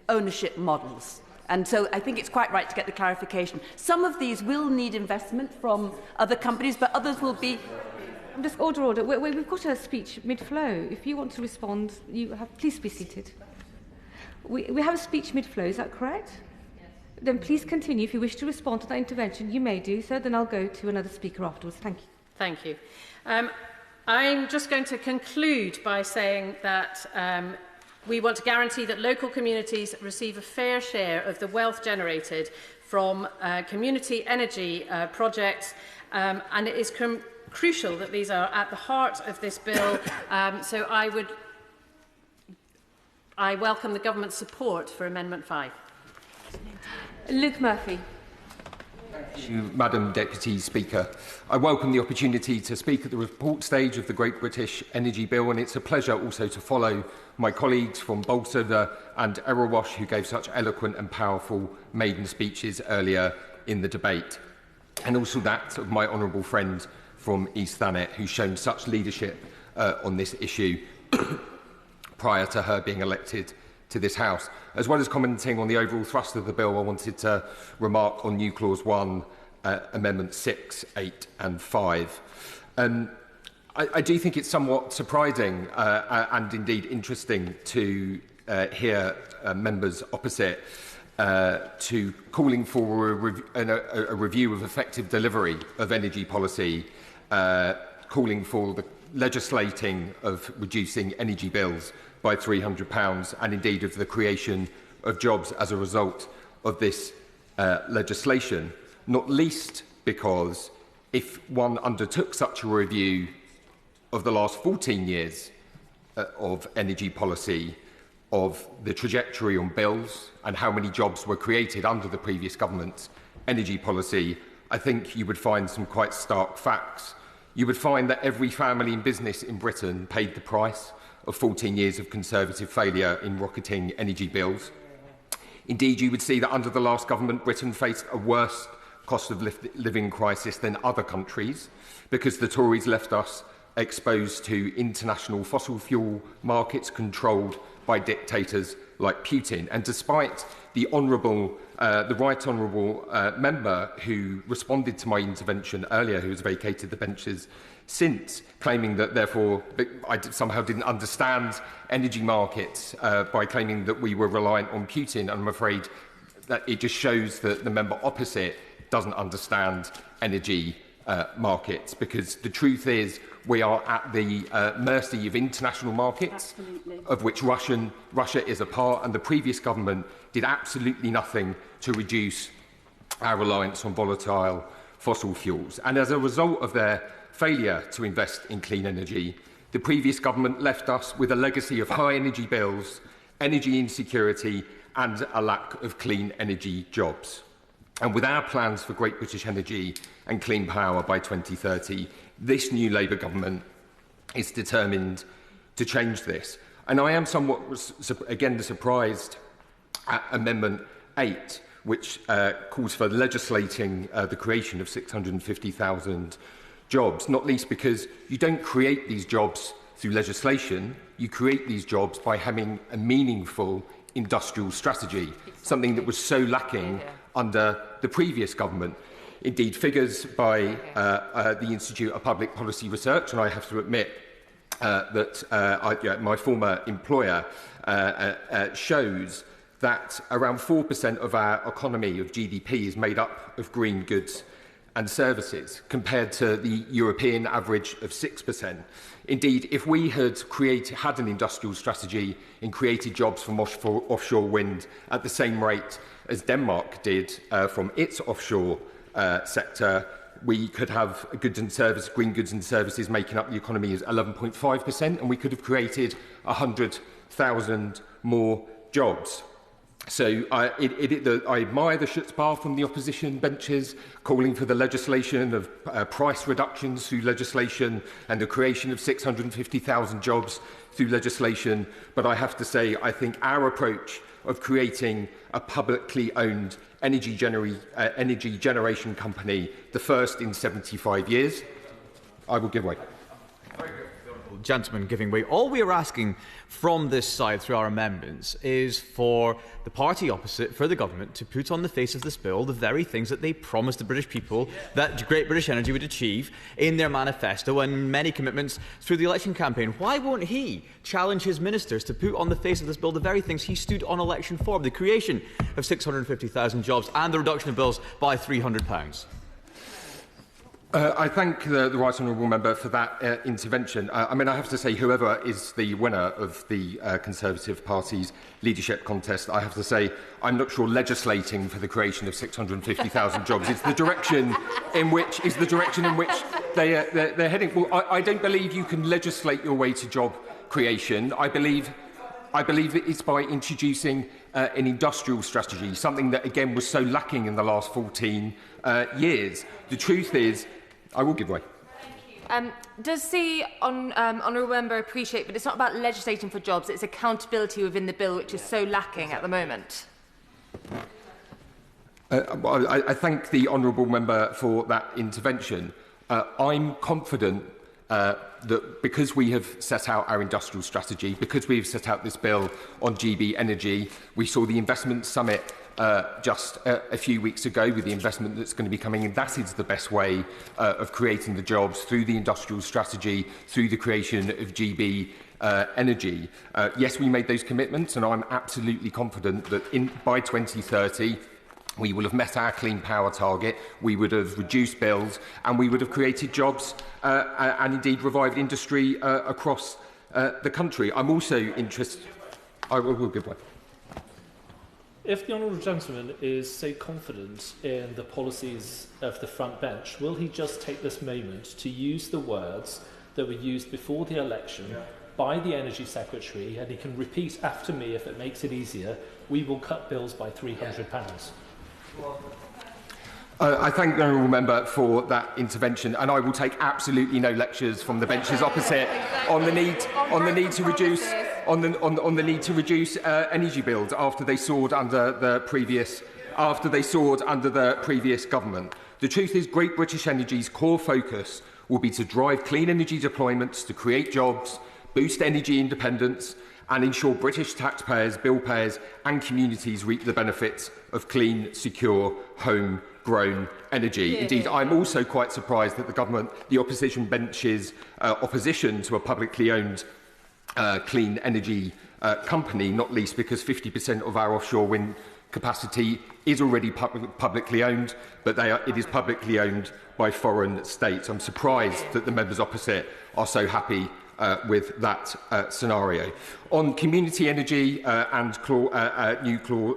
ownership models. And so I think it's quite right to get the clarification. Some of these will need investment from other companies, but others will be... Just order. We've got a speech mid-flow. If you want to respond, please be seated. We have a speech mid-flow, is that correct? Yes. Then please continue. If you wish to respond to that intervention, you may do so. Then I'll go to another speaker afterwards. Thank you. Thank you. I'm just going to conclude by saying that we want to guarantee that local communities receive a fair share of the wealth generated from community energy projects, and it is crucial that these are at the heart of this bill. So I welcome the government's support for Amendment 5. Luke Murphy. Thank you, Madam Deputy Speaker. I welcome the opportunity to speak at the report stage of the Great British Energy Bill, and it's a pleasure also to follow my colleagues from Bolsover and Erewash, who gave such eloquent and powerful maiden speeches earlier in the debate, and also that of my honourable friend from East Thanet, who's shown such leadership on this issue prior to her being elected to this House. As well as commenting on the overall thrust of the bill, I wanted to remark on New Clause 1, Amendments 6, 8 and 5. I do think it's somewhat surprising and indeed interesting to hear members opposite to calling for a review of effective delivery of energy policy, calling for the legislating of reducing energy bills by £300 and indeed of the creation of jobs as a result of this legislation, not least because if one undertook such a review of the last 14 years of energy policy, of the trajectory on bills and how many jobs were created under the previous government's energy policy, I think you would find some quite stark facts. You would find that every family and business in Britain paid the price of 14 years of Conservative failure in rocketing energy bills. Indeed, you would see that under the last government, Britain faced a worse cost of living crisis than other countries because the Tories left us exposed to international fossil fuel markets controlled by dictators like Putin. And despite the right honourable member who responded to my intervention earlier, who has vacated the benches since, claiming that therefore I somehow didn't understand energy markets by claiming that we were reliant on Putin, and I'm afraid that it just shows that the member opposite doesn't understand energy markets, because the truth is we are at the mercy of international markets, of which Russia is a part, and the previous government did absolutely nothing to reduce our reliance on volatile fossil fuels. And as a result of their failure to invest in clean energy, the previous government left us with a legacy of high energy bills, energy insecurity and a lack of clean energy jobs. And with our plans for Great British Energy and clean power by 2030, this new Labour government is determined to change this. And I am somewhat, again, surprised at Amendment 8, which calls for legislating the creation of 650,000 jobs, not least because you don't create these jobs through legislation. You create these jobs by having a meaningful industrial strategy, something that was so lacking under the previous government. Indeed, figures by the Institute of Public Policy Research, and I have to admit that my former employer shows that around 4% of our economy, of GDP, is made up of green goods and services, compared to the European average of 6%. Indeed, if we had an industrial strategy and created jobs from offshore wind at the same rate as Denmark did from its offshore sector, we could have green goods and services making up the economy as 11.5%, and we could have created 100,000 more jobs. So I admire the chutzpah from the opposition benches, calling for the legislation of price reductions through legislation and the creation of 650,000 jobs through legislation. But I have to say, I think our approach of creating a publicly owned energy generation company, the first in 75 years, I will give way. Gentleman giving way. All we are asking from this side through our amendments is for the party opposite, for the government, to put on the face of this bill the very things that they promised the British people that Great British Energy would achieve in their manifesto and many commitments through the election campaign. Why won't he challenge his ministers to put on the face of this bill the very things he stood on election for, the creation of 650,000 jobs and the reduction of bills by £300? I thank the Right Honourable Member for that intervention. I have to say, whoever is the winner of the Conservative Party's leadership contest, I have to say, I'm not sure legislating for the creation of 650,000 jobs is the direction in which they're heading. Well, I don't believe you can legislate your way to job creation. I believe that it's by introducing an industrial strategy, something that again was so lacking in the last 14 years. The truth is, I will give way. Does the honourable member appreciate that it's not about legislating for jobs, it's accountability within the bill, which is so lacking at the moment? I thank the honourable member for that intervention. I'm confident that because we have set out our industrial strategy, because we have set out this bill on GB Energy, we saw the investment summit just a few weeks ago with the investment that's going to be coming in. That is the best way of creating the jobs, through the industrial strategy, through the creation of GB Energy. Yes, we made those commitments, and I'm absolutely confident that by 2030, we will have met our clean power target, we would have reduced bills, and we would have created jobs and indeed revived industry across the country. I'm also interested... I will give way. If the honourable gentleman is so confident in the policies of the front bench, will he just take this moment to use the words that were used before the election by the Energy Secretary, and he can repeat after me if it makes it easier, we will cut bills by £300? I thank the honourable member for that intervention, and I will take absolutely no lectures from the benches opposite on the need to reduce energy bills after they soared under the previous government. The truth is, Great British Energy's core focus will be to drive clean energy deployments, to create jobs, boost energy independence, and ensure British taxpayers, bill payers and communities reap the benefits of clean, secure, homegrown energy. Indeed, I'm also quite surprised that the opposition bench's opposition to a publicly owned clean energy company, not least because 50% of our offshore wind capacity is already publicly owned, but it is publicly owned by foreign states. I'm surprised that the members opposite are so happy with that scenario. On community energy and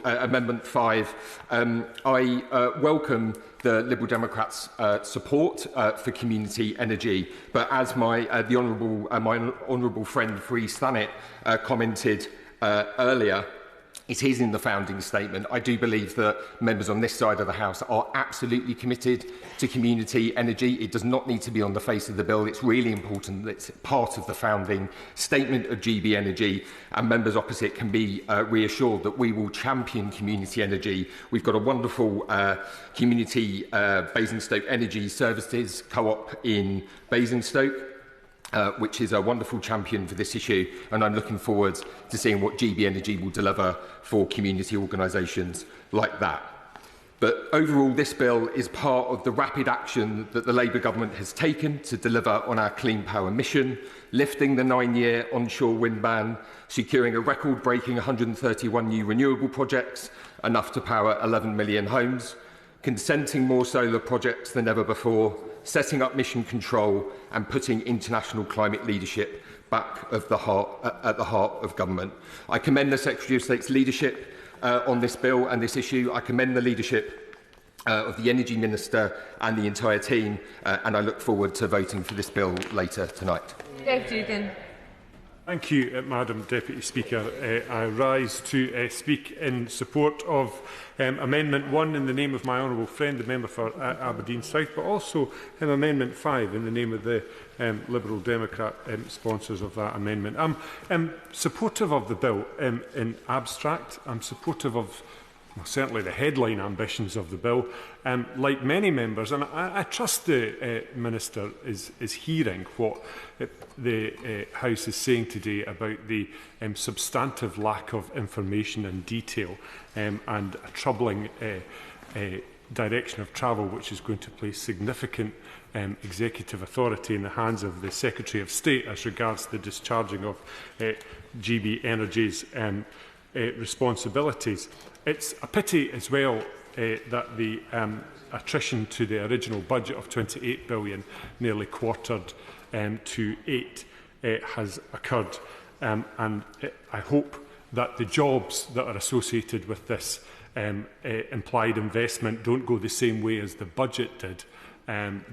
Amendment 5, I welcome the Liberal Democrats' support for community energy, but as my honourable friend for East Thanet commented earlier, it is in the founding statement. I do believe that members on this side of the House are absolutely committed to community energy. It does not need to be on the face of the bill. It's really important that it's part of the founding statement of GB Energy, and members opposite can be reassured that we will champion community energy. We've got a wonderful community Basingstoke Energy Services Co-op in Basingstoke. which is a wonderful champion for this issue, and I'm looking forward to seeing what GB Energy will deliver for community organisations like that. But overall, this bill is part of the rapid action that the Labour government has taken to deliver on our clean power mission, lifting the 9-year onshore wind ban, securing a record-breaking 131 new renewable projects, enough to power 11 million homes, consenting more solar projects than ever before, setting up mission control and putting international climate leadership back at the heart of government. I commend the Secretary of State's leadership on this bill and this issue. I commend the leadership of the Energy Minister and the entire team, and I look forward to voting for this bill later tonight. Thank you, Madam Deputy Speaker. I rise to speak in support of Amendment 1 in the name of my honourable friend, the member for Aberdeen South, but also Amendment 5 in the name of the Liberal Democrat sponsors of that amendment. I'm supportive of the bill in abstract. I'm supportive of certainly the headline ambitions of the bill, like many members, and I trust the Minister is hearing what the House is saying today about the substantive lack of information and detail and a troubling direction of travel which is going to place significant executive authority in the hands of the Secretary of State as regards the discharging of GB Energy's responsibilities. It's a pity as well that the attrition to the original budget of £28 billion, nearly quartered to 8, has occurred. And I hope that the jobs that are associated with this implied investment don't go the same way as the budget did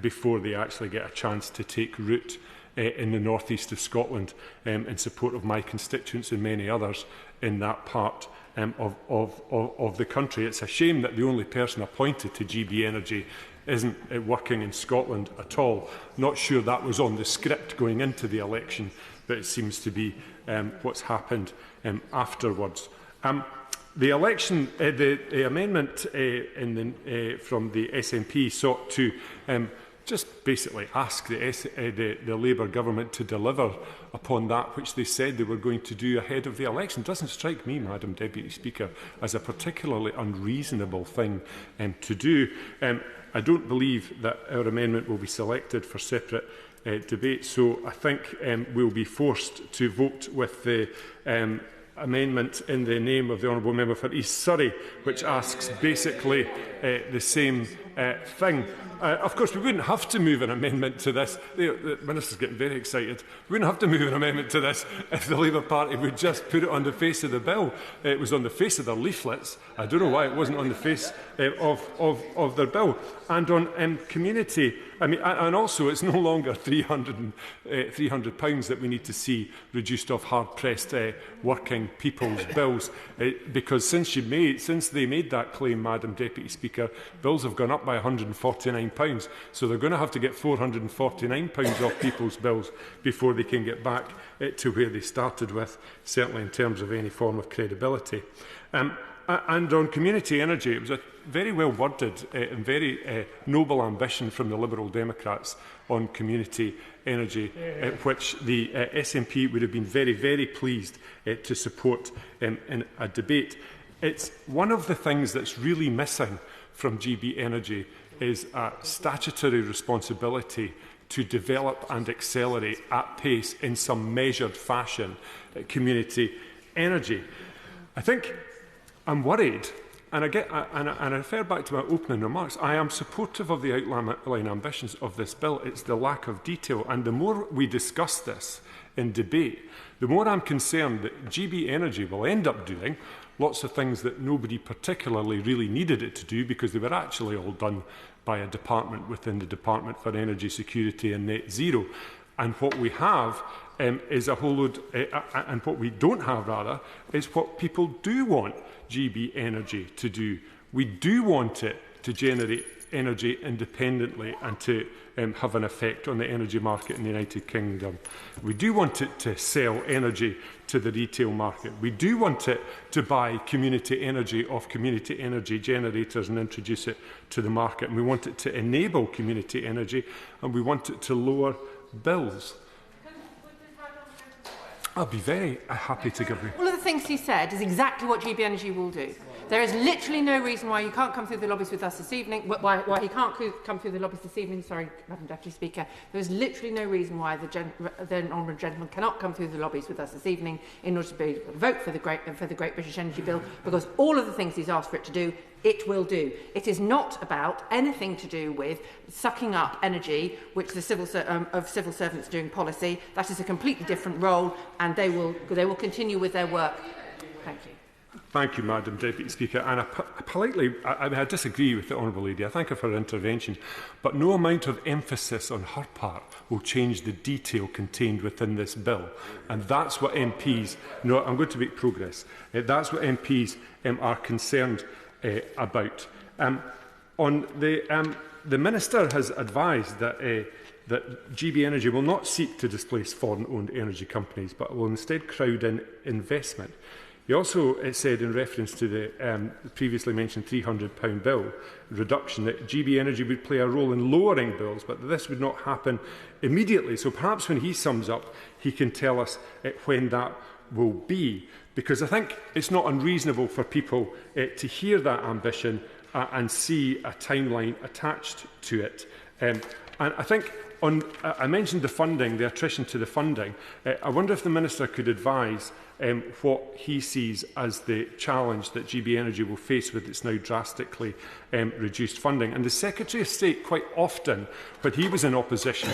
before they actually get a chance to take root in the north east of Scotland in support of my constituents and many others in that part of the country. It's a shame that the only person appointed to GB Energy isn't working in Scotland at all. Not sure that was on the script going into the election, but it seems to be what's happened afterwards. The election, the amendment from the SNP sought to just basically ask the Labour government to deliver upon that which they said they were going to do ahead of the election. It doesn't strike me, Madam Deputy Speaker, as a particularly unreasonable thing to do. I don't believe that our amendment will be selected for separate debate, so I think we'll be forced to vote with the amendment in the name of the Honourable Member for East Surrey, which asks basically the same thing. Of course, we wouldn't have to move an amendment to this. The Minister's getting very excited. We wouldn't have to move an amendment to this if the Labour Party would just put it on the face of the bill. It was on the face of their leaflets. I don't know why it wasn't on the face of their bill. And on community, and also it's no longer £300 that we need to see reduced off hard-pressed working people's bills, because since they made that claim, Madam Deputy Speaker, bills have gone up by £149. So they're going to have to get £449 off people's bills before they can get back to where they started with, certainly in terms of any form of credibility. And on community energy, it was a very well worded and very noble ambition from the Liberal Democrats on community energy, which the SNP would have been very, very pleased to support in a debate. It's one of the things that's really missing from GB Energy is a statutory responsibility to develop and accelerate at pace in some measured fashion community energy. I think I'm worried, and I refer back to my opening remarks, I am supportive of the outline ambitions of this bill. It's the lack of detail, and the more we discuss this in debate, the more I'm concerned that GB Energy will end up doing lots of things that nobody particularly really needed it to do, because they were actually all done by a department within the Department for Energy Security and Net Zero. And what we have is a whole load, and what we don't have, rather, is what people do want GB Energy to do. We do want it to generate energy independently and to have an effect on the energy market in the United Kingdom. We do want it to sell energy to the retail market. We do want it to buy community energy off community energy generators and introduce it to the market. And we want it to enable community energy, and we want it to lower bills. I'll be very happy to give you. All of the things he said is exactly what GB Energy will do. There is literally no reason why you can't come through the lobbies with us this evening, why he can't come through the lobbies this evening, sorry, Madam Deputy Speaker. There is literally no reason why the honourable gentleman cannot come through the lobbies with us this evening in order to vote for the Great British Energy Bill, because all of the things he's asked for it to do, it will do. It is not about anything to do with sucking up energy, which the civil servants doing policy. That is a completely different role, and they will continue with their work. Thank you. Thank you, Madam Deputy Speaker. And I disagree with the Honourable Lady. I thank her for her intervention. But no amount of emphasis on her part will change the detail contained within this bill. And that's what MPs... No, I'm going to make progress. That's what MPs are concerned about. The Minister has advised that GB Energy will not seek to displace foreign-owned energy companies, but will instead crowd in investment. He also said, in reference to the previously mentioned £300 bill reduction, that GB Energy would play a role in lowering bills, but that this would not happen immediately. So perhaps when he sums up, he can tell us when that will be. Because I think it's not unreasonable for people to hear that ambition and see a timeline attached to it. And I think I mentioned the funding, the attrition to the funding. I wonder if the Minister could advise what he sees as the challenge that GB Energy will face with its now drastically reduced funding. And the Secretary of State quite often, when he was in opposition,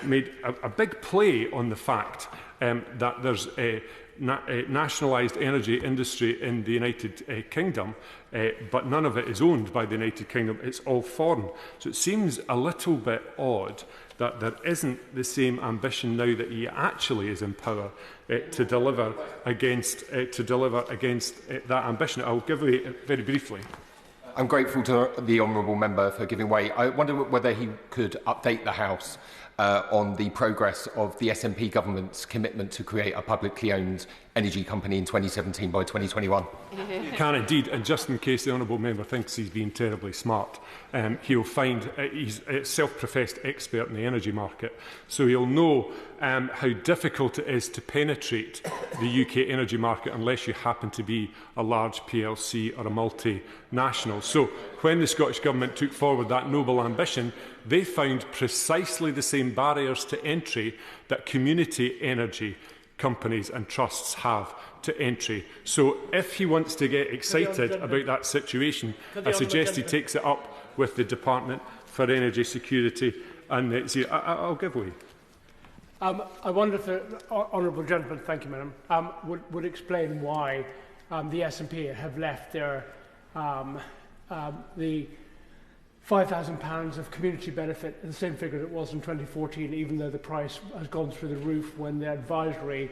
made a big play on the fact that there's a nationalised energy industry in the United Kingdom, but none of it is owned by the United Kingdom. It's all foreign. So it seems a little bit odd that there isn't the same ambition now that he actually is in power to deliver against that ambition. I'll give way very briefly. I'm grateful to the honourable member for giving way. I wonder whether he could update the House on the progress of the SNP government's commitment to create a publicly owned energy company in 2017 by 2021. Can indeed, and just in case the honourable member thinks he's being terribly smart, he'll find he's a self-professed expert in the energy market, so he'll know how difficult it is to penetrate the UK energy market unless you happen to be a large PLC or a multinational. So when the Scottish Government took forward that noble ambition, they found precisely the same barriers to entry that community energy companies and trusts have to entry. So if he wants to get excited about that situation, I suggest he takes it up with the Department for Energy Security. And I'll give way. I wonder if the honourable gentleman, thank you, Madam, would explain why the SNP have left their the £5,000 of community benefit, the same figure it was in 2014, even though the price has gone through the roof when the advisory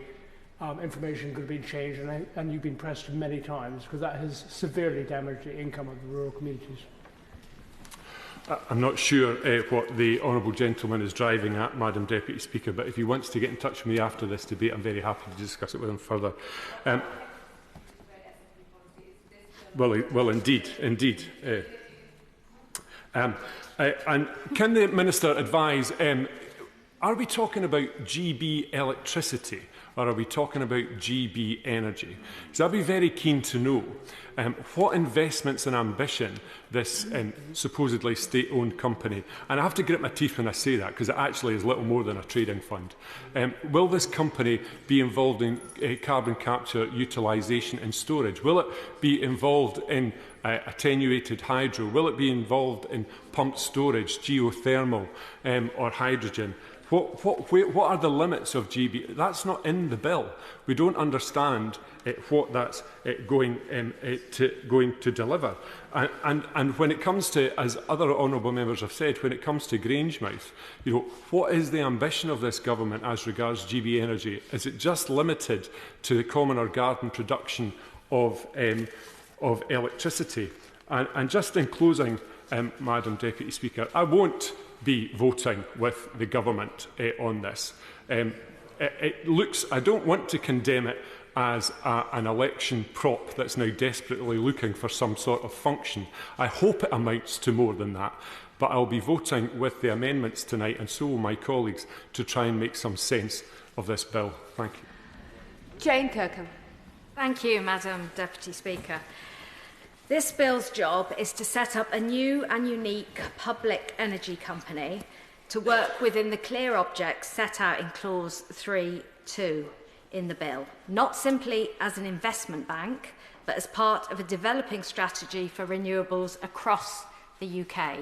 information could have been changed, and you've been pressed many times, because that has severely damaged the income of the rural communities. I'm not sure what the honourable gentleman is driving at, Madam Deputy Speaker, but if he wants to get in touch with me after this debate, I'm very happy to discuss it with him further. Well, indeed. And can the Minister advise, are we talking about GB electricity or are we talking about GB energy? So I'd be very keen to know what investments and ambition this supposedly state-owned company, and I have to grit my teeth when I say that because it actually is little more than a trading fund. Will this company be involved in carbon capture, utilisation and storage? Will it be involved in attenuated hydro? Will it be involved in pumped storage, geothermal or hydrogen? What are the limits of GB? That's not in the bill. We don't understand what that's going to deliver. And when it comes to, as other honourable members have said, when it comes to Grangemouth, what is the ambition of this government as regards GB energy? Is it just limited to the common or garden production of electricity? And just in closing, Madam Deputy Speaker, I won't be voting with the government on this. It looks, I don't want to condemn it as an election prop that's now desperately looking for some sort of function. I hope it amounts to more than that, but I'll be voting with the amendments tonight, and so will my colleagues, to try and make some sense of this bill. Thank you. Jane Kirkham. Thank you, Madam Deputy Speaker. This bill's job is to set up a new and unique public energy company to work within the clear objects set out in Clause 3.2 in the bill, not simply as an investment bank, but as part of a developing strategy for renewables across the UK.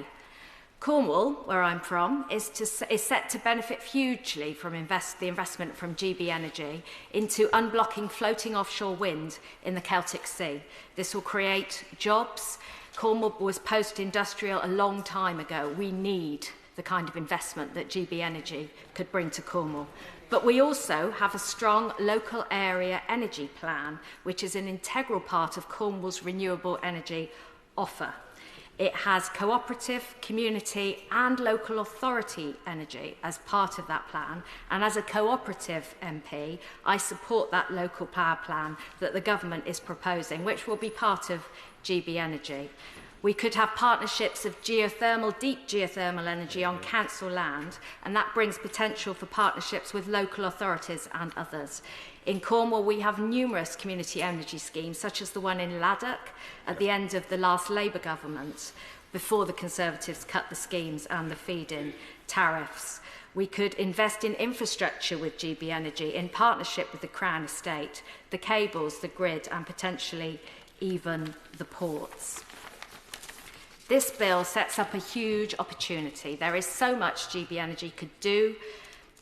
Cornwall, where I'm from, is set to benefit hugely from the investment from GB Energy into unblocking floating offshore wind in the Celtic Sea. This will create jobs. Cornwall was post-industrial a long time ago. We need the kind of investment that GB Energy could bring to Cornwall. But we also have a strong local area energy plan, which is an integral part of Cornwall's renewable energy offer. It has cooperative, community and local authority energy as part of that plan. And as a cooperative MP, I support that local power plan that the government is proposing, which will be part of GB Energy. We could have partnerships of geothermal, deep geothermal energy on council land, and that brings potential for partnerships with local authorities and others. In Cornwall, we have numerous community energy schemes, such as the one in Laddock at the end of the last Labour government, before the Conservatives cut the schemes and the feed-in tariffs. We could invest in infrastructure with GB Energy in partnership with the Crown Estate, the cables, the grid, and potentially even the ports. This bill sets up a huge opportunity. There is so much GB Energy could do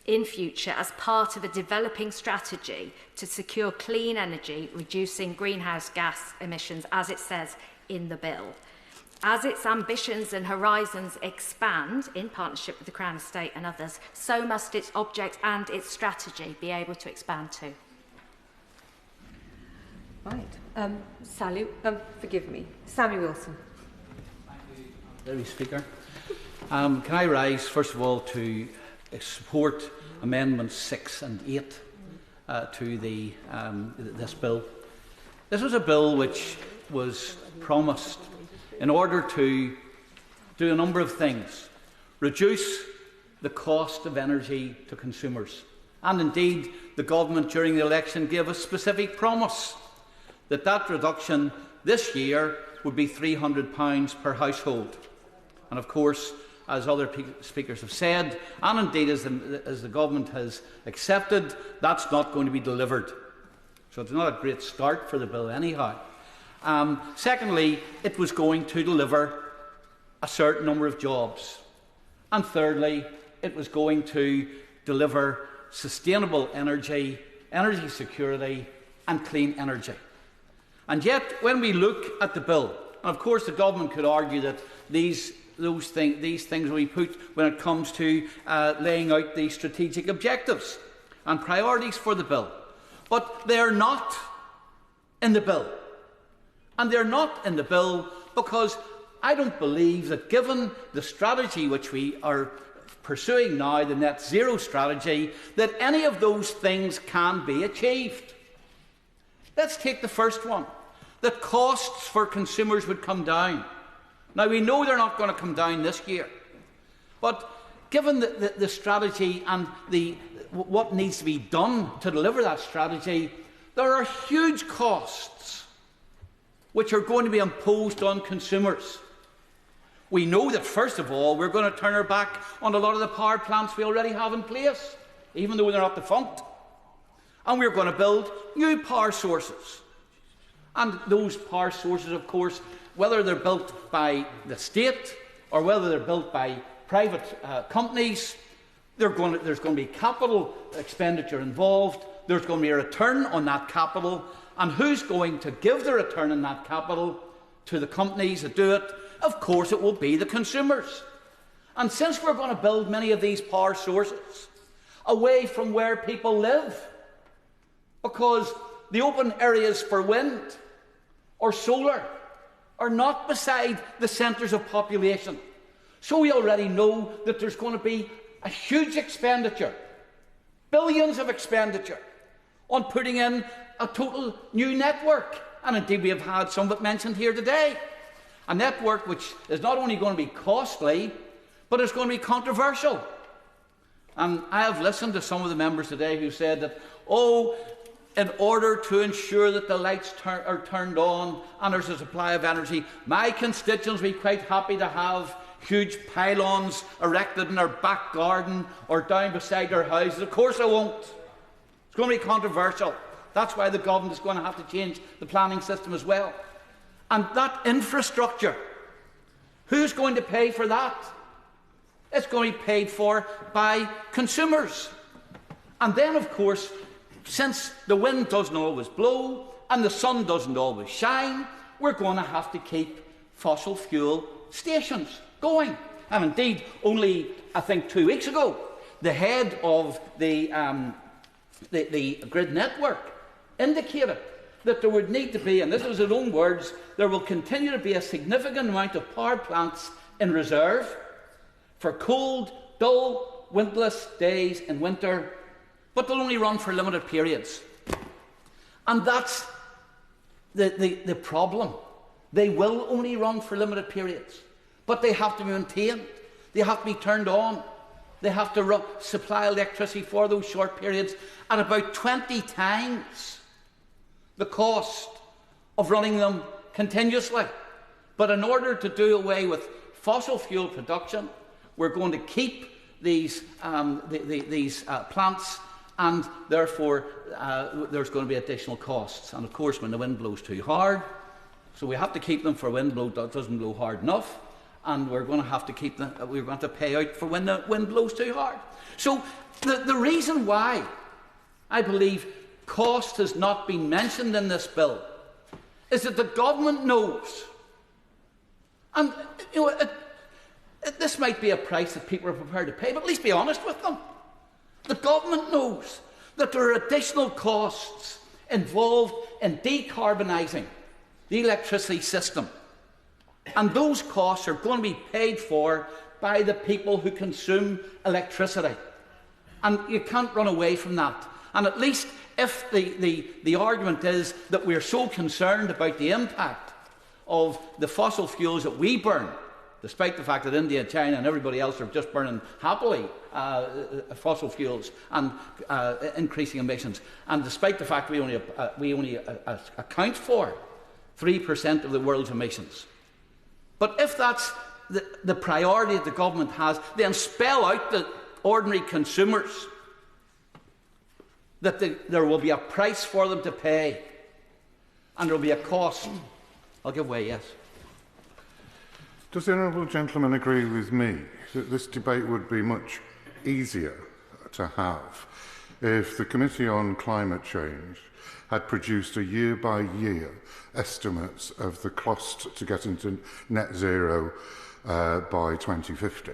in future as part of a developing strategy to secure clean energy, reducing greenhouse gas emissions, as it says in the bill. As its ambitions and horizons expand in partnership with the Crown Estate and others, so must its objects and its strategy be able to expand too. Right. Sally, forgive me. Sammy Wilson. Deputy Speaker. Can I rise, first of all, to support Amendments 6 and 8 to this bill. This was a bill which was promised in order to do a number of things. Reduce the cost of energy to consumers. And indeed, the government during the election gave a specific promise that that reduction this year would be £300 per household. And of course, as other speakers have said, and indeed as the government has accepted, that's not going to be delivered. So it's not a great start for the bill anyhow. Secondly, it was going to deliver a certain number of jobs. And thirdly, it was going to deliver sustainable energy, energy security and clean energy. And yet, when we look at the bill, and of course the government could argue that these things will be put when it comes to laying out the strategic objectives and priorities for the bill. But they're not in the bill. And they're not in the bill because I don't believe that, given the strategy which we are pursuing now, the net zero strategy, that any of those things can be achieved. Let's take the first one. That costs for consumers would come down. Now, we know they're not going to come down this year. But given the strategy and what needs to be done to deliver that strategy, there are huge costs which are going to be imposed on consumers. We know that, first of all, we're going to turn our back on a lot of the power plants we already have in place, even though they're not defunct. And we're going to build new power sources. And those power sources, of course, whether they're built by the state or whether they're built by private companies, there's going to be capital expenditure involved. There's going to be a return on that capital. And who's going to give the return on that capital to the companies that do it? Of course, it will be the consumers. And since we're going to build many of these power sources away from where people live, because the open areas for wind or solar are not beside the centres of population. So we already know that there's going to be a huge expenditure, billions of expenditure, on putting in a total new network. And indeed we have had some of it mentioned here today. A network which is not only going to be costly, but it's going to be controversial. And I have listened to some of the members today who said that, in order to ensure that the lights are turned on and there's a supply of energy. My constituents will be quite happy to have huge pylons erected in their back garden or down beside their houses. Of course I won't. It's going to be controversial. That's why the government is going to have to change the planning system as well. And that infrastructure, who's going to pay for that? It's going to be paid for by consumers. And then, of course, since the wind doesn't always blow and the sun doesn't always shine, we're going to have to keep fossil fuel stations going. And indeed, only, I think, 2 weeks ago, the head of the grid network indicated that there would need to be, and this was his own words, there will continue to be a significant amount of power plants in reserve for cold, dull, windless days in winter, but they'll only run for limited periods. And that's the problem. They will only run for limited periods, but they have to be maintained. They have to be turned on. They have to supply electricity for those short periods at about 20 times the cost of running them continuously. But in order to do away with fossil fuel production, we're going to keep these plants, and therefore there's going to be additional costs. And of course, when the wind blows too hard, so we have to keep them for wind that doesn't blow hard enough, and we're going to have to keep them. We're going to pay out for when the wind blows too hard. So the reason why I believe cost has not been mentioned in this bill is that the government knows, and this might be a price that people are prepared to pay, but at least be honest with them. The government knows that there are additional costs involved in decarbonising the electricity system. And those costs are going to be paid for by the people who consume electricity. And you can't run away from that. And at least if the argument is that we're so concerned about the impact of the fossil fuels that we burn, despite the fact that India and China and everybody else are just burning happily fossil fuels and increasing emissions, and despite the fact we only account for 3% of the world's emissions. But if that's the priority that the government has, then spell out the ordinary consumers that there will be a price for them to pay and there will be a cost. I'll give way, yes. Does the honourable gentleman agree with me that this debate would be much easier to have if the Committee on Climate Change had produced a year-by-year estimates of the cost to get into net zero by 2050?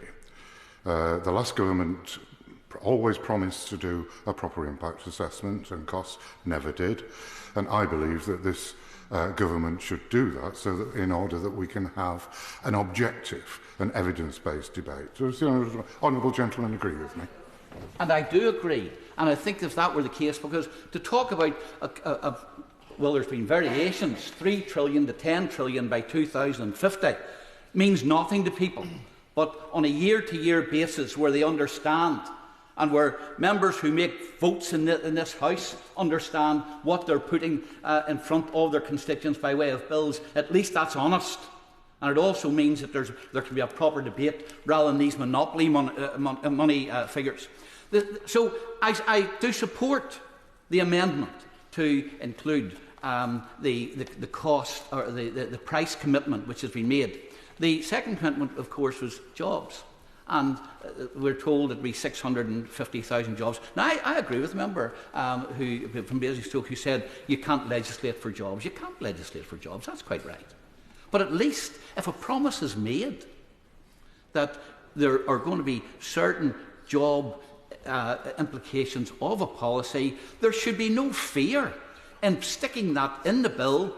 The last government always promised to do a proper impact assessment, and costs never did. And I believe that this government should do that, so that in order that we can have an objective and evidence-based debate. Does the honourable gentleman agree with me? And I do agree. And I think if that were the case, because to talk about, well, there's been variations, 3 trillion to 10 trillion by 2050, means nothing to people. But on a year-to-year basis where they understand, and where members who make votes in this House understand what they're putting in front of their constituents by way of bills, at least that's honest. And it also means that there can be a proper debate rather than these monopoly money figures. So I do support the amendment to include the cost, or the price commitment which has been made. The second commitment, of course, was jobs. And we're told it'd be 650,000 jobs. Now, I agree with a member from Basingstoke who said you can't legislate for jobs. You can't legislate for jobs. That's quite right. But at least if a promise is made that there are going to be certain job implications of a policy, there should be no fear in sticking that in the bill.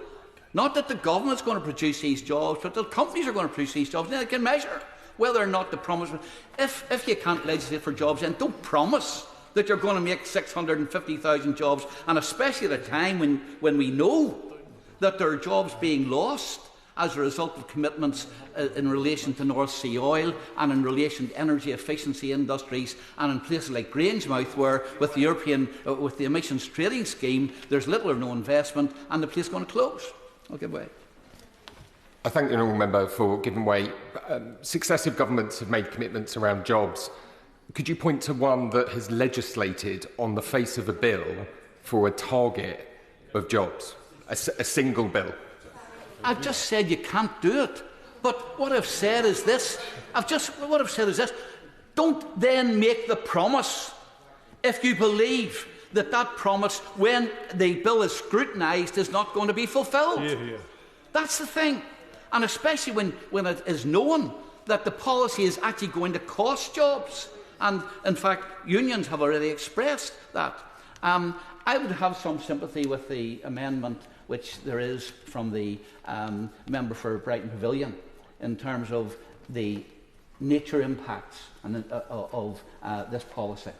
Not that the government's going to produce these jobs, but the companies are going to produce these jobs, and they can measure whether or not the promise. If you can't legislate for jobs, then don't promise that you're going to make 650,000 jobs, and especially at a time when we know that there are jobs being lost as a result of commitments in relation to North Sea oil and in relation to energy efficiency industries, and in places like Grangemouth, where with the with the emissions trading scheme, there's little or no investment, and the place is going to close. I'll give way. I thank the honourable member for giving way. Successive governments have made commitments around jobs. Could you point to one that has legislated on the face of a bill for a target of jobs? A single bill? I've just said you can't do it. But what I've said is this. Don't then make the promise if you believe that that promise, when the bill is scrutinised, is not going to be fulfilled. That's the thing. And especially when it is known that the policy is actually going to cost jobs. And, in fact, unions have already expressed that. I would have some sympathy with the amendment which there is from the member for Brighton Pavilion in terms of the nature impacts of this policy.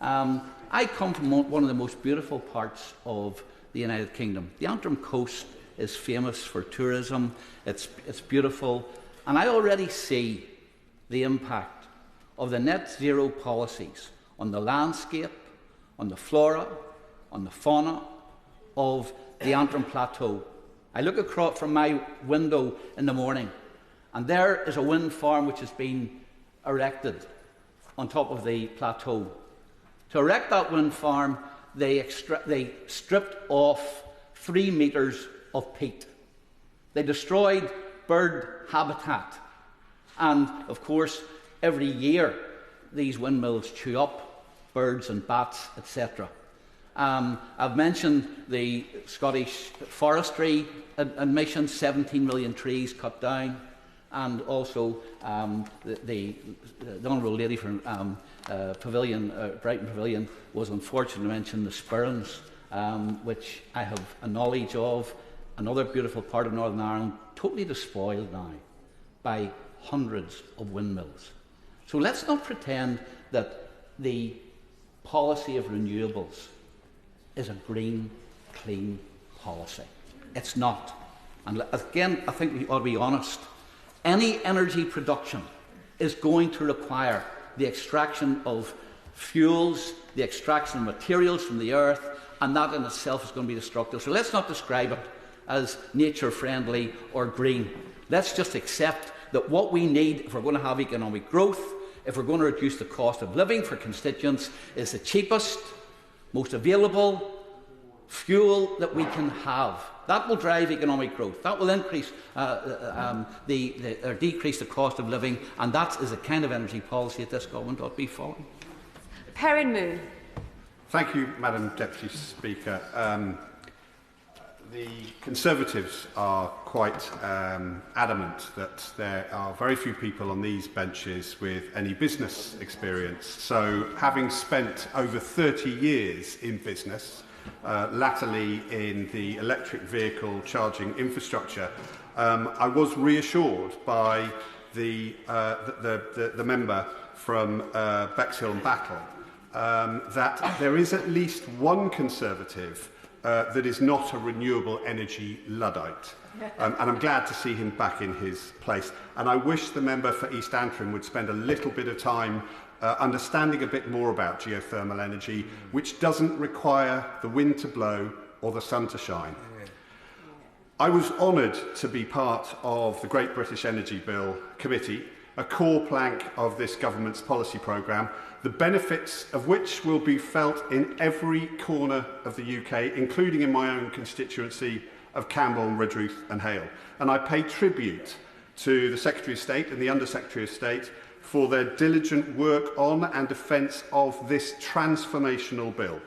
I come from one of the most beautiful parts of the United Kingdom. The Antrim coast is famous for tourism. It's beautiful. And I already see the impact of the net zero policies on the landscape, on the flora, on the fauna of the Antrim Plateau. I look across from my window in the morning, and there is a wind farm which has been erected on top of the plateau. To erect that wind farm, they stripped off 3 metres of peat. They destroyed bird habitat. And, of course, every year these windmills chew up birds and bats, etc. I've mentioned the Scottish forestry emissions, 17 million trees cut down, and also the honourable lady from Brighton Pavilion was unfortunate to mention the Spurrins, which I have a knowledge of, another beautiful part of Northern Ireland, totally despoiled now by hundreds of windmills. So let's not pretend that the policy of renewables is a green, clean policy. It's not. And again, I think we ought to be honest. Any energy production is going to require the extraction of fuels, the extraction of materials from the earth, and that in itself is going to be destructive. So let's not describe it as nature-friendly or green. Let's just accept that what we need if we're going to have economic growth, if we're going to reduce the cost of living for constituents, is the cheapest, most available fuel that we can have. That will drive economic growth. That will increase or decrease the cost of living, and that is the kind of energy policy that this government ought to be following. Perrin Moon. Thank you, Madam Deputy Speaker. The Conservatives are quite adamant that there are very few people on these benches with any business experience. So, having spent over 30 years in business, latterly in the electric vehicle charging infrastructure, I was reassured by the member from Bexhill and Battle that there is at least one Conservative that is not a renewable energy Luddite. And I'm glad to see him back in his place. And I wish the member for East Antrim would spend a little bit of time understanding a bit more about geothermal energy, which doesn't require the wind to blow or the sun to shine. I was honoured to be part of the Great British Energy Bill Committee, a core plank of this government's policy programme, the benefits of which will be felt in every corner of the UK, including in my own constituency of Campbell, Redruth and Hale. And I pay tribute to the Secretary of State and the Under Secretary of State for their diligent work on and defence of this transformational bill.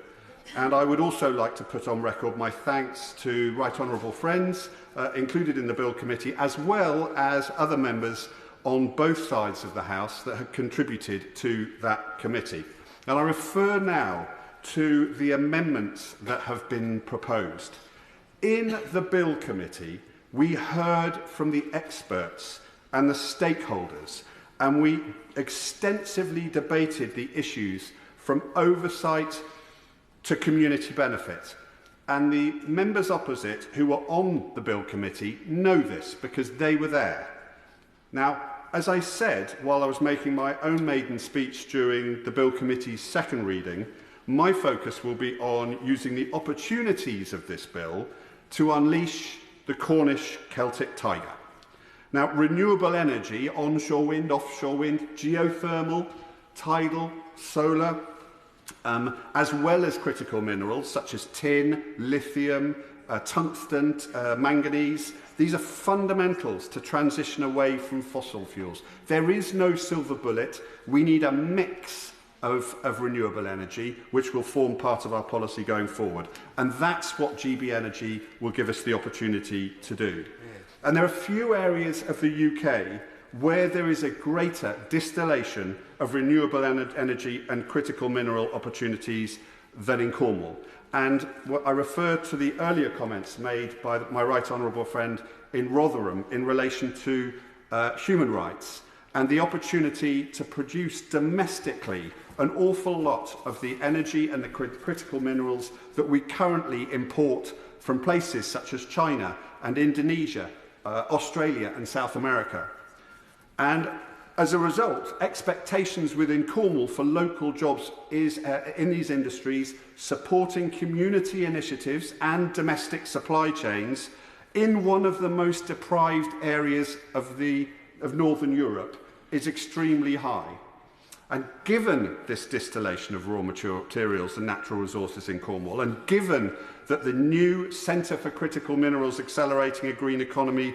And I would also like to put on record my thanks to right honourable friends included in the Bill Committee, as well as other members on both sides of the House that have contributed to that committee. And I refer now to the amendments that have been proposed. In the Bill Committee, we heard from the experts and the stakeholders, and we extensively debated the issues from oversight to community benefit. And the members opposite who were on the Bill Committee know this because they were there. Now, as I said while I was making my own maiden speech during the Bill Committee's second reading, my focus will be on using the opportunities of this bill to unleash the Cornish Celtic tiger. Now, renewable energy, onshore wind, offshore wind, geothermal, tidal, solar, as well as critical minerals such as tin, lithium, tungsten, manganese. These are fundamentals to transition away from fossil fuels. There is no silver bullet. We need a mix of renewable energy, which will form part of our policy going forward. And that's what GB Energy will give us the opportunity to do. And there are few areas of the UK where there is a greater distillation of renewable energy and critical mineral opportunities than in Cornwall. And I refer to the earlier comments made by my right honourable friend in Rotherham in relation to human rights and the opportunity to produce domestically an awful lot of the energy and the critical minerals that we currently import from places such as China and Indonesia, Australia and South America. And as a result, expectations within Cornwall for local jobs is in these industries, supporting community initiatives and domestic supply chains in one of the most deprived areas of Northern Europe is extremely high. And given this distillation of raw materials and natural resources in Cornwall, and given that the new Centre for Critical Minerals Accelerating a Green Economy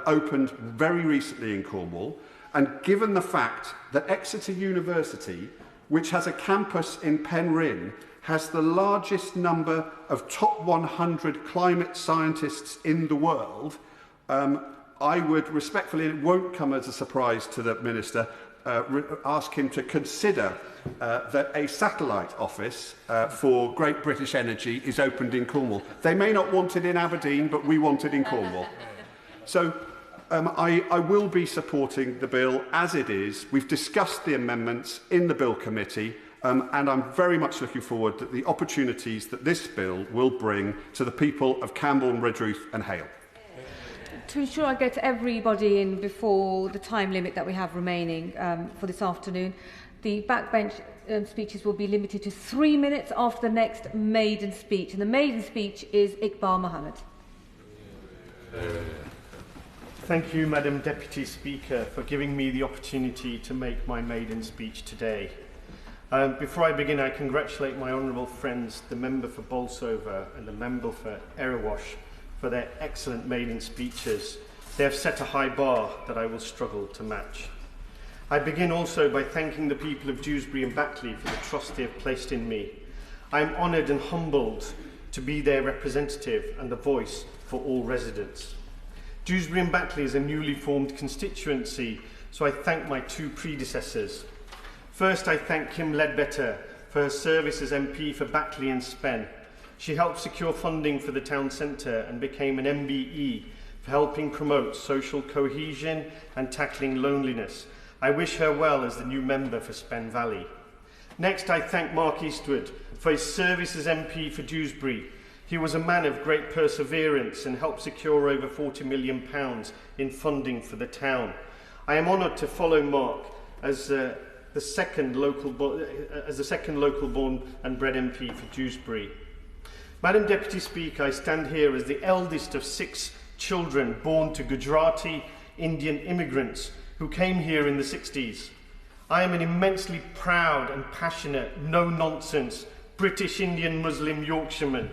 opened very recently in Cornwall, and given the fact that Exeter University, which has a campus in Penryn, has the largest number of top 100 climate scientists in the world, I would respectfully, and it won't come as a surprise to the Minister, ask him to consider that a satellite office for Great British Energy is opened in Cornwall. They may not want it in Aberdeen, but we want it in Cornwall. So I will be supporting the bill as it is. We've discussed the amendments in the Bill Committee, and I'm very much looking forward to the opportunities that this bill will bring to the people of Camborne, Redruth and Hale. To ensure I get everybody in before the time limit that we have remaining for this afternoon, the backbench speeches will be limited to 3 minutes after the next maiden speech. And the maiden speech is Iqbal Mohammed. Thank you, Madam Deputy Speaker, for giving me the opportunity to make my maiden speech today. Before I begin, I congratulate my honourable friends, the member for Bolsover and the member for Erewash, for their excellent maiden speeches. They have set a high bar that I will struggle to match. I begin also by thanking the people of Dewsbury and Backley for the trust they have placed in me. I am honoured and humbled to be their representative and the voice for all residents. Dewsbury and Backley is a newly formed constituency, so I thank my two predecessors. First, I thank Kim Ledbetter for her service as MP for Backley and Spen. She helped secure funding for the town centre and became an MBE for helping promote social cohesion and tackling loneliness. I wish her well as the new member for Spen Valley. Next, I thank Mark Eastwood for his service as MP for Dewsbury. He was a man of great perseverance and helped secure over £40 million in funding for the town. I am honoured to follow Mark as the second local born and bred MP for Dewsbury. Madam Deputy Speaker, I stand here as the eldest of 6 children born to Gujarati Indian immigrants who came here in the 60s. I am an immensely proud and passionate, no-nonsense British Indian Muslim Yorkshireman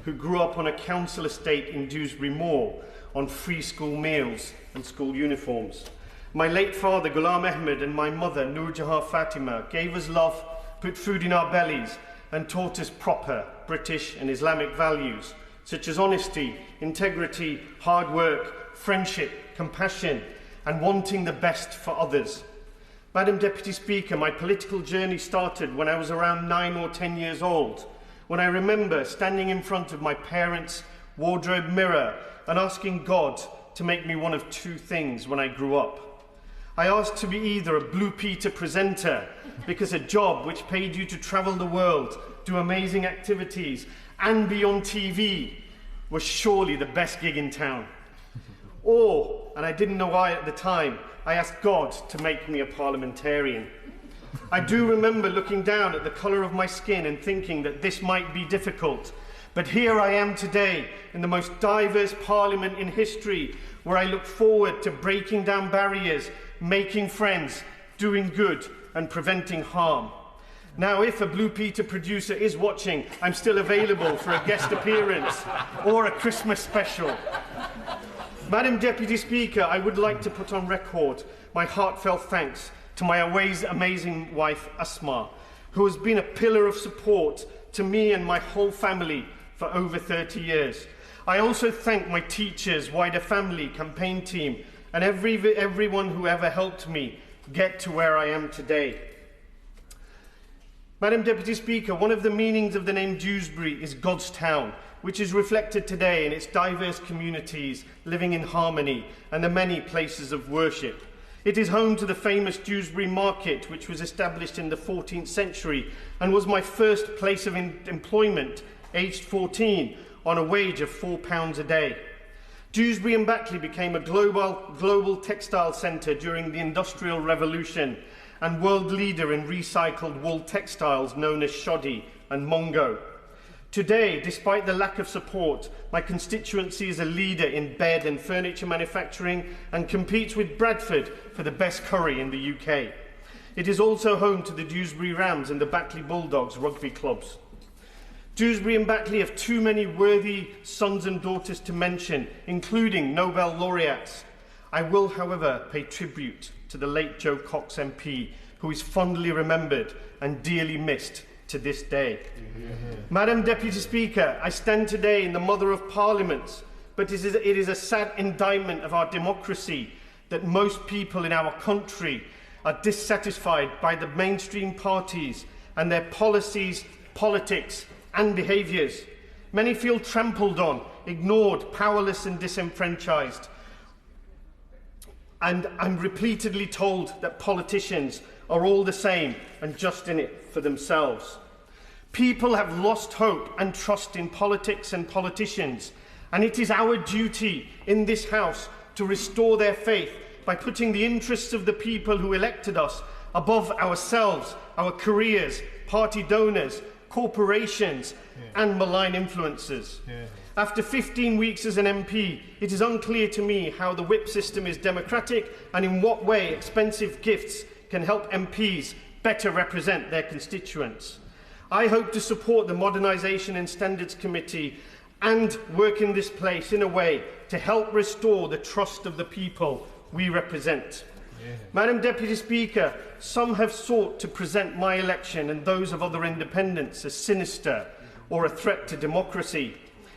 who grew up on a council estate in Dewsbury Moor on free school meals and school uniforms. My late father, Ghulam Ahmed, and my mother, Noorjahan Fatima, gave us love, put food in our bellies, and taught us proper British and Islamic values, such as honesty, integrity, hard work, friendship, compassion, and wanting the best for others. Madam Deputy Speaker, my political journey started when I was around 9 or 10 years old, when I remember standing in front of my parents' wardrobe mirror and asking God to make me one of 2 things when I grew up. I asked to be either a Blue Peter presenter, because a job which paid you to travel the world, do amazing activities, and be on TV was surely the best gig in town. Or, and I didn't know why at the time, I asked God to make me a parliamentarian. I do remember looking down at the colour of my skin and thinking that this might be difficult. But here I am today in the most diverse parliament in history, where I look forward to breaking down barriers, making friends, doing good and preventing harm. Now, if a Blue Peter producer is watching, I'm still available for a guest appearance or a Christmas special. Madam Deputy Speaker, I would like to put on record my heartfelt thanks to my always amazing wife, Asma, who has been a pillar of support to me and my whole family for over 30 years. I also thank my teachers, wider family, campaign team, and everyone who ever helped me get to where I am today. Madam Deputy Speaker, one of the meanings of the name Dewsbury is God's town, which is reflected today in its diverse communities living in harmony and the many places of worship. It is home to the famous Dewsbury Market, which was established in the 14th century and was my first place of employment, aged 14, on a wage of £4 a day. Dewsbury and Batley became a global textile centre during the Industrial Revolution and world leader in recycled wool textiles known as shoddy and mongo. Today, despite the lack of support, my constituency is a leader in bed and furniture manufacturing and competes with Bradford for the best curry in the UK. It is also home to the Dewsbury Rams and the Batley Bulldogs rugby clubs. Dewsbury and Batley have too many worthy sons and daughters to mention, including Nobel laureates. I will, however, pay tribute to the late Joe Cox MP, who is fondly remembered and dearly missed to this day. Madam Deputy Speaker, I stand today in the Mother of Parliaments, but it is a sad indictment of our democracy that most people in our country are dissatisfied by the mainstream parties and their policies, politics and behaviours. Many feel trampled on, ignored, powerless and disenfranchised. And I'm repeatedly told that politicians are all the same and just in it for themselves. People have lost hope and trust in politics and politicians, and it is our duty in this House to restore their faith by putting the interests of the people who elected us above ourselves, our careers, party donors, corporations and malign influences. After 15 weeks as an MP, it is unclear to me how the whip system is democratic and in what way expensive gifts can help MPs better represent their constituents. I hope to support the Modernisation and Standards Committee and work in this place in a way to help restore the trust of the people we represent. Madam Deputy Speaker, some have sought to present my election and those of other independents as sinister or a threat to democracy.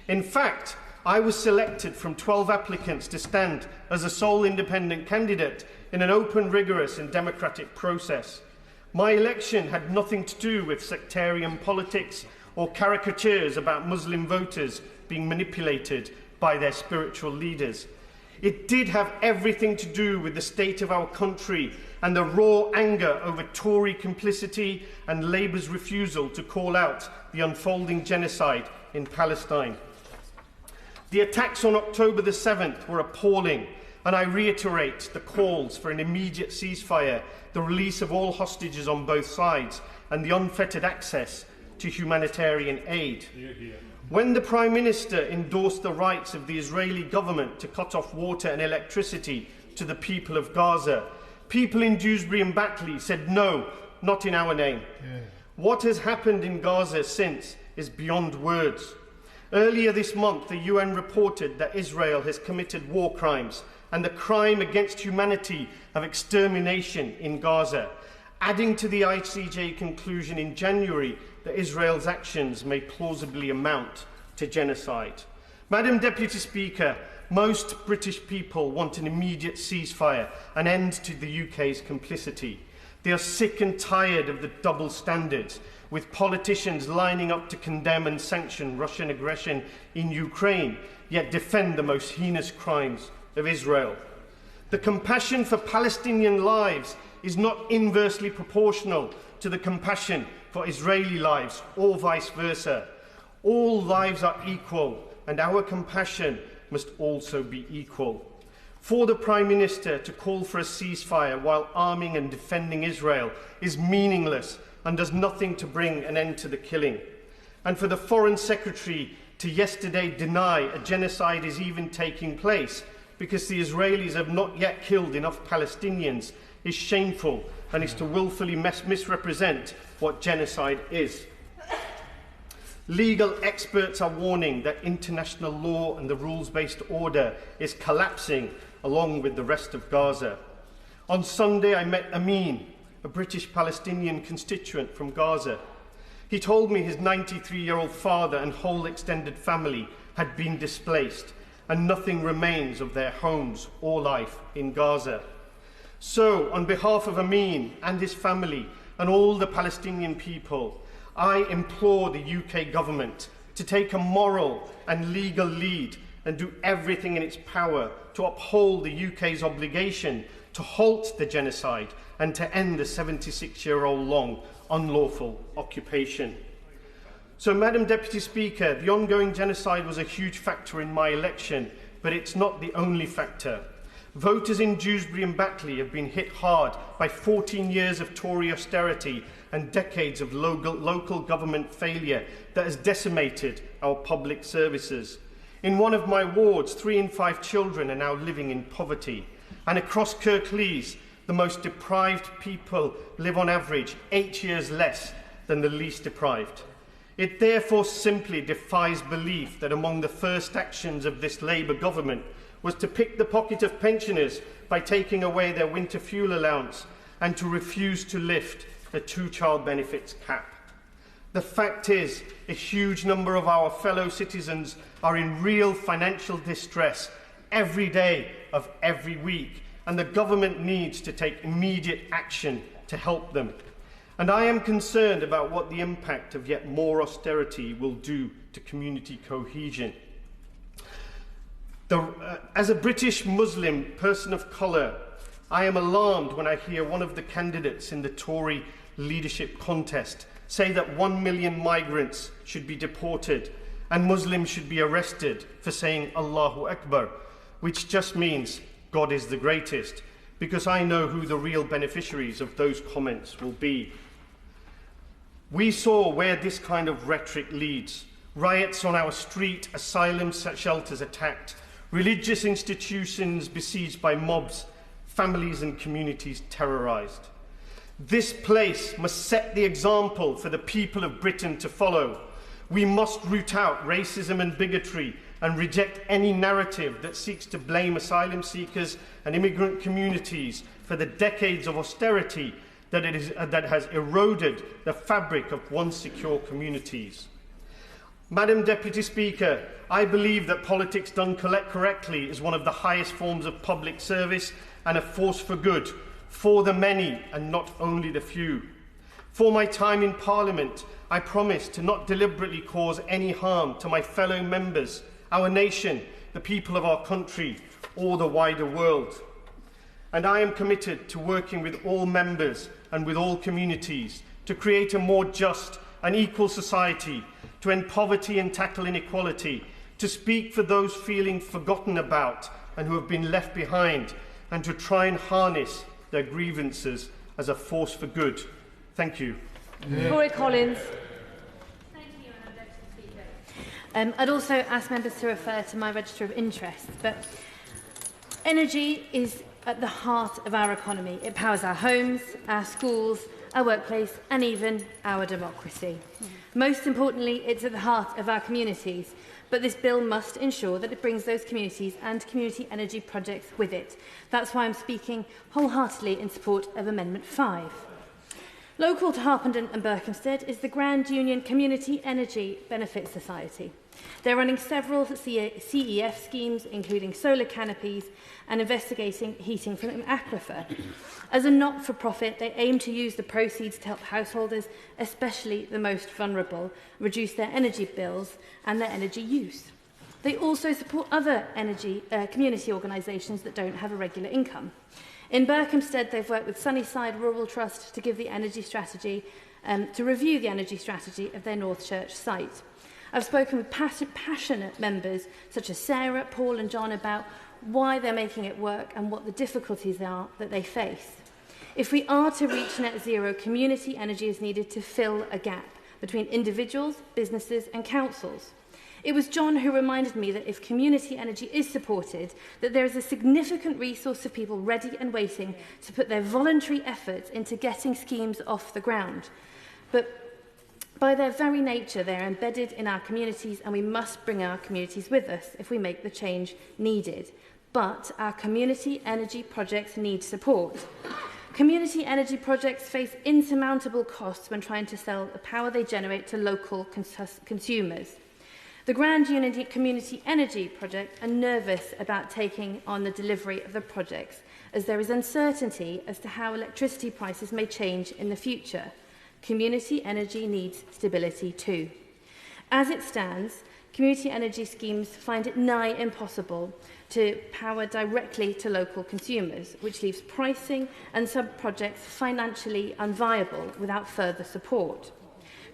In fact, I was selected from 12 applicants to stand as a sole independent candidate in an open, rigorous and democratic process. My election had nothing to do with sectarian politics or caricatures about Muslim voters being manipulated by their spiritual leaders. It did have everything to do with the state of our country and the raw anger over Tory complicity and Labour's refusal to call out the unfolding genocide in Palestine. The attacks on October the 7th were appalling, and I reiterate the calls for an immediate ceasefire, the release of all hostages on both sides, and the unfettered access to humanitarian aid. When the Prime Minister endorsed the rights of the Israeli government to cut off water and electricity to the people of Gaza, people in Dewsbury and Batley said no, not in our name. What has happened in Gaza since is beyond words. Earlier this month, the UN reported that Israel has committed war crimes and the crime against humanity of extermination in Gaza, adding to the ICJ conclusion in January that Israel's actions may plausibly amount to genocide. Madam Deputy Speaker, most British people want an immediate ceasefire, an end to the UK's complicity. They are sick and tired of the double standards, with politicians lining up to condemn and sanction Russian aggression in Ukraine, yet defend the most heinous crimes of Israel. The compassion for Palestinian lives is not inversely proportional to the compassion for Israeli lives, or vice versa. All lives are equal, and our compassion must also be equal. For the Prime Minister to call for a ceasefire while arming and defending Israel is meaningless and does nothing to bring an end to the killing. And for the Foreign Secretary to yesterday deny a genocide is even taking place because the Israelis have not yet killed enough Palestinians is shameful and is to willfully misrepresent what genocide is. Legal experts are warning that international law and the rules-based order is collapsing along with the rest of Gaza. On Sunday, I met Amin, a British Palestinian constituent from Gaza. He told me his 93-year-old father and whole extended family had been displaced, and nothing remains of their homes or life in Gaza. So, on behalf of Amin and his family and all the Palestinian people, I implore the UK government to take a moral and legal lead and do everything in its power to uphold the UK's obligation to halt the genocide and to end the 76-year-old long unlawful occupation. So, Madam Deputy Speaker, the ongoing genocide was a huge factor in my election, but it's not the only factor. Voters in Dewsbury and Batley have been hit hard by 14 years of Tory austerity and decades of local government failure that has decimated our public services. In one of my wards, 3 in 5 children are now living in poverty. And across Kirklees, the most deprived people live on average 8 years less than the least deprived. It therefore simply defies belief that among the first actions of this Labour government was to pick the pocket of pensioners by taking away their winter fuel allowance and to refuse to lift the 2-child benefits cap. The fact is, a huge number of our fellow citizens are in real financial distress every day of every week, and the government needs to take immediate action to help them. And I am concerned about what the impact of yet more austerity will do to community cohesion. As a British Muslim person of colour, I am alarmed when I hear one of the candidates in the Tory leadership contest say that 1 million migrants should be deported and Muslims should be arrested for saying Allahu Akbar, which just means God is the greatest, because I know who the real beneficiaries of those comments will be. We saw where this kind of rhetoric leads. Riots on our street, asylum shelters attacked, religious institutions besieged by mobs, families and communities terrorised. This place must set the example for the people of Britain to follow. We must root out racism and bigotry and reject any narrative that seeks to blame asylum seekers and immigrant communities for the decades of austerity that has eroded the fabric of once secure communities. Madam Deputy Speaker, I believe that politics done correctly is one of the highest forms of public service and a force for good, for the many and not only the few. For my time in Parliament, I promise to not deliberately cause any harm to my fellow members, our nation, the people of our country, or the wider world. And I am committed to working with all members and with all communities to create a more just and equal society, to end poverty and tackle inequality, to speak for those feeling forgotten about and who have been left behind, and to try and harness their grievances as a force for good. Thank you. Rory Collins. Thank you, Madam Deputy Speaker. I'd also ask members to refer to my register of interests, but energy is at the heart of our economy. It powers our homes, our schools, our workplace, and even our democracy. Most importantly, it's at the heart of our communities, but this bill must ensure that it brings those communities and community energy projects with it. That's why I'm speaking wholeheartedly in support of Amendment 5. Local to Harpenden and Berkhamsted is the Grand Union Community Energy Benefit Society. They're running several CEF schemes, including solar canopies and investigating heating from an aquifer. As a not-for-profit, they aim to use the proceeds to help householders, especially the most vulnerable, reduce their energy bills and their energy use. They also support other energy community organisations that don't have a regular income. In Berkhamsted, they've worked with Sunnyside Rural Trust to give the energy strategy, to review the energy strategy of their North Church site. I've spoken with passionate members such as Sarah, Paul and John about why they're making it work and what the difficulties are that they face. If we are to reach net zero, community energy is needed to fill a gap between individuals, businesses and councils. It was John who reminded me that if community energy is supported, that there is a significant resource of people ready and waiting to put their voluntary efforts into getting schemes off the ground. But by their very nature, they are embedded in our communities, and we must bring our communities with us if we make the change needed. But our community energy projects need support. Community energy projects face insurmountable costs when trying to sell the power they generate to local consumers. The Grand Unity Community Energy Project are nervous about taking on the delivery of the projects, as there is uncertainty as to how electricity prices may change in the future. Community energy needs stability too. As it stands, community energy schemes find it nigh impossible to power directly to local consumers, which leaves pricing and sub-projects financially unviable without further support.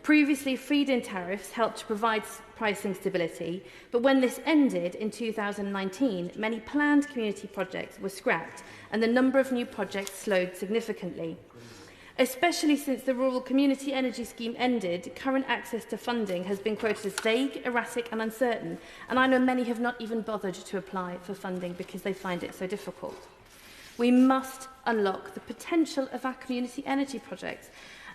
Previously, feed-in tariffs helped to provide pricing stability, but when this ended in 2019, many planned community projects were scrapped and the number of new projects slowed significantly. Especially since the Rural Community Energy Scheme ended, current access to funding has been quoted as vague, erratic and uncertain, and I know many have not even bothered to apply for funding because they find it so difficult. We must unlock the potential of our community energy projects,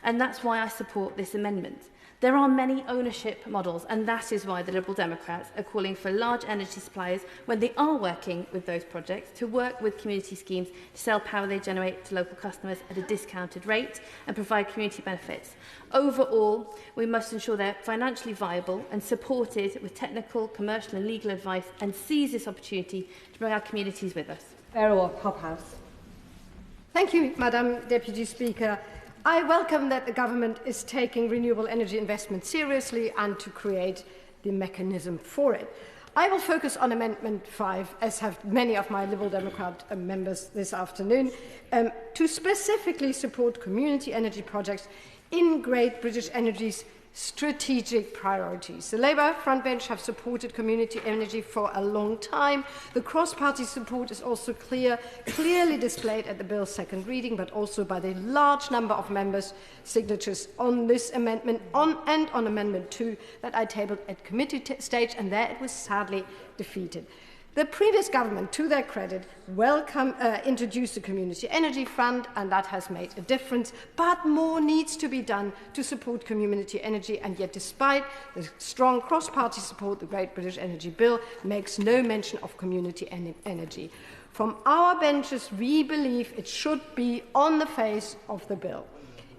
and that's why I support this amendment. There are many ownership models, and that is why the Liberal Democrats are calling for large energy suppliers, when they are working with those projects, to work with community schemes to sell power they generate to local customers at a discounted rate and provide community benefits. Overall, we must ensure they're financially viable and supported with technical, commercial and legal advice, and seize this opportunity to bring our communities with us. Erewash, House. Thank you, Madam Deputy Speaker. I welcome that the Government is taking renewable energy investment seriously and to create the mechanism for it. I will focus on Amendment 5, as have many of my Liberal Democrat members this afternoon, to specifically support community energy projects in Great British Energy's strategic priorities. The Labour frontbench have supported community energy for a long time. The cross-party support is also clearly displayed at the bill's second reading, but also by the large number of members' signatures on this amendment and on Amendment 2 that I tabled at committee stage, and there it was sadly defeated. The previous government, to their credit, introduced the Community Energy Fund, and that has made a difference. But more needs to be done to support community energy, and yet despite the strong cross-party support, the Great British Energy Bill makes no mention of community energy. From our benches, we believe it should be on the face of the bill.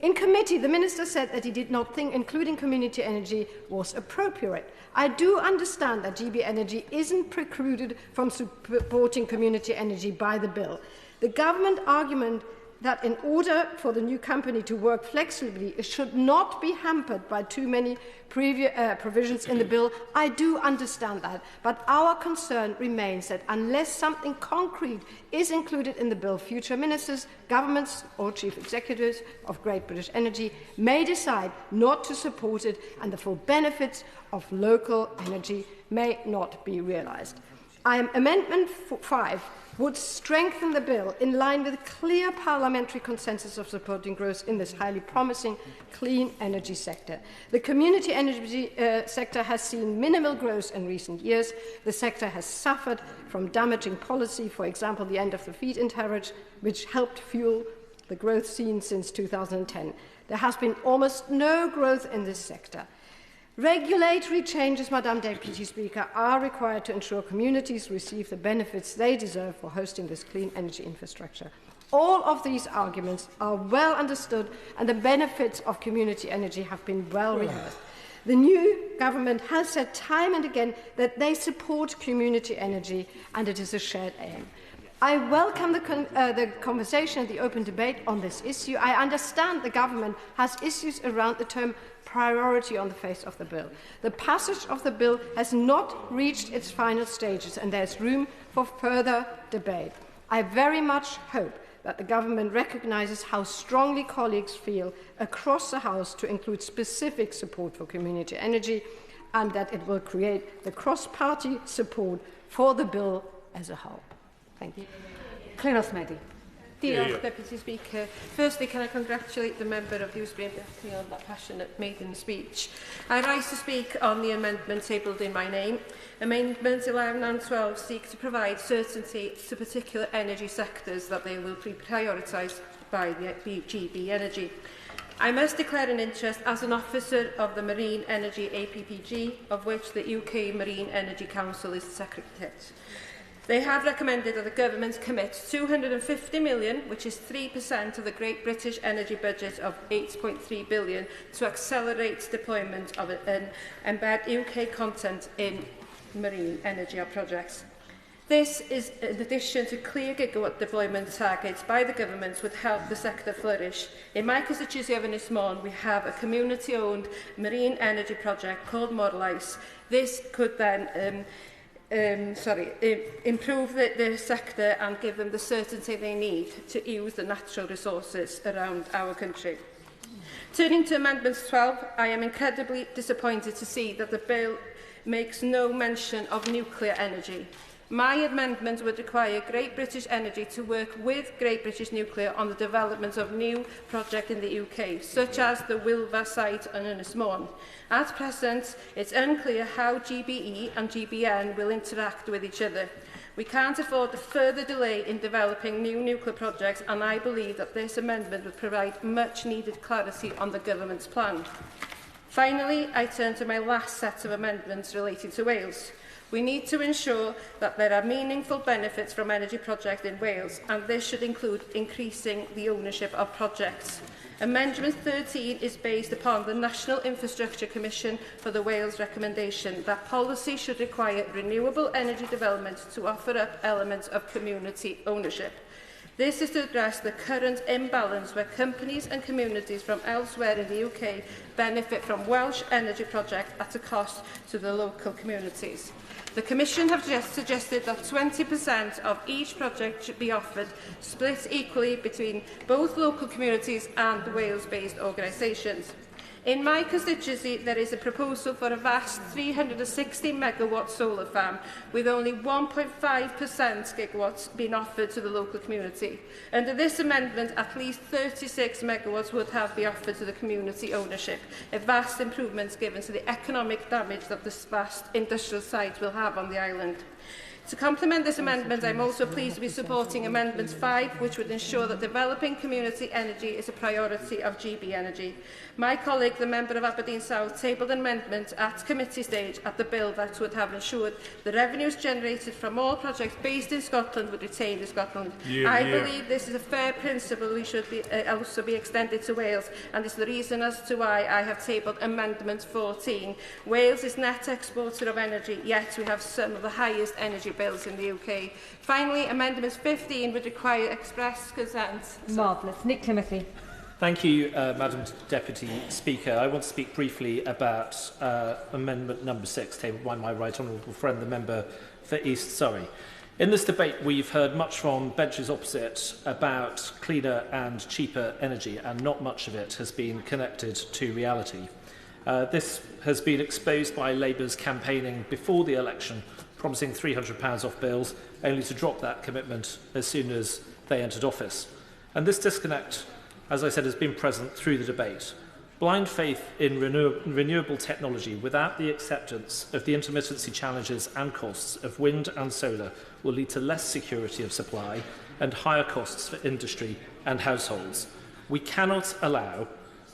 In committee, the Minister said that he did not think including community energy was appropriate. I do understand that GB Energy isn't precluded from supporting community energy by the bill. The government argument that in order for the new company to work flexibly, it should not be hampered by too many provisions in the bill. I do understand that, but our concern remains that unless something concrete is included in the bill, future ministers, governments or chief executives of Great British Energy may decide not to support it, and the full benefits of local energy may not be realised. Amendment 5 would strengthen the bill in line with a clear parliamentary consensus of supporting growth in this highly promising clean energy sector. The community energy sector has seen minimal growth in recent years. The sector has suffered from damaging policy, for example, the end of the feed-in tariff, which helped fuel the growth seen since 2010. There has been almost no growth in this sector. Regulatory changes, Madam Deputy Speaker, are required to ensure communities receive the benefits they deserve for hosting this clean energy infrastructure. All of these arguments are well understood, and the benefits of community energy have been well rehearsed. The new government has said time and again that they support community energy, and it is a shared aim. I welcome the conversation and the open debate on this issue. I understand the government has issues around the term priority on the face of the bill. The passage of the bill has not reached its final stages, and there is room for further debate. I very much hope that the government recognises how strongly colleagues feel across the House to include specific support for community energy, and that it will create the cross-party support for the bill as a whole. Thank you. Cleanos Mehdi. Dear Deputy Speaker, firstly can I congratulate the member of Dewsbury and Bexhill on that passionate maiden speech. I rise to speak on the amendment tabled in my name. Amendments 11 and 12 seek to provide certainty to particular energy sectors that they will be prioritised by the GB Energy. I must declare an interest as an officer of the Marine Energy APPG, of which the UK Marine Energy Council is the Secretariat. They have recommended that the Government commit £250 million, which is 3% of the Great British Energy budget of £8.3 billion, to accelerate deployment of and embed UK content in marine energy projects. This is in addition to clear gigawatt deployment targets by the Government would help the sector flourish. In my constituency of Ynys Môn, we have a community-owned marine energy project called Morlais. This could then improve the sector and give them the certainty they need to use the natural resources around our country. Turning to Amendment 12, I am incredibly disappointed to see that the bill makes no mention of nuclear energy. My amendment would require Great British Energy to work with Great British Nuclear on the development of new projects in the UK, such as the Wilva site on Ynys Môn. At present, it's unclear how GBE and GBN will interact with each other. We can't afford a further delay in developing new nuclear projects, and I believe that this amendment would provide much-needed clarity on the Government's plan. Finally, I turn to my last set of amendments relating to Wales. We need to ensure that there are meaningful benefits from energy projects in Wales, and this should include increasing the ownership of projects. Amendment 13 is based upon the National Infrastructure Commission for the Wales recommendation that policy should require renewable energy development to offer up elements of community ownership. This is to address the current imbalance where companies and communities from elsewhere in the UK benefit from Welsh energy projects at a cost to the local communities. The Commission have suggested that 20% of each project should be offered, split equally between both local communities and Wales-based organisations. In my constituency, there is a proposal for a vast 360 megawatt solar farm, with only 1.5% gigawatts being offered to the local community. Under this amendment, at least 36 megawatts would have been offered to the community ownership, a vast improvement given to the economic damage that this vast industrial site will have on the island. To complement this amendment, I am also pleased to be supporting Amendment 5, which would ensure that developing community energy is a priority of GB Energy. My colleague, the member of Aberdeen South, tabled an amendment at committee stage at the bill that would have ensured the revenues generated from all projects based in Scotland would retain in Scotland. I believe this is a fair principle which should also be extended to Wales, and is the reason as to why I have tabled Amendment 14. Wales is net exporter of energy, yet we have some of the highest energy bills in the UK. Finally, Amendment 15 would require express consent. Marvellous. Nick Timothy. Thank you, Madam Deputy Speaker. I want to speak briefly about Amendment number 6, tabled by my right honourable friend, the member for East Surrey. In this debate, we've heard much from benches opposite about cleaner and cheaper energy, and not much of it has been connected to reality. This has been exposed by Labour's campaigning before the election, promising £300 off bills, only to drop that commitment as soon as they entered office. And this disconnect, as I said, has been present through the debate. Blind faith in renewable technology without the acceptance of the intermittency challenges and costs of wind and solar will lead to less security of supply and higher costs for industry and households. We cannot allow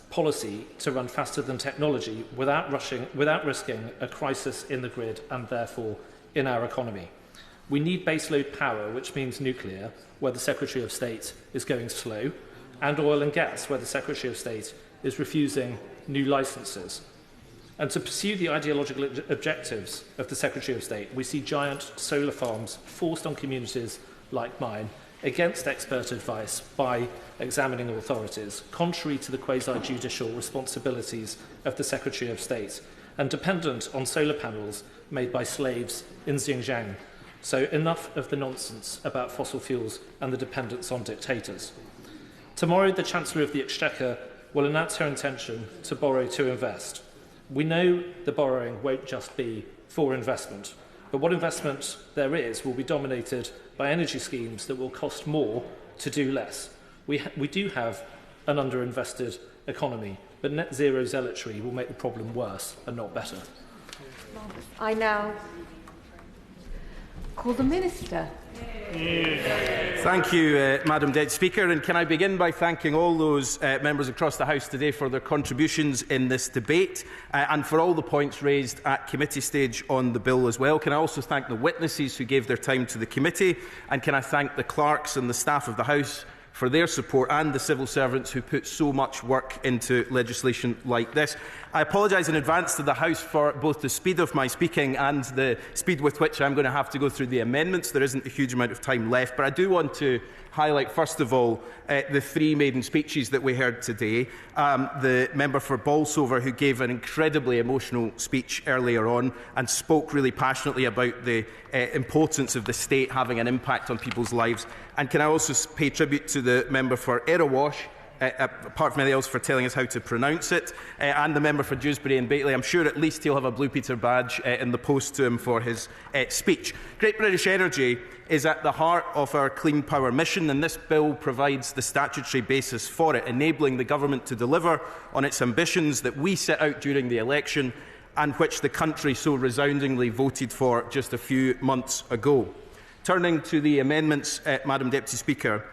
policy to run faster than technology without risking a crisis in the grid and therefore in our economy. We need baseload power, which means nuclear, where the Secretary of State is going slow, and oil and gas, where the Secretary of State is refusing new licences. And to pursue the ideological objectives of the Secretary of State, we see giant solar farms forced on communities like mine against expert advice by examining authorities, contrary to the quasi-judicial responsibilities of the Secretary of State, and dependent on solar panels made by slaves in Xinjiang. So enough of the nonsense about fossil fuels and the dependence on dictators. Tomorrow, the Chancellor of the Exchequer will announce her intention to borrow to invest. We know the borrowing won't just be for investment, but what investment there is will be dominated by energy schemes that will cost more to do less. We do have an underinvested economy, but net zero zealotry will make the problem worse and not better. I now call the Minister. Thank you, Madam Deputy Speaker. And can I begin by thanking all those members across the House today for their contributions in this debate and for all the points raised at committee stage on the bill as well. Can I also thank the witnesses who gave their time to the committee, and can I thank the clerks and the staff of the House for their support, and the civil servants who put so much work into legislation like this. I apologise in advance to the House for both the speed of my speaking and the speed with which I'm going to have to go through the amendments. There isn't a huge amount of time left, but I do want to highlight, first of all, the three maiden speeches that we heard today. The member for Bolsover, who gave an incredibly emotional speech earlier on and spoke really passionately about the importance of the state having an impact on people's lives. And can I also pay tribute to the member for Erewash, apart from anything else, for telling us how to pronounce it, and the member for Dewsbury and Batley. I'm sure at least he'll have a Blue Peter badge in the post to him for his speech. Great British Energy is at the heart of our clean power mission, and this bill provides the statutory basis for it, enabling the government to deliver on its ambitions that we set out during the election and which the country so resoundingly voted for just a few months ago. Turning to the amendments, Madam Deputy Speaker,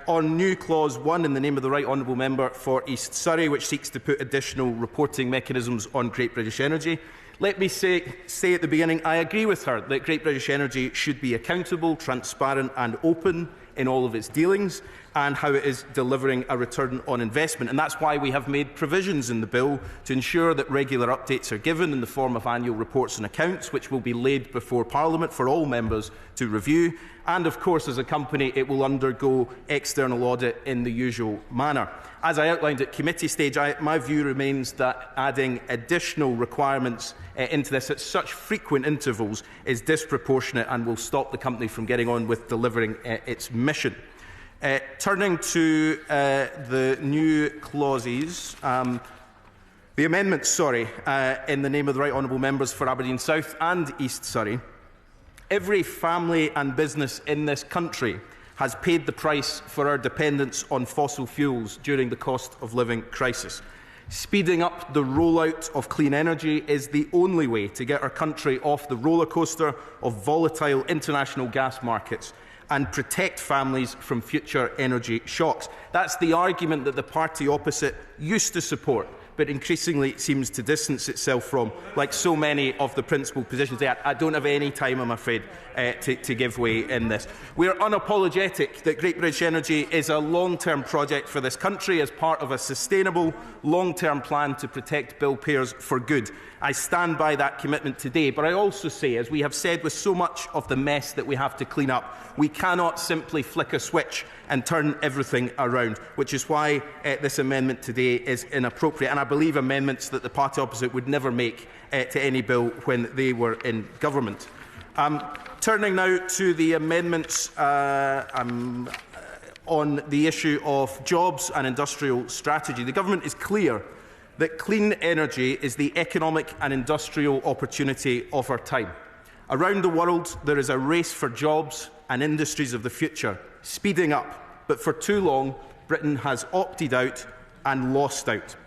on new Clause 1 in the name of the Right Honourable Member for East Surrey, which seeks to put additional reporting mechanisms on Great British Energy. Let me say at the beginning, I agree with her that Great British Energy should be accountable, transparent and open in all of its dealings and how it is delivering a return on investment. And that's why we have made provisions in the bill to ensure that regular updates are given in the form of annual reports and accounts, which will be laid before Parliament for all members to review. And, of course, as a company, it will undergo external audit in the usual manner. As I outlined at committee stage, my view remains that adding additional requirements into this at such frequent intervals is disproportionate and will stop the company from getting on with delivering its mission. Turning to the new clauses, the amendments, in the name of the Right Honourable Members for Aberdeen South and East Surrey. Every family and business in this country has paid the price for our dependence on fossil fuels during the cost of living crisis. Speeding up the rollout of clean energy is the only way to get our country off the rollercoaster of volatile international gas markets and protect families from future energy shocks. That's the argument that the party opposite used to support, but increasingly seems to distance itself from, like so many of the principal positions. I don't have any time, I'm afraid, to give way in this. We are unapologetic that Great British Energy is a long-term project for this country as part of a sustainable, long-term plan to protect bill payers for good. I stand by that commitment today, but I also say, as we have said with so much of the mess that we have to clean up, we cannot simply flick a switch and turn everything around, which is why this amendment today is inappropriate, and I believe amendments that the party opposite would never make to any bill when they were in government. Turning now to the amendments on the issue of jobs and industrial strategy. The government is clear that clean energy is the economic and industrial opportunity of our time. Around the world, there is a race for jobs and industries of the future, speeding up, but for too long, Britain has opted out and lost out.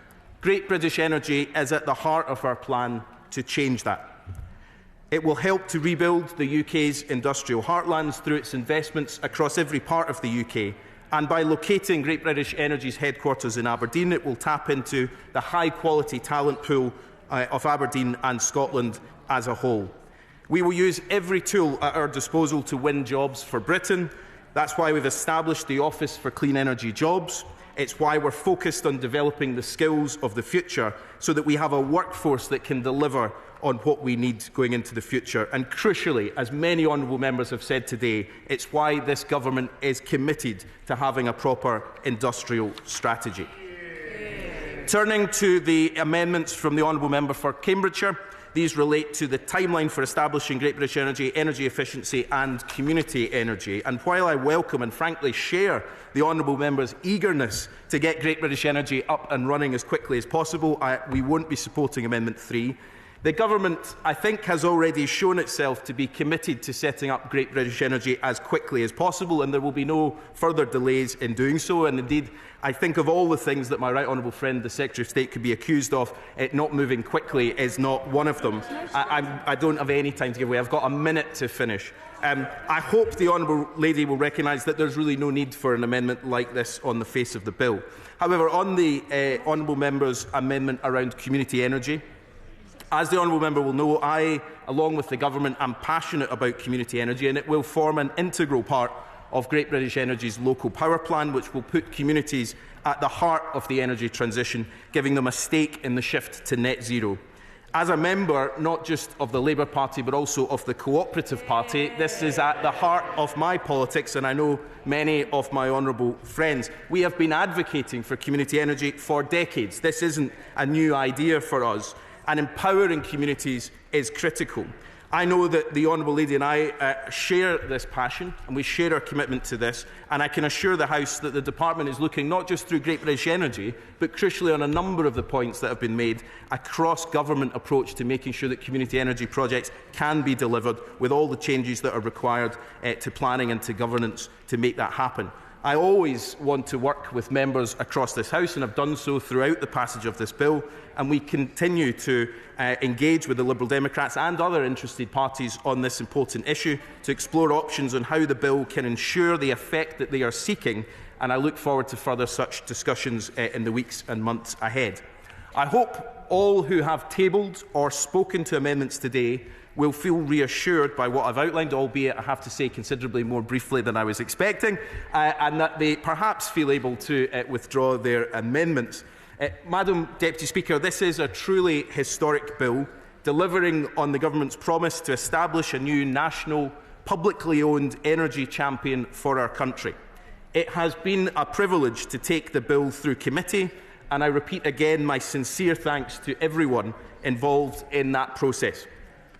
Great British Energy is at the heart of our plan to change that. It will help to rebuild the UK's industrial heartlands through its investments across every part of the UK, and by locating Great British Energy's headquarters in Aberdeen, it will tap into the high-quality talent pool of Aberdeen and Scotland as a whole. We will use every tool at our disposal to win jobs for Britain. That's why we've established the Office for Clean Energy Jobs. It's why we're focused on developing the skills of the future so that we have a workforce that can deliver on what we need going into the future. And crucially, as many honourable members have said today, it's why this government is committed to having a proper industrial strategy. Turning to the amendments from the honourable member for Cambridgeshire, These relate to the timeline for establishing Great British Energy, energy efficiency and community energy. And while I welcome and frankly share the honourable member's eagerness to get Great British Energy up and running as quickly as possible, we won't be supporting Amendment 3. The Government, I think, has already shown itself to be committed to setting up Great British Energy as quickly as possible, and there will be no further delays in doing so. And indeed, I think of all the things that my right honourable friend, the Secretary of State, could be accused of, not moving quickly is not one of them. I don't have any time to give away. I've got a minute to finish. I hope the honourable lady will recognise that there's really no need for an amendment like this on the face of the bill. However, on the honourable member's amendment around community energy, as the honourable member will know, I, along with the Government, am passionate about community energy, and it will form an integral part of Great British Energy's local power plan, which will put communities at the heart of the energy transition, giving them a stake in the shift to net zero. As a member, not just of the Labour Party, but also of the Cooperative Party, this is at the heart of my politics, and I know many of my honourable friends. We have been advocating for community energy for decades. This isn't a new idea for us, and empowering communities is critical. I know that the honourable lady and I share this passion, and we share our commitment to this, and I can assure the House that the Department is looking not just through Great British Energy, but crucially on a number of the points that have been made, a cross-government approach to making sure that community energy projects can be delivered with all the changes that are required to planning and to governance to make that happen. I always want to work with members across this House, and have done so throughout the passage of this bill, and we continue to engage with the Liberal Democrats and other interested parties on this important issue to explore options on how the bill can ensure the effect that they are seeking, and I look forward to further such discussions in the weeks and months ahead. I hope all who have tabled or spoken to amendments today will feel reassured by what I've outlined, albeit I have to say considerably more briefly than I was expecting, and that they perhaps feel able to withdraw their amendments. Madam Deputy Speaker, this is a truly historic bill, delivering on the Government's promise to establish a new national, publicly owned energy champion for our country. It has been a privilege to take the bill through committee, and I repeat again my sincere thanks to everyone involved in that process.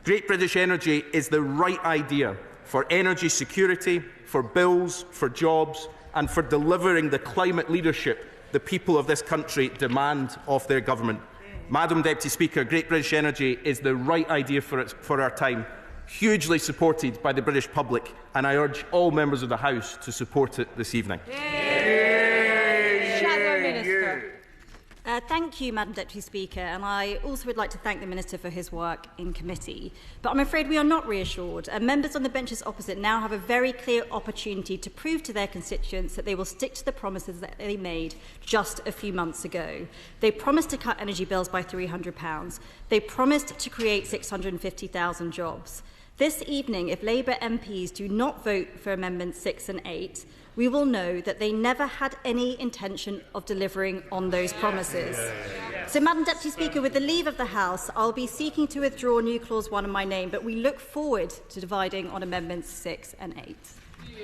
Great British Energy is the right idea for energy security, for bills, for jobs, and for delivering the climate leadership the people of this country demand of their government. Madam Deputy Speaker, Great British Energy is the right idea for our time, hugely supported by the British public, and I urge all members of the House to support it this evening. Shadow Minister. Thank you, Madam Deputy Speaker, and I also would like to thank the Minister for his work in committee. But I'm afraid we are not reassured, and members on the benches opposite now have a very clear opportunity to prove to their constituents that they will stick to the promises that they made just a few months ago. They promised to cut energy bills by £300. They promised to create 650,000 jobs. This evening, if Labour MPs do not vote for Amendments 6 and 8, we will know that they never had any intention of delivering on those promises. So, Madam Deputy Speaker, with the leave of the House, I'll be seeking to withdraw new Clause 1 in my name, but we look forward to dividing on Amendments 6 and 8.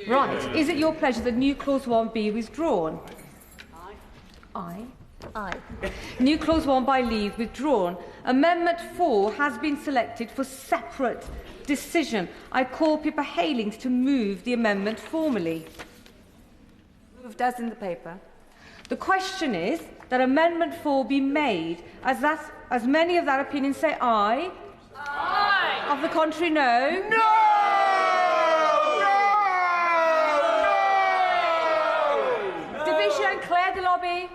Right. Is it your pleasure that new Clause 1 be withdrawn? Aye. Aye. New Clause 1 by leave withdrawn. Amendment 4 has been selected for separate decision. I call Pippa Heylings to move the amendment formally. Moved as in the paper. The question is that Amendment 4 be made. As many of that opinion say aye. Aye. Of the contrary, no. No! No! Division, clear the lobby.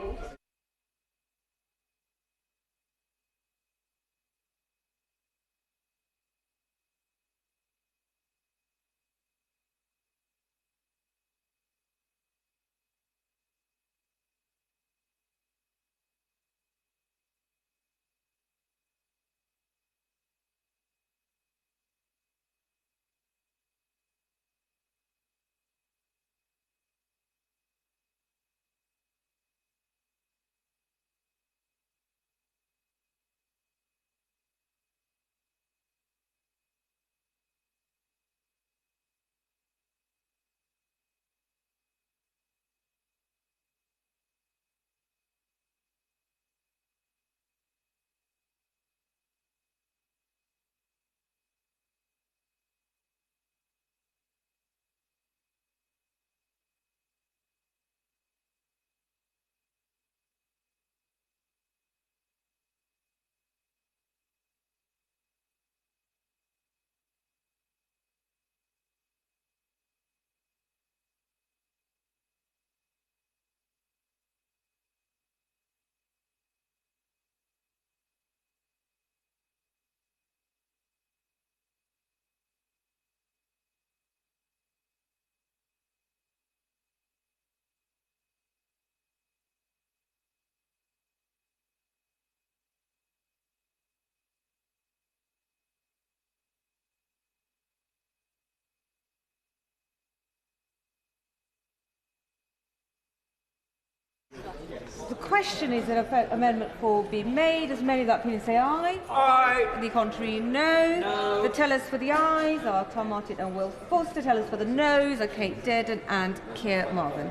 The question is that Amendment 4 be made. As many of that opinion say aye. Aye. The contrary, no. No. The tellers for the ayes are Tom Martin and Will Foster. Tellers for the noes are Kate Dedden and Keir Marvin.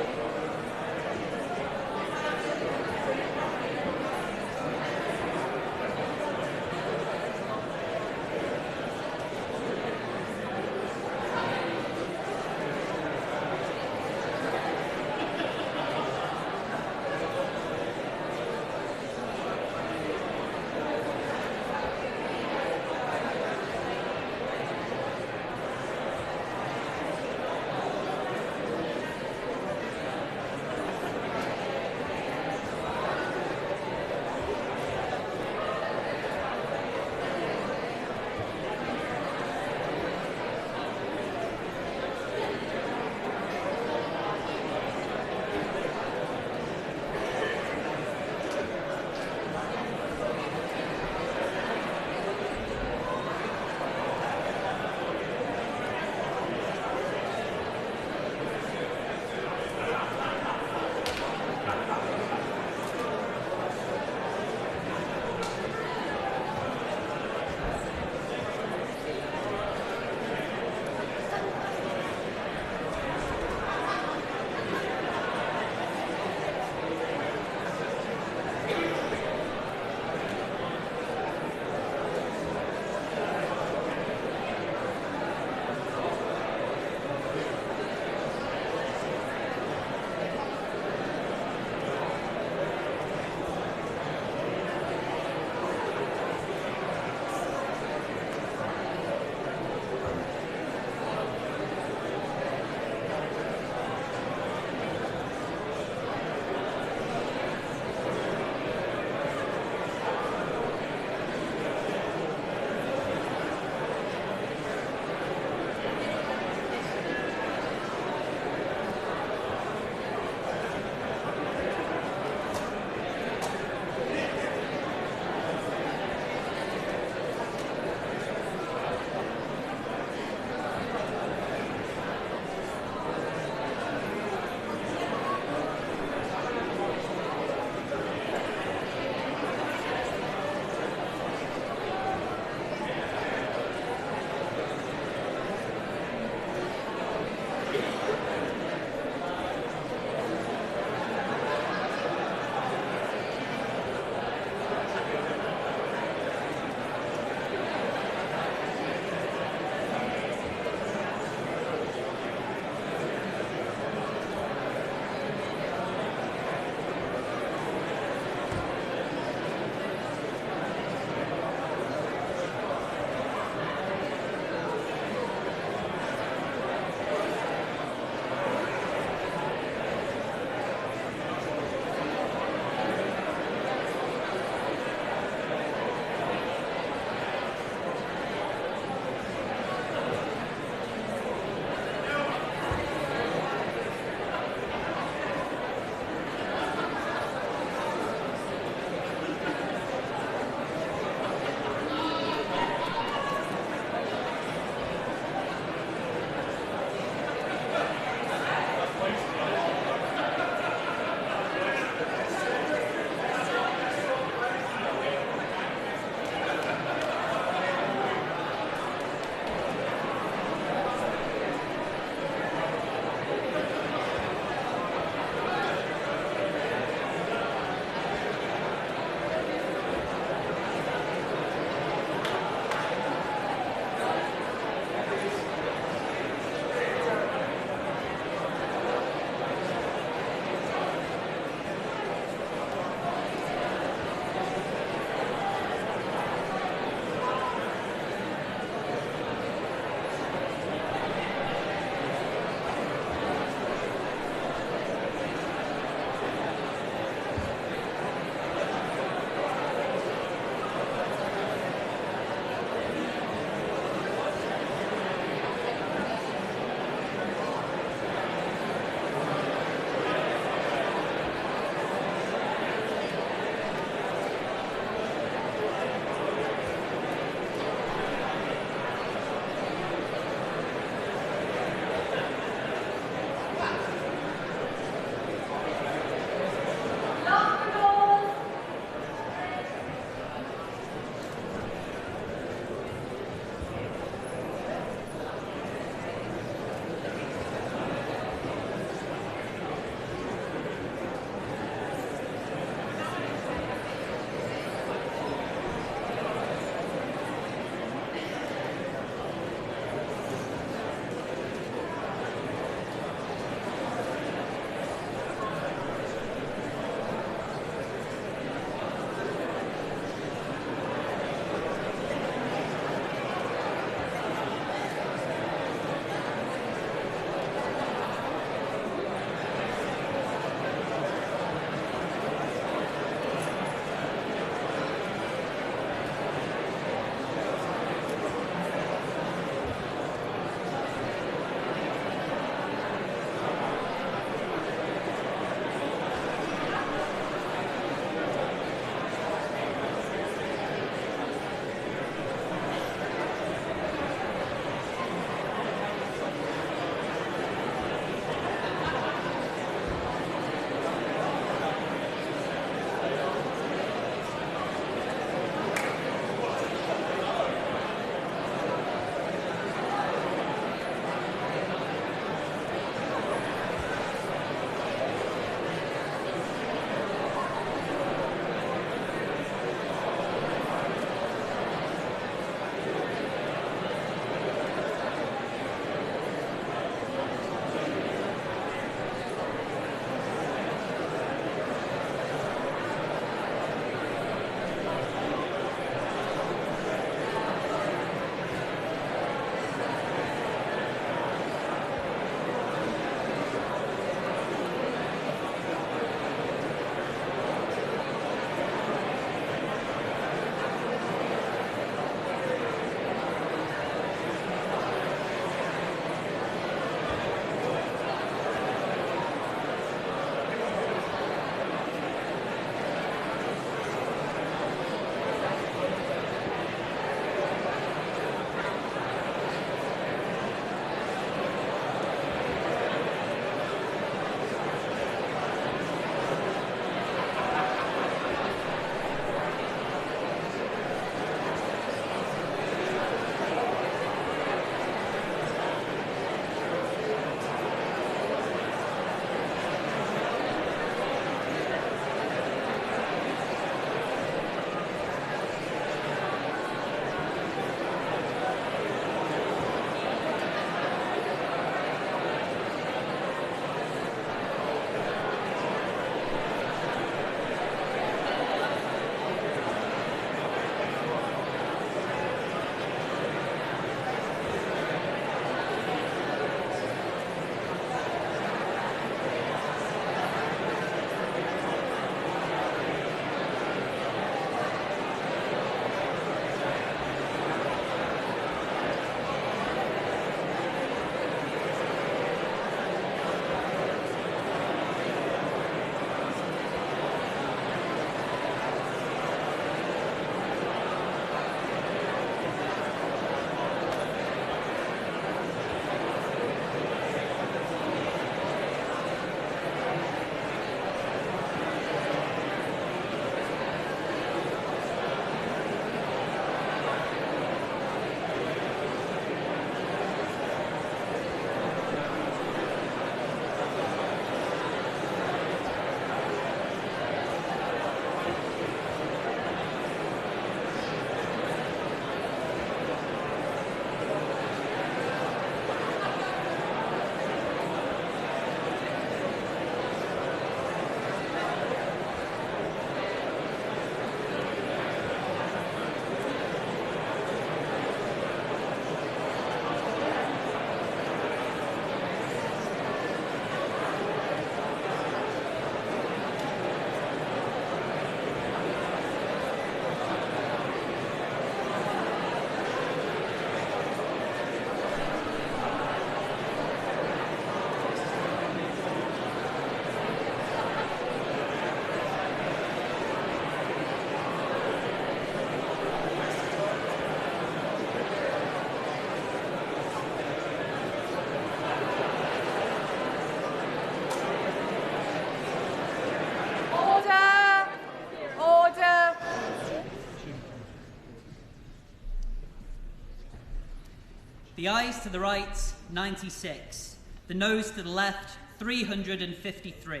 The ayes to the right, 96. The noes to the left, 353.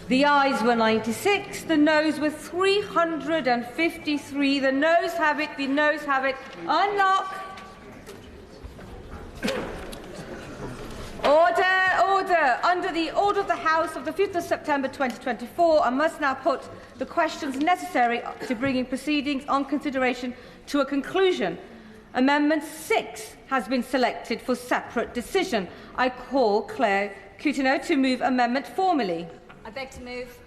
The ayes were 96, the noes were 353. The noes have it, the noes have it. Unlock. Order, order. Under the order of the House of the 5th of September 2024, I must now put the questions necessary to bringing proceedings on consideration to a conclusion. Amendment 6 has been selected for separate decision. I call Claire Coutinho to move amendment formally. I beg to move.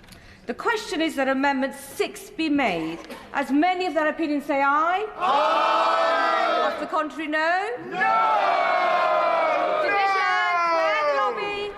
The question is that Amendment 6 be made. As many of their opinions say aye. Aye! Of the contrary, no. No! Division, clear the lobby.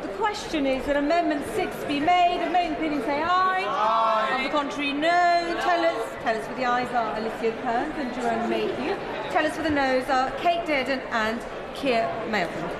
The question is that Amendment 6 be made. Of main opinion say aye. Aye. Of the contrary, no. Tell us for the ayes are Alicia Kearns and Jerome Mayhew. Tell us for the noes are Kate Dearden and Keir Mailton.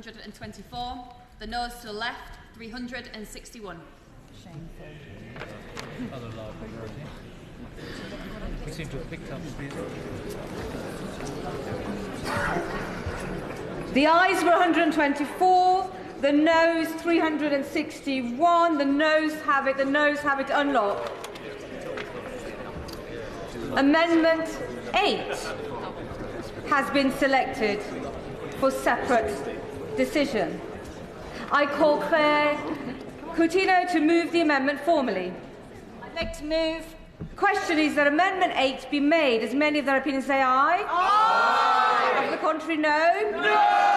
124. The noes to the left, 361. We seem to have picked up. The ayes were 124, the noes 361. The noes have it. The noes have it. Unlock. Amendment 8 has been selected for separate decision. I call Claire Coutinho to move the amendment formally. I'd like to move. Question is that Amendment 8 be made. As many of their opinions say aye? Aye! Of the contrary, no? No!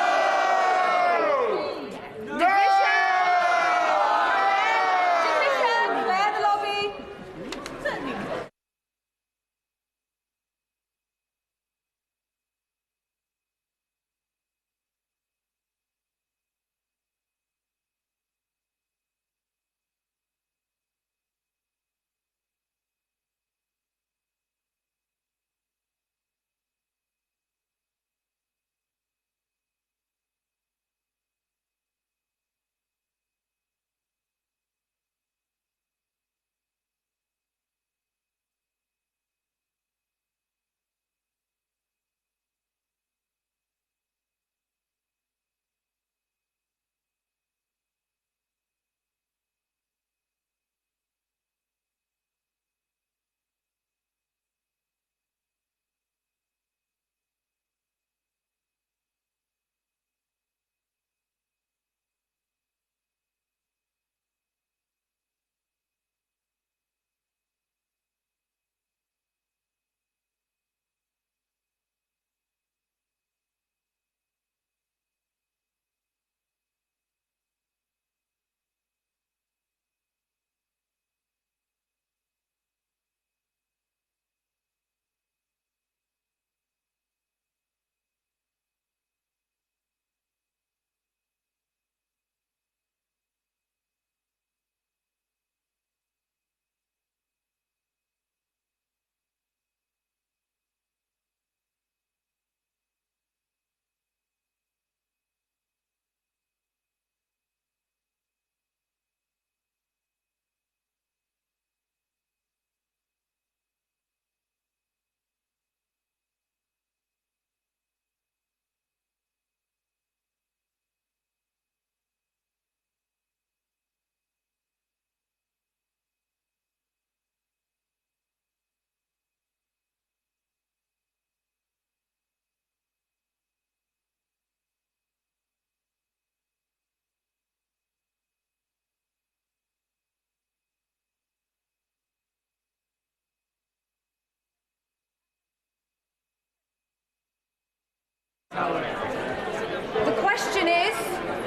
The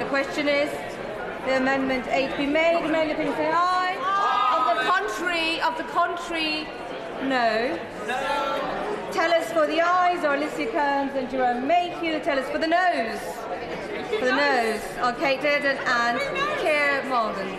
question is, the Amendment 8 be made. Amendment opinion say aye. Of the contrary, no. No. Tell us for the ayes are Alicia Kearns and Jerome Mayhew. Tell us for the noes. For the noes are Kate Dearden and Keir Morgan.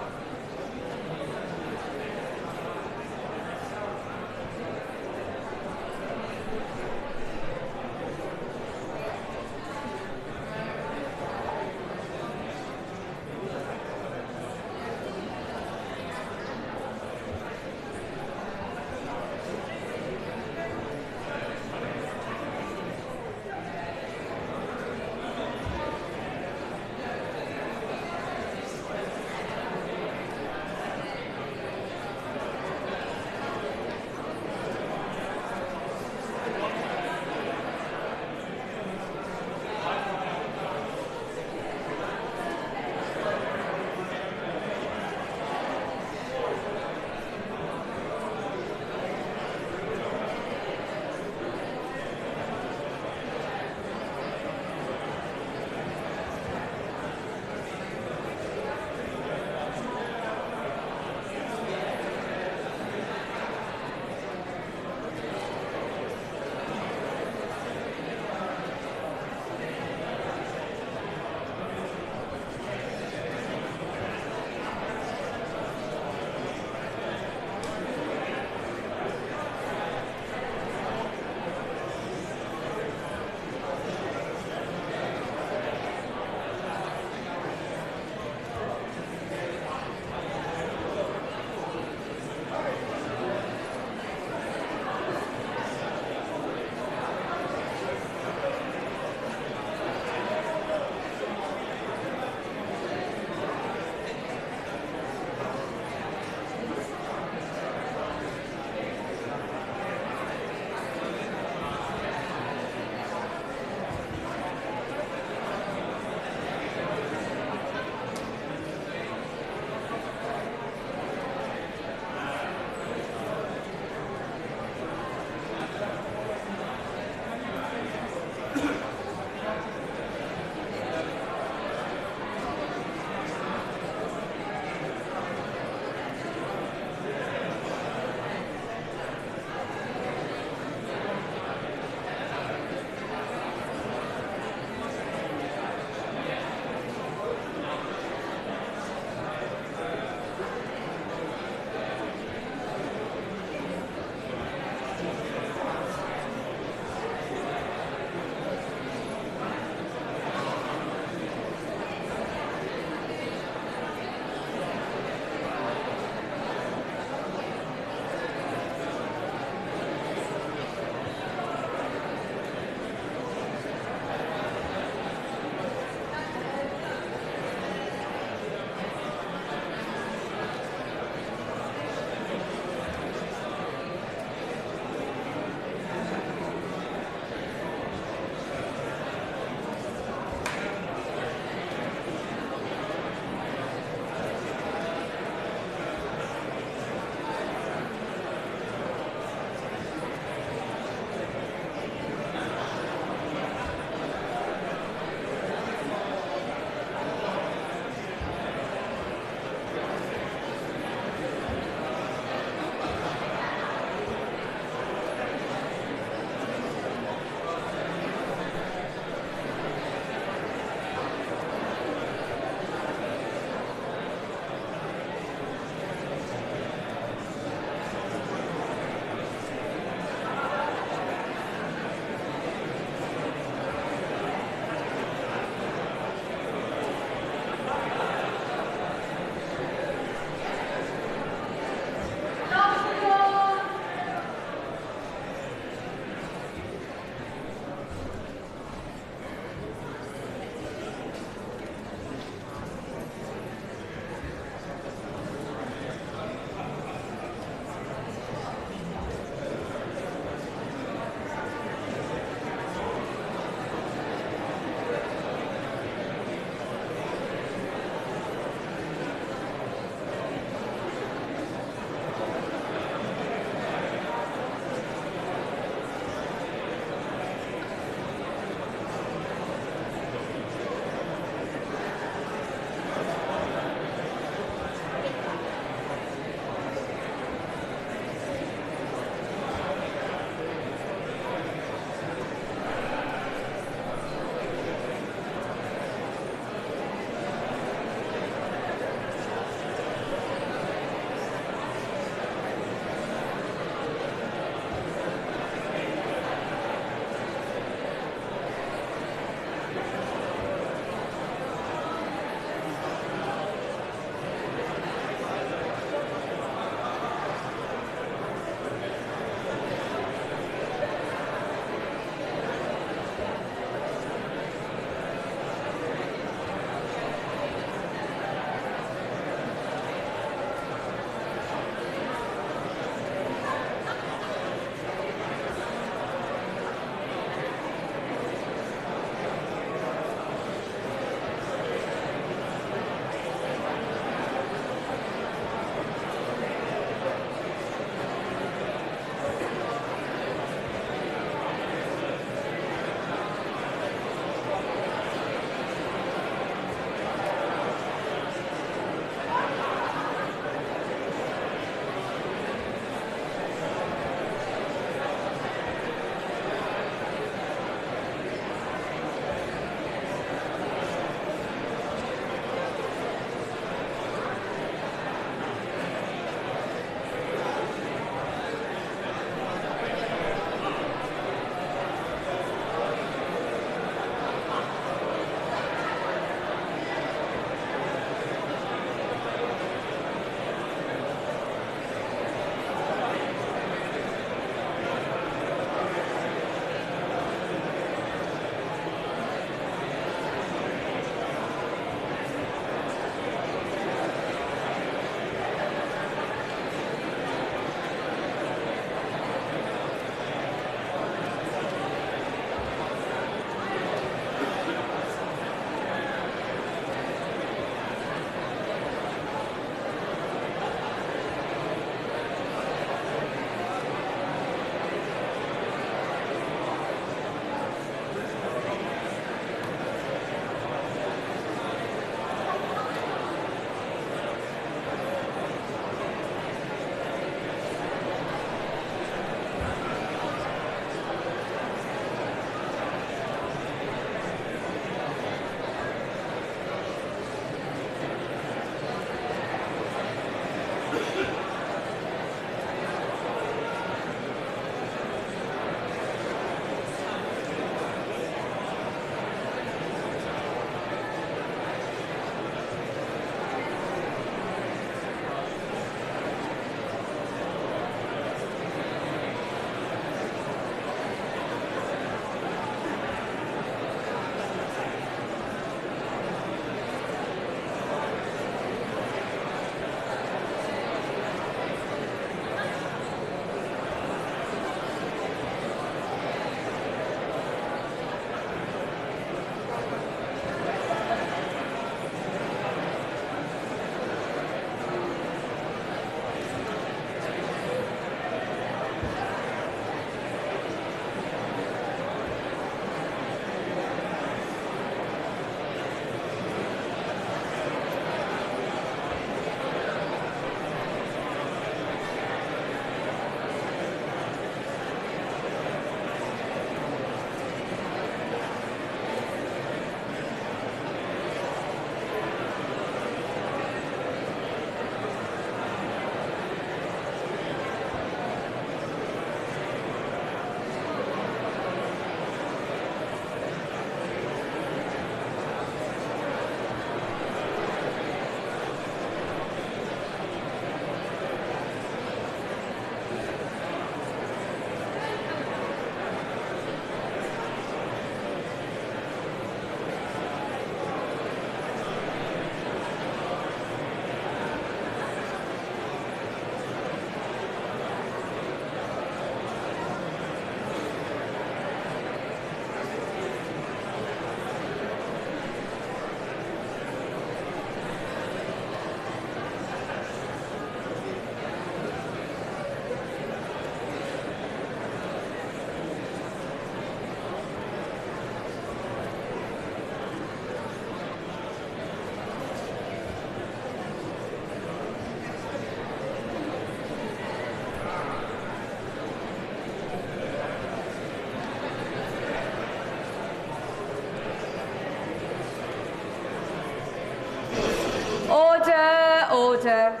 order.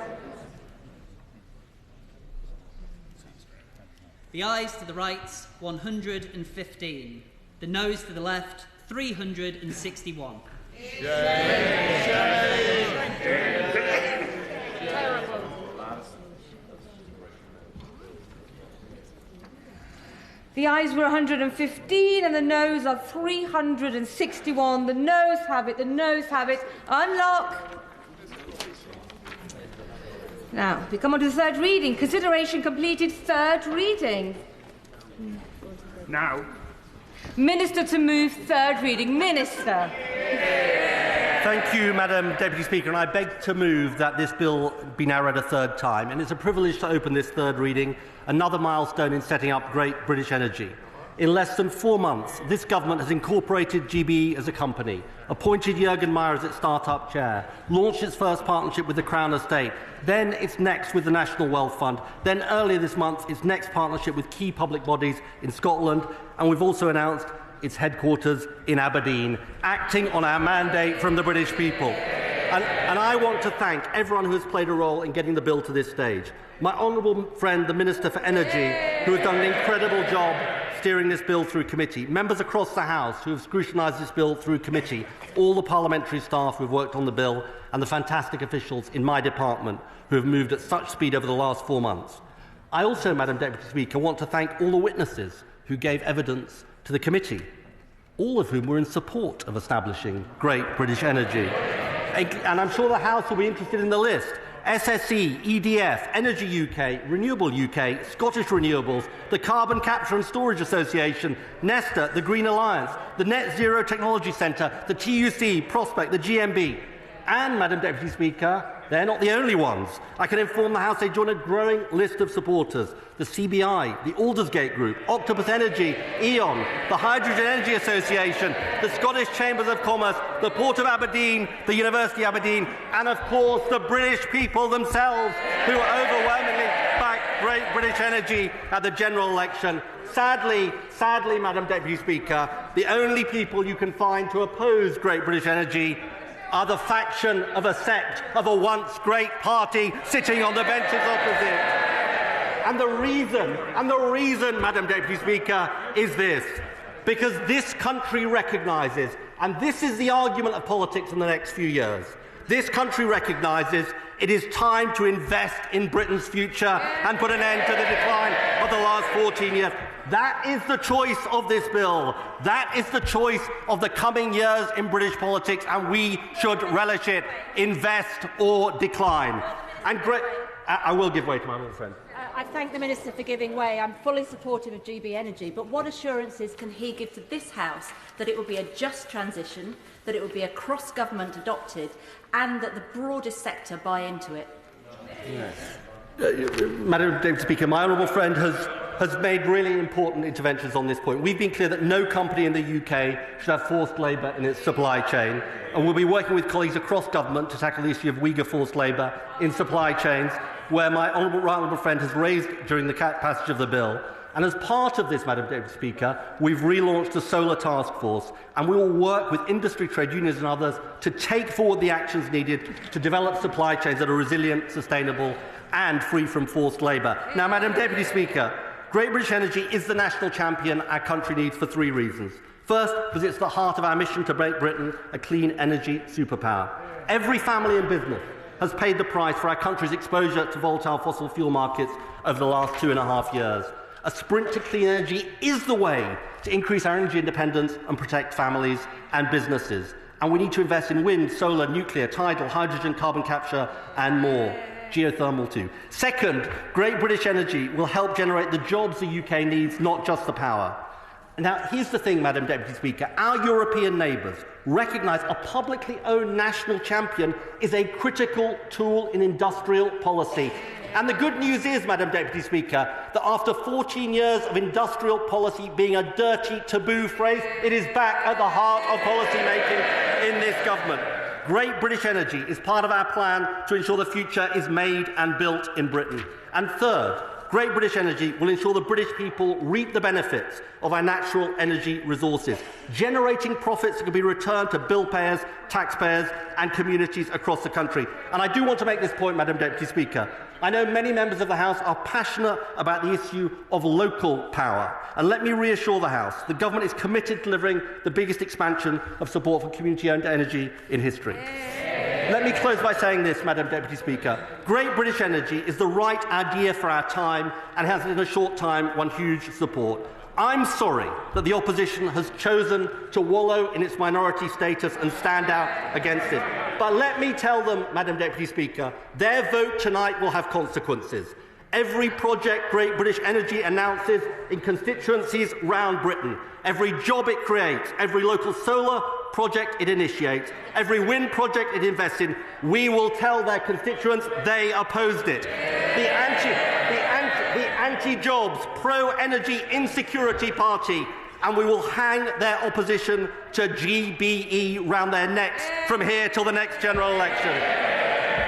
The ayes to the right, 115. The noes to the left, 361. The ayes were 115 and the noes are 361. The noes have it. The noes have it. Unlock. Now, we come on to the third reading. Consideration completed. Third reading. Now. Minister to move third reading. Minister. Thank you, Madam Deputy Speaker, and I beg to move that this bill be now read a third time. And it's a privilege to open this third reading, another milestone in setting up Great British Energy. In less than 4 months, this government has incorporated GBE as a company, appointed Jürgen Meyer as its start-up chair, launched its first partnership with the Crown Estate, then its next with the National Wealth Fund, then earlier this month its next partnership with key public bodies in Scotland, and we've also announced its headquarters in Aberdeen, acting on our mandate from the British people. And I want to thank everyone who has played a role in getting the bill to this stage. My honourable friend, the Minister for Energy, who has done an incredible job steering this bill through committee, members across the House who have scrutinised this bill through committee, all the parliamentary staff who have worked on the bill, and the fantastic officials in my department who have moved at such speed over the last 4 months. I also, Madam Deputy Speaker, want to thank all the witnesses who gave evidence to the committee, all of whom were in support of establishing Great British Energy. And I'm sure the House will be interested in the list. SSE, EDF, Energy UK, Renewable UK, Scottish Renewables, the Carbon Capture and Storage Association, Nesta, the Green Alliance, the Net Zero Technology Centre, the TUC, Prospect, the GMB. And, Madam Deputy Speaker, they're not the only ones. I can inform the House they join a growing list of supporters. The CBI, the Aldersgate Group, Octopus Energy, E.ON, the Hydrogen Energy Association, the Scottish Chambers of Commerce, the Port of Aberdeen, the University of Aberdeen, and of course the British people themselves, who overwhelmingly backed Great British Energy at the general election. Sadly, Madam Deputy Speaker, the only people you can find to oppose Great British Energy are the faction of a sect of a once great party sitting on the benches opposite. And the reason, Madam Deputy Speaker, is this. Because this country recognises, and this is the argument of politics in the next few years, this country recognises it is time to invest in Britain's future and put an end to the decline of the last 14 years. That is the choice of this bill. That is the choice of the coming years in British politics, and we should relish it. Invest or decline. And I will give way to my little friend. I thank the Minister for giving way. I'm fully supportive of GB Energy, but what assurances can he give to this House that it will be a just transition, that it will be a cross-government adopted, and that the broadest sector buy into it? Yes. Madam Deputy Speaker, my honourable friend has made really important interventions on this point. We've been clear that no company in the UK should have forced labour in its supply chain, and we'll be working with colleagues across government to tackle the issue of Uyghur forced labour in supply chains, where my honourable friend has raised during the passage of the bill. And as part of this, Madam Deputy Speaker, we've relaunched a solar task force, and we will work with industry, trade unions and others to take forward the actions needed to develop supply chains that are resilient, sustainable and free from forced labour. Now, Madam Deputy Speaker, Great British Energy is the national champion our country needs for 3 reasons. First, because it's the heart of our mission to make Britain a clean energy superpower. Every family and business has paid the price for our country's exposure to volatile fossil fuel markets over the last 2.5 years. A sprint to clean energy is the way to increase our energy independence and protect families and businesses. And we need to invest in wind, solar, nuclear, tidal, hydrogen, carbon capture and more. Geothermal too. Second, Great British Energy will help generate the jobs the UK needs, not just the power. Now, here's the thing, Madam Deputy Speaker. Our European neighbours recognise a publicly owned national champion is a critical tool in industrial policy. And the good news is, Madam Deputy Speaker, that after 14 years of industrial policy being a dirty, taboo phrase, it is back at the heart of policy making in this government. Great British Energy is part of our plan to ensure the future is made and built in Britain. And third, Great British Energy will ensure the British people reap the benefits of our natural energy resources, generating profits that can be returned to bill payers, taxpayers and communities across the country. And I do want to make this point, Madam Deputy Speaker. I know many members of the House are passionate about the issue of local power. And let me reassure the House, the Government is committed to delivering the biggest expansion of support for community-owned energy in history. Let me close by saying this, Madam Deputy Speaker. Great British Energy is the right idea for our time and has in a short time won huge support. I'm sorry that the opposition has chosen to wallow in its minority status and stand out against it. But let me tell them, Madam Deputy Speaker, their vote tonight will have consequences. Every project Great British Energy announces in constituencies round Britain, every job it creates, every local solar project it initiates, every wind project it invests in, we will tell their constituents they opposed it. The anti-jobs, pro-energy insecurity party, and we will hang their opposition to GBE round their necks from here till the next general election.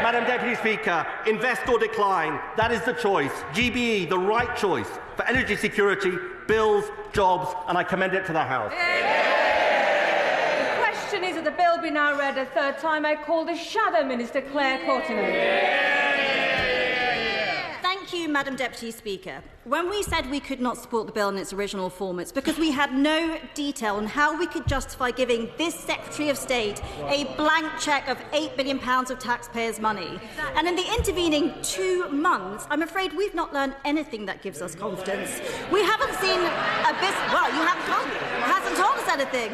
Madam Deputy Speaker, invest or decline, that is the choice. GBE, the right choice for energy security, bills, jobs, and I commend it to the House. The question is that the bill be now read a third time. I call the Shadow Minister, Claire Coutinho. Thank you, Madam Deputy Speaker. When we said we could not support the bill in its original form, it's because we had no detail on how we could justify giving this Secretary of State a blank cheque of £8 billion of taxpayers' money. And in the intervening 2 months, I'm afraid we've not learned anything that gives us confidence. We haven't seen a business... Well, you hasn't told us anything.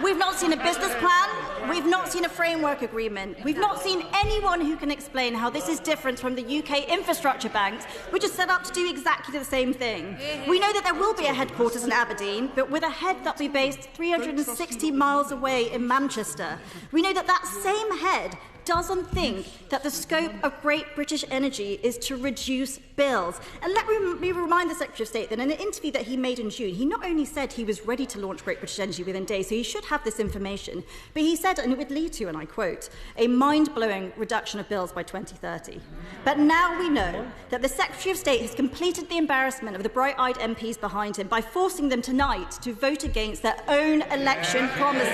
We've not seen a business plan. We've not seen a framework agreement. We've not seen anyone who can explain how this is different from the UK infrastructure banks, which are set up to do exactly the same thing. We know that there will be a headquarters in Aberdeen, but with a head that will be based 360 miles away in Manchester. We know that that same head doesn't think that the scope of Great British Energy is to reduce bills. And let me remind the Secretary of State that in an interview that he made in June, he not only said he was ready to launch Great British Energy within days, so he should have this information, but he said, and it would lead to, and I quote, a mind-blowing reduction of bills by 2030. But now we know that the Secretary of State has completed the embarrassment of the bright-eyed MPs behind him by forcing them tonight to vote against their own election promises.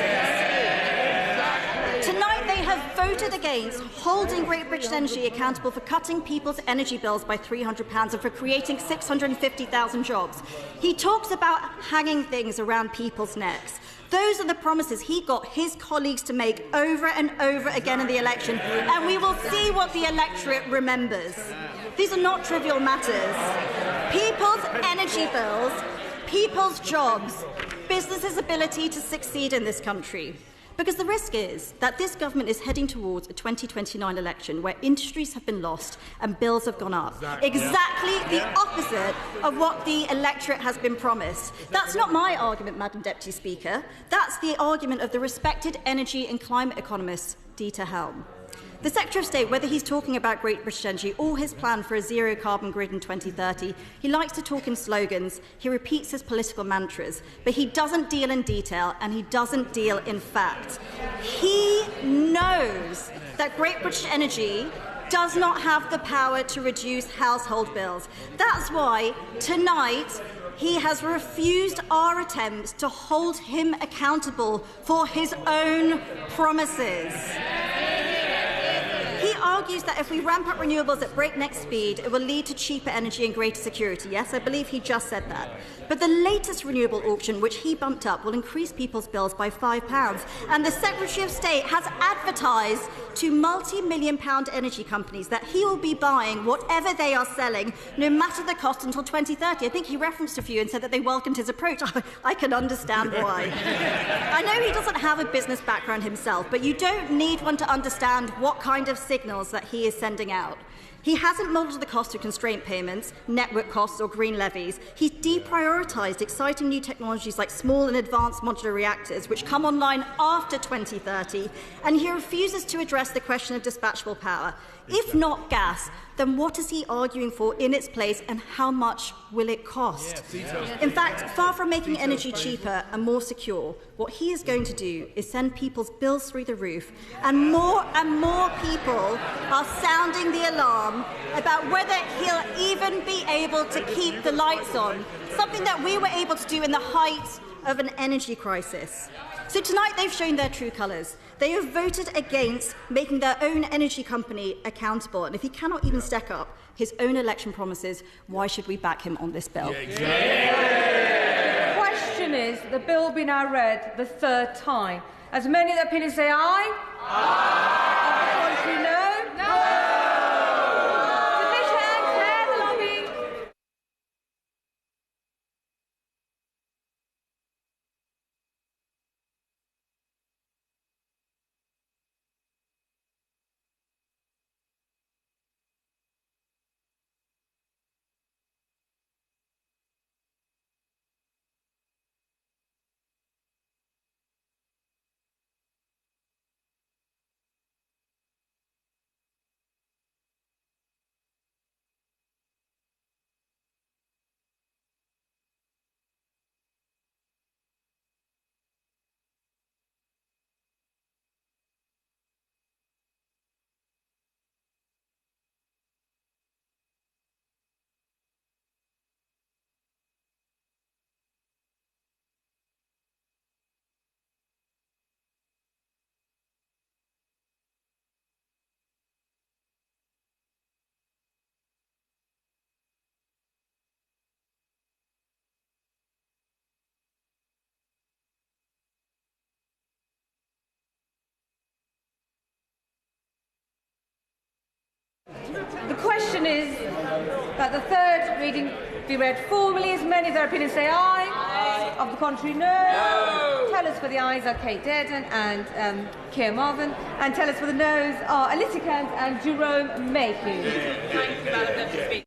Tonight they have voted against holding Great British Energy accountable for cutting people's energy bills by £300 and for creating 650,000 jobs. He talks about hanging things around people's necks. Those are the promises he got his colleagues to make over and over again in the election, and we will see what the electorate remembers. These are not trivial matters. People's energy bills, people's jobs, businesses' ability to succeed in this country. Because the risk is that this government is heading towards a 2029 election where industries have been lost and bills have gone up. Exactly the opposite of what the electorate has been promised. That's not my argument, Madam Deputy Speaker. That's the argument of the respected energy and climate economist, Dieter Helm. The Secretary of State, whether he's talking about Great British Energy or his plan for a zero-carbon grid in 2030, he likes to talk in slogans, he repeats his political mantras, but he doesn't deal in detail and he doesn't deal in fact. He knows that Great British Energy does not have the power to reduce household bills. That's why tonight he has refused our attempts to hold him accountable for his own promises. He argues that if we ramp up renewables at breakneck speed, it will lead to cheaper energy and greater security. Yes, I believe he just said that. But the latest renewable auction, which he bumped up, will increase people's bills by £5. And the Secretary of State has advertised to multi-million-pound energy companies that he will be buying whatever they are selling, no matter the cost, until 2030. I think he referenced a few and said that they welcomed his approach. I can understand why. I know he doesn't have a business background himself, but you don't need one to understand what kind of signals that he is sending out. He hasn't modelled the cost of constraint payments, network costs or green levies. He's deprioritised exciting new technologies like small and advanced modular reactors, which come online after 2030, and he refuses to address the question of dispatchable power. If not gas, then what is he arguing for in its place and how much will it cost? In fact, far from making energy cheaper and more secure, what he is going to do is send people's bills through the roof, and more people are sounding the alarm about whether he'll even be able to keep the lights on, something that we were able to do in the height of an energy crisis. So tonight they've shown their true colours. They have voted against making their own energy company accountable, and if he cannot even stack up his own election promises, why should we back him on this bill? The question is, the bill be now read the third time. As many of the opinions say aye? Aye. Of the contrary, no? No! Division, clear the lobby. The question is that the third reading be read formally. As many of their opinions say aye. Aye. Of the contrary, no. No. Tell us for the ayes are Kate Dedden and Kieran Marvin, and tell us for the noes are Alicia Kent and Jerome Mayhew. Thank you, Madam Deputy Speaker.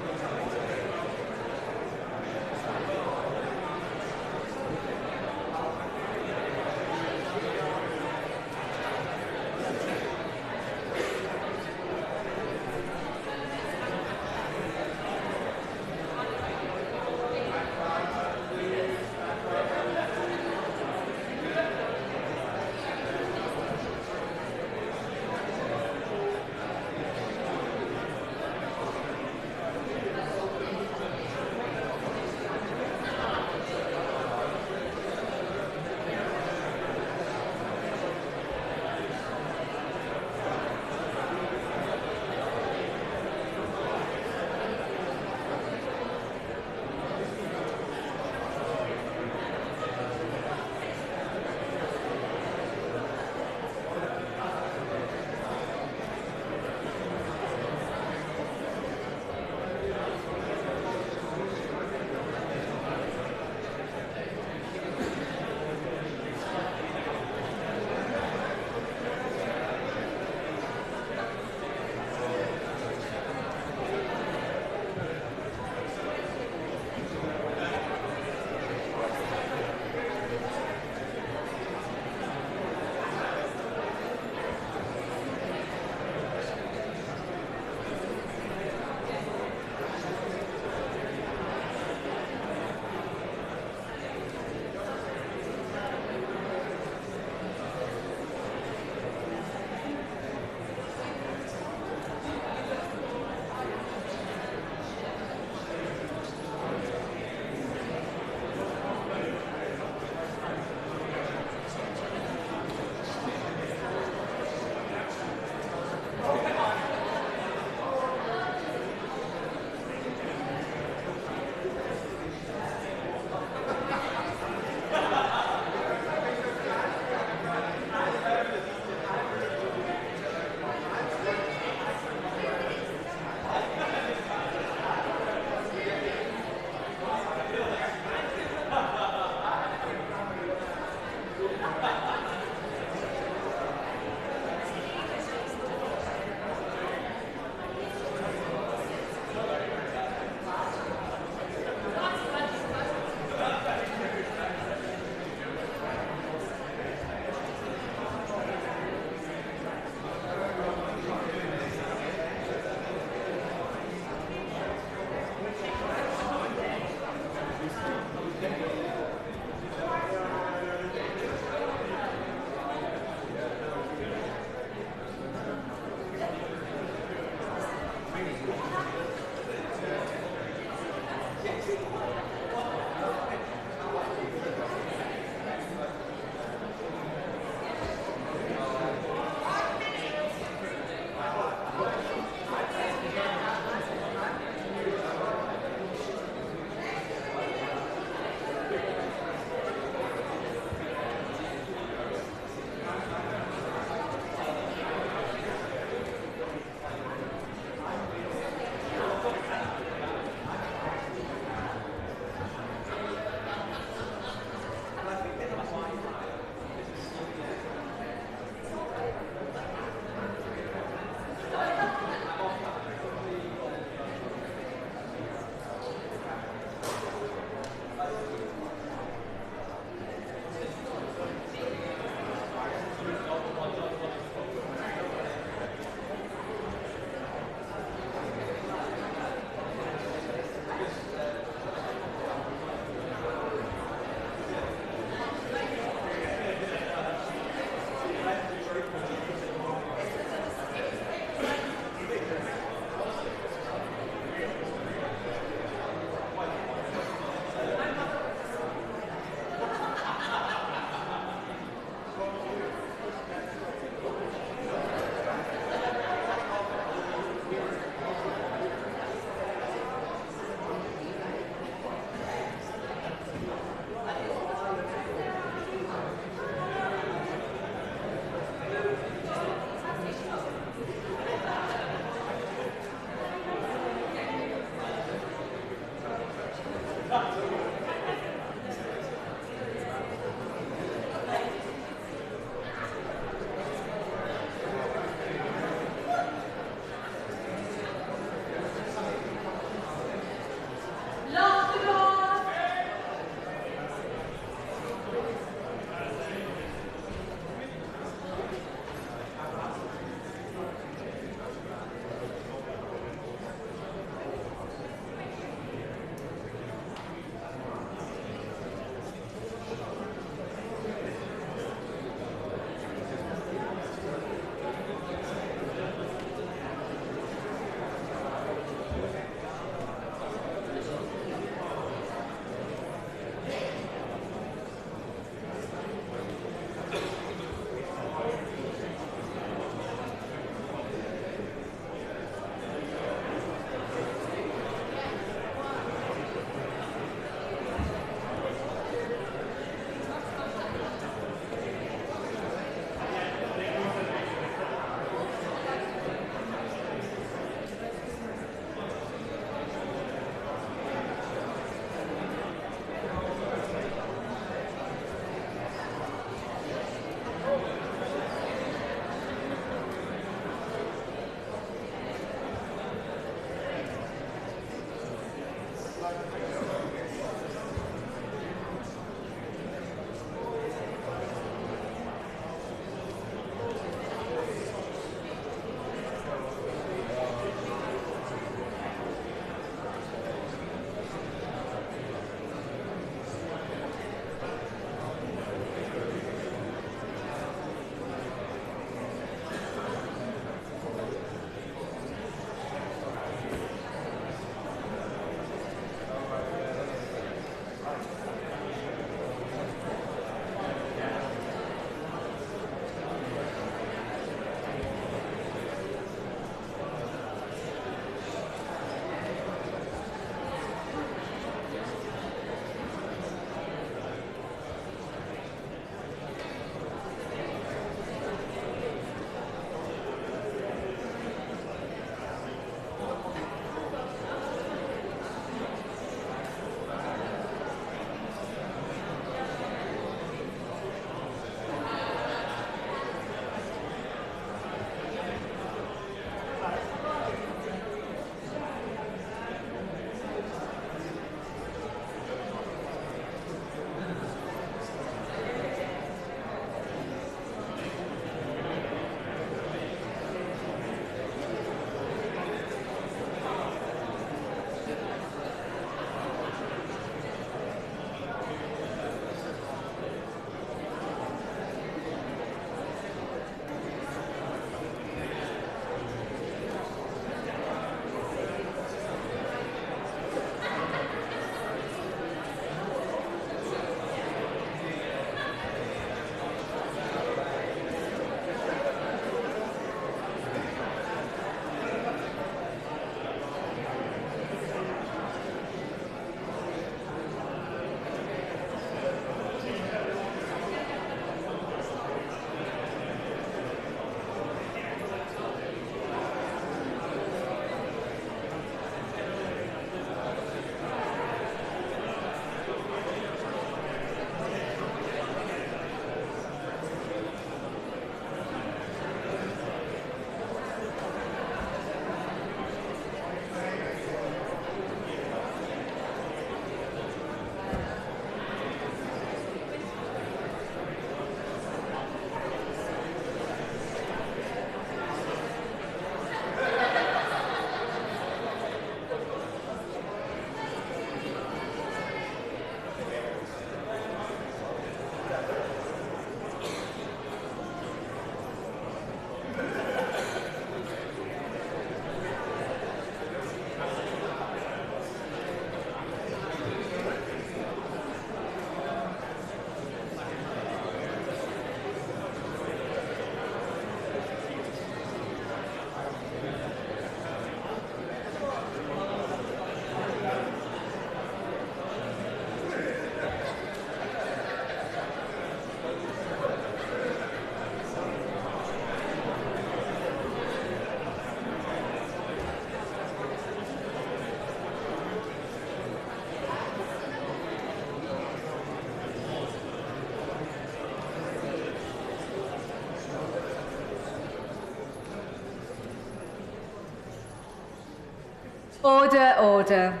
Order, order.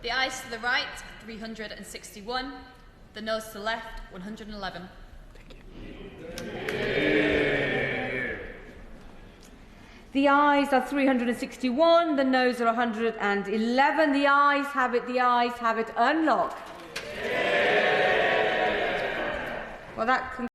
The ayes to the right, 361. The noes to the left, 111. The ayes are 361, the noes are 111. The ayes have it, the ayes have it. Unlock. Well, that